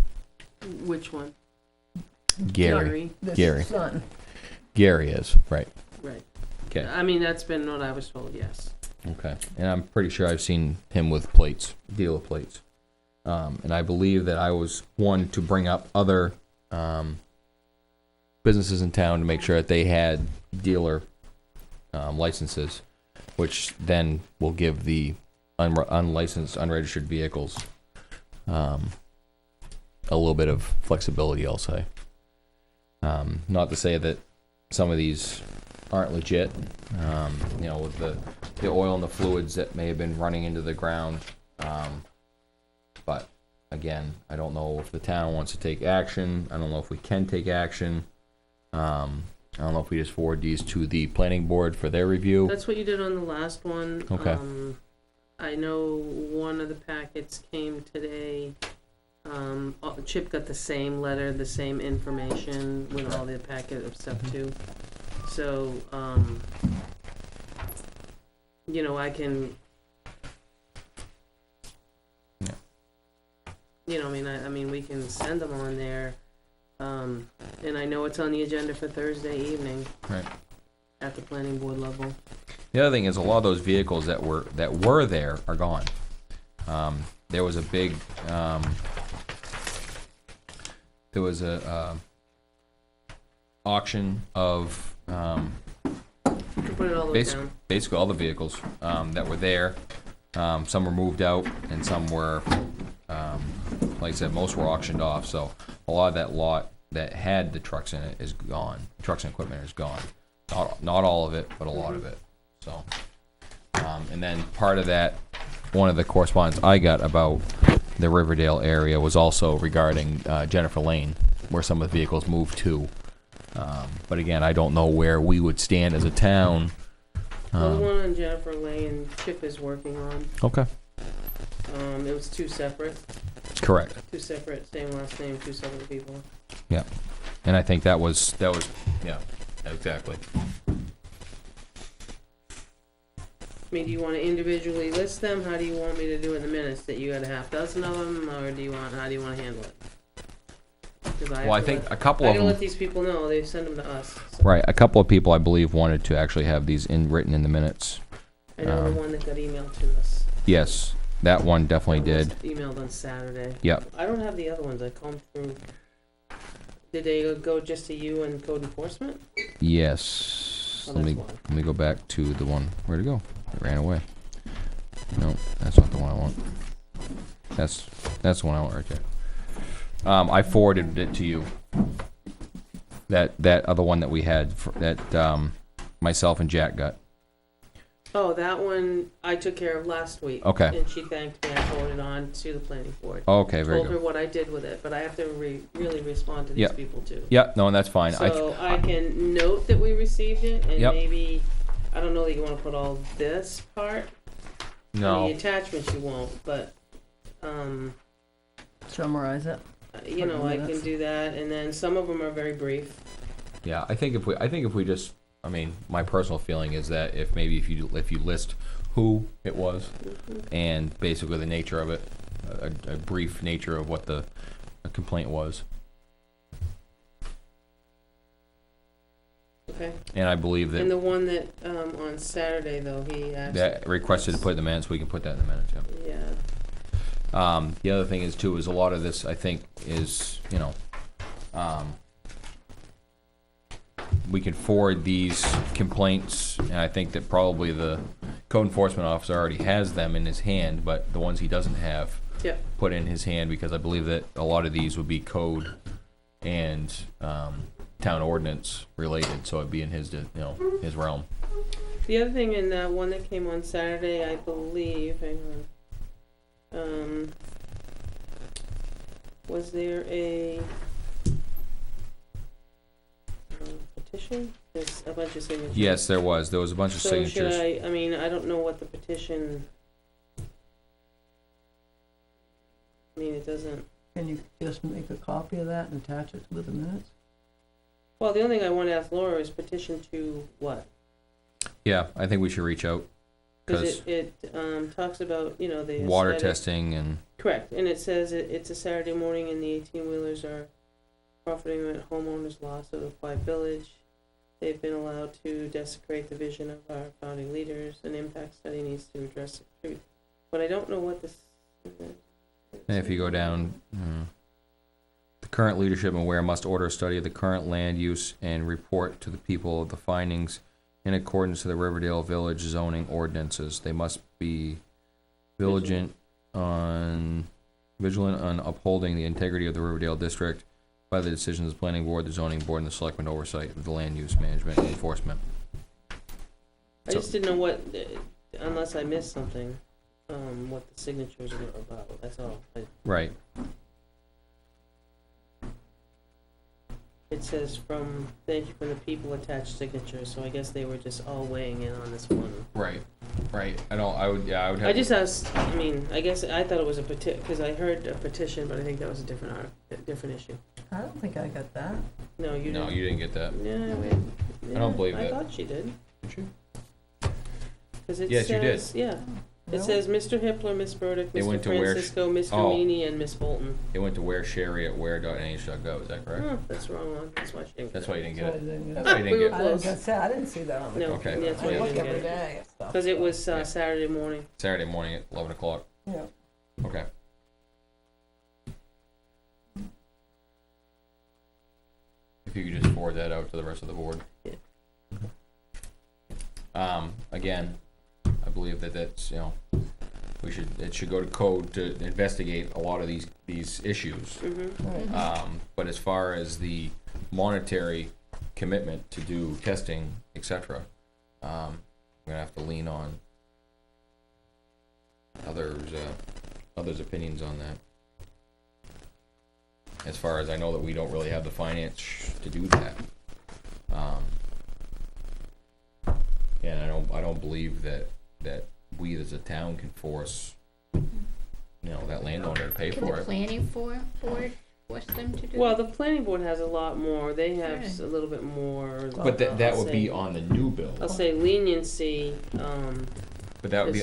Which one? Gary. This Gary. son. Gary is, right. Right. Okay. I mean, that's been what I was told, yes. Okay. And I'm pretty sure I've seen him with plates, dealer plates. And I believe that I was one to bring up other businesses in town to make sure that they had dealer licenses, which then will give the unlicensed, unregistered vehicles a little bit of flexibility, I'll say. Not to say that some of these aren't legit, with the oil and the fluids that may have been running into the ground. But again, I don't know if the town wants to take action. I don't know if we can take action. I don't know if we just forward these to the planning board for their review. That's what you did on the last one. Okay. I know one of the packets came today. Chip got the same letter, the same information with all the packet of stuff too. So, I can. Yeah. I mean, we can send them on there. And I know it's on the agenda for Thursday evening. Right. At the planning board level. The other thing is a lot of those vehicles that were there are gone. There was a big auction of You can put it all the way down. basically all the vehicles that were there. Some were moved out and some were, like I said, most were auctioned off. So a lot of that lot that had the trucks in it is gone. Trucks and equipment is gone. Not all of it, but a lot of it. So, and then part of that one of the correspondence I got about the Riverdale area was also regarding Jennifer Lane, where some of the vehicles moved to. But again, I don't know where we would stand as a town. Well, the one on Jennifer Lane, Chip is working on. Okay. It was two separate, Correct. same last name, two separate people. And I think that was yeah, exactly. I mean, do you want to individually list them? How do you want me to do in the minutes? That you got a half dozen of them, or how do you want to handle it? Well, I think a couple I of gotta them. let these people know. They send them to us. So. Right, a couple of people I believe wanted to actually have these written in the minutes. I know the one that got emailed to us. Yes, that one definitely That was did. Emailed on Saturday. Yep. I don't have the other ones. I combed through. Did they go just to you and code enforcement? Yes. Oh, Let that's me one. let me go back to the one. Where'd it go? It ran away. No, that's not the one I want. That's the one I want right there. I forwarded it to you. That other one that we had that myself and Jack got. Oh, that one I took care of last week. Okay. And she thanked me. I forwarded on to the planning board. Okay, very Told her good. what I did with it, but I have to really respond to these Yep. people too. Yeah, no, and that's fine. So I can note that we received it, and Yep. maybe, I don't know that you wanna put all this part. No. The attachments you won't, but, Summarize it. you know, I can minutes. do that, and then some of them are very brief. Yeah, I think if we just, I mean, my personal feeling is that if you list who it was and basically the nature of it, a brief nature of what the complaint was, Okay, and I believe and that the one that, on Saturday though, he asked. that requested to put in the minutes, we can put that in the minutes. Yeah. Yeah, The other thing is too is a lot of this I think is we can forward these complaints, and I think that probably the code enforcement officer already has them in his hand, but the ones he doesn't have, Yep. put in his hand, because I believe that a lot of these would be code and town ordinance related, so it'd be in his his realm. the other thing in that one that came on Saturday, I believe, hang on. Was there a petition? There's a bunch of signatures. Yes, there was a bunch of So signatures. should I mean, I don't know what the petition, I mean, it doesn't, Can you just make a copy of that and attach it with the minutes? well, the only thing I want to ask Laura is petition to what? Yeah, I think we should reach out, Because it talks about, you know, the water aesthetic- testing and Correct, and it says it's a Saturday morning and the 18-wheelers are profiting at homeowners' loss of the Five Village. They've been allowed to desecrate the vision of our founding leaders. An impact study needs to address it. But I don't know what this. And if you go down, the current leadership in Weare must order a study of the current land use and report to the people of the findings in accordance to the Riverdale Village zoning ordinances. They must be vigilant on upholding the integrity of the Riverdale district by the decisions of the planning board, the zoning board, and the selectmen oversight of the land use management and enforcement. I just didn't know what, unless I missed something, what the signatures were about. That's all. Right. It says thank you from the people attached signatures, so I guess they were just all weighing in on this one. Right. I would have. I just asked, I mean, I guess I thought it was a because I heard a petition, but I think that was a different issue. I don't think I got that. No, you didn't. No, you didn't get that. Yeah, wait. I don't believe I that. thought she did. Did you? 'Cause it Yes, you did. says, yeah. It No? says Mr. Hippler, Miss Burdick, They Mr. went to Weare Francisco, Mr. oh. Meany, and Miss Bolton. It went to wearesherry@weare.nh.gov. Is that correct? Oh, that's the wrong one. That's why she didn't. That's get why you didn't So get I it. didn't get That's it. why you didn't We were get I it. was close. gonna say, I didn't see that on the. No, Okay. that's why I you look didn't every get it. day at stuff. Because it was Yeah. Saturday morning. Saturday morning at 11 o'clock. Yeah. Okay. If you could just forward that out to the rest of the board. Yeah. Again, I believe that's, it should go to code to investigate a lot of these issues. Mm-hmm. Right. But as far as the monetary commitment to do testing, etc., I'm gonna have to lean on others' opinions on that. As far as I know that we don't really have the finance to do that. And I don't believe that we as a town can force, that landowner to pay Can for the it. planning board force them to do? Well, the planning board has a lot more, they have Right. a little bit more. But that I'll would be say- on the new bill. I'll say leniency, But that would be,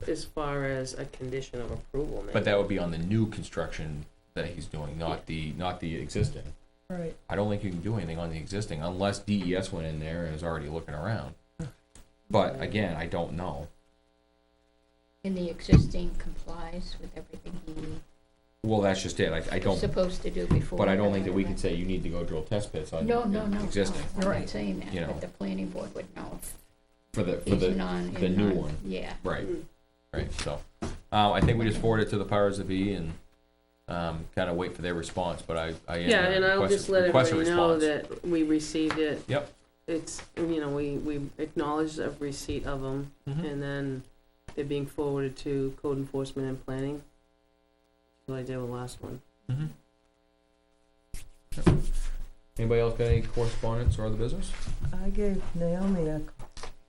as far as a condition of approval, maybe. but that would be on the new construction that he's doing, not the existing. Right. I don't think you can do anything on the existing unless DES went in there and is already looking around. But again, I don't know. And the existing complies with everything Well, that's just it. I he was don't, supposed to do before. but I don't think that we can say you need to go drill test pits on No, existing I'm Right. not saying that, You know. but the planning board would know if for it's the non. the new one. Yeah. Right, right. So, I think we just forward it to the powers that be and kind of wait for their response. But I am Yeah, gonna and I'll request- just let request a everybody know response. that we received it. Yep. It's, we acknowledge the receipt of them, Mhm. and then they're being forwarded to code enforcement and planning. That's what I did with the last one. Mhm. Yep. Anybody else got any correspondence or other business? I gave Naomi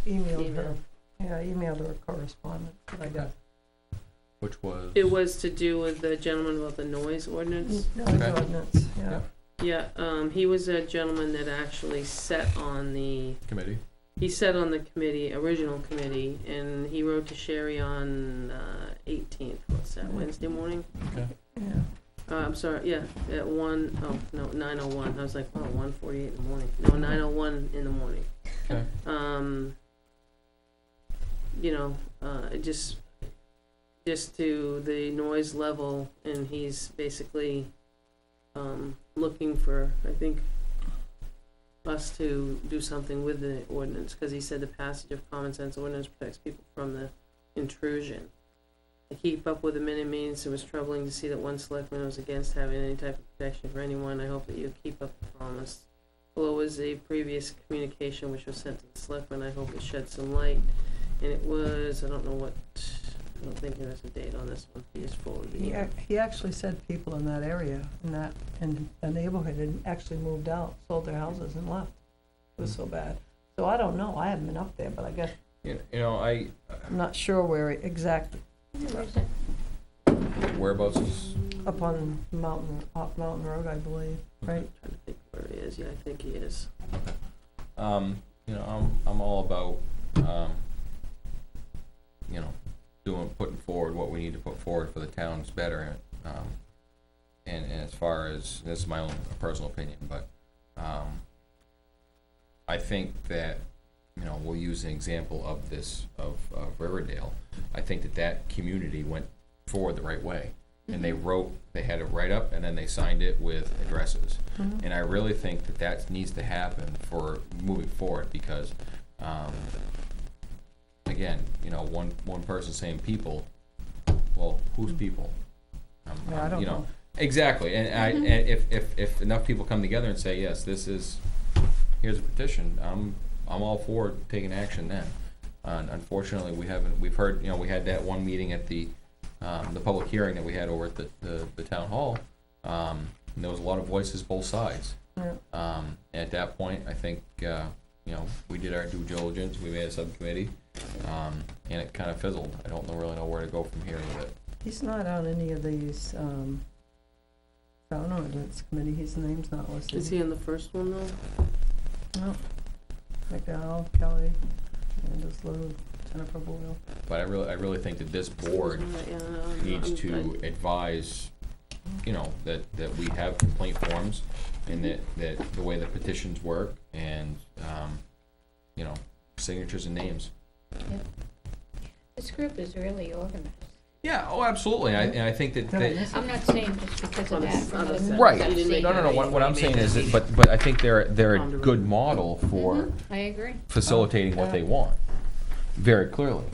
emailed Email. her, emailed her correspondence that I got. Which was It was to do with the gentleman about the noise ordinance. Noise Okay. ordinance, yeah. Yeah, he was a gentleman that actually sat on the, committee. he sat on the committee, original committee, and he wrote to Sherry on 18th, what's that, Wednesday morning? Okay. Yeah. I'm sorry, yeah, at 9:01, I was like, 1:48 in the morning, no, 9:01 in the morning. Okay. Just to the noise level, and he's basically, looking for, I think, us to do something with the ordinance, cause he said the passage of common sense ordinance protects people from the intrusion. To keep up with the minute meetings, it was troubling to see that one selectman was against having any type of protection for anyone. I hope that you keep up the promise. Below was a previous communication which was sent to the selectmen. I hope it shed some light. And it was, I don't think there's a date on this one. He just forwarded it. He actually said people in that area, in the neighborhood had actually moved out, sold their houses and left. It was so bad. So I don't know, I haven't been up there, but I guess, I'm not sure where exactly, Where is it? whereabouts is up on off Mountain Road, I believe, right? Trying to think where he is. Yeah, I think he is. I'm all about putting forward what we need to put forward for the town's betterment. And as far as, this is my own personal opinion, but I think that, we'll use an example of this, of Riverdale. I think that community went forward the right way. And they had it right up, and then they signed it with addresses. Mhm. And I really think that needs to happen for moving forward, because, again, one person saying people, well, who's people? Yeah, I don't know. Exactly, and if enough people come together and say, yes, here's a petition, I'm all for taking action then. Unfortunately, we've heard, we had that one meeting at the public hearing that we had over at the town hall, and there was a lot of voices both sides. Yeah. And at that point, I think, we did our due diligence, we made a subcommittee, and it kind of fizzled. I don't really know where to go from here with it. He's not on any of these, town ordinance committee, his name's not listed. Is he on the first one though? No. McDowell, Kelly, Anders Lou, Jennifer Boyle. But I really think that this board Yeah, needs to advise, that we have complaint forms, and that the way the petitions work, and, signatures and names. This group is really organized. Yeah, oh, absolutely, and I think that, I'm not saying just because of that. from other things right, I've You didn't seen. make no, that. what I'm saying is that, but I think they're a good model for Mhm, I agree, facilitating what they want, very clearly,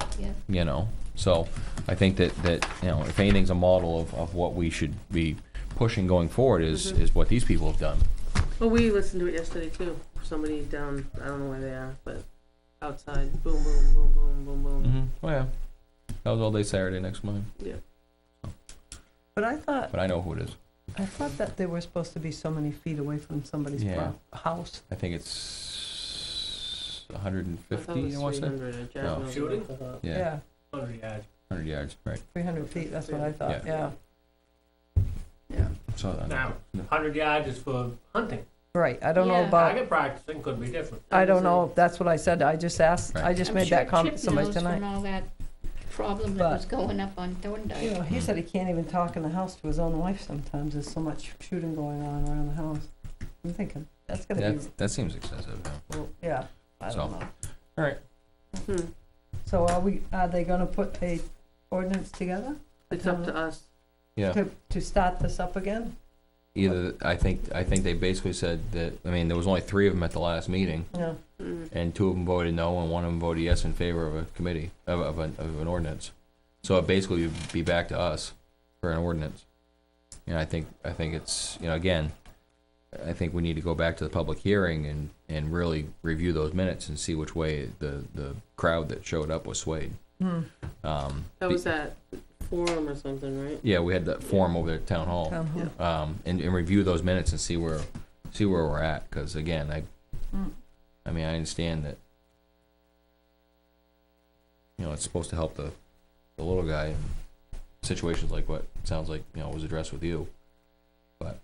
yeah. so I think that, if anything's a model of what we should be pushing going forward is what these people have done. Well, we listened to it yesterday too. Somebody down, I don't know where they are, but outside, boom, boom, boom, boom, boom, boom. Oh, yeah. That was all day Saturday next month, But I thought but I know who it is. that they were supposed to be so many feet away from somebody's Yeah. house. I think it's 150, I thought it was I want to say. 300. No. knows Shooting? what I thought. Yeah, 100 yards. 100 yards, right. 300 feet, that's what I thought, yeah. So, Now, 100 yards is for hunting. Right, I don't know Yeah. about, Target practicing could be different. I don't know, that's what I said, I just asked, I Right. just I'm made sure that comment Chip to somebody knows tonight. from all that problem But- that was going up on You Thorndike. know, he said he can't even talk in the house to his own wife sometimes, there's so much shooting going on around the house. I'm thinking, that's gonna be, that seems excessive, yeah. well, yeah, I So- don't know. All right. Hmm. So are they gonna put a ordinance together It's up to us. Yeah. to start this up again? Either, I think they basically said that, I mean, there was only 3 of them at the last meeting, Yeah, Mm. and 2 of them voted no, and 1 of them voted yes in favor of a committee, of an ordinance. So it basically would be back to us for an ordinance. And I think it's, again, I think we need to go back to the public hearing and really review those minutes and see which way the crowd that showed up was swayed. That was at Forum or something, right? Yeah, we had that forum over there at Town Hall. town hall. And review those minutes and see where we're at, because again, I mean, I understand that, it's supposed to help the little guy in situations like what it sounds like, was addressed with you, but.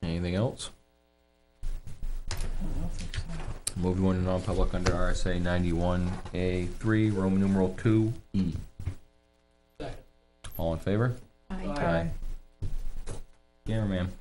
Anything else? I don't think so. Moving on to non-public under RSA 91A3, Roman numeral 2E. Second. All in favor? I Aye. Cameraman.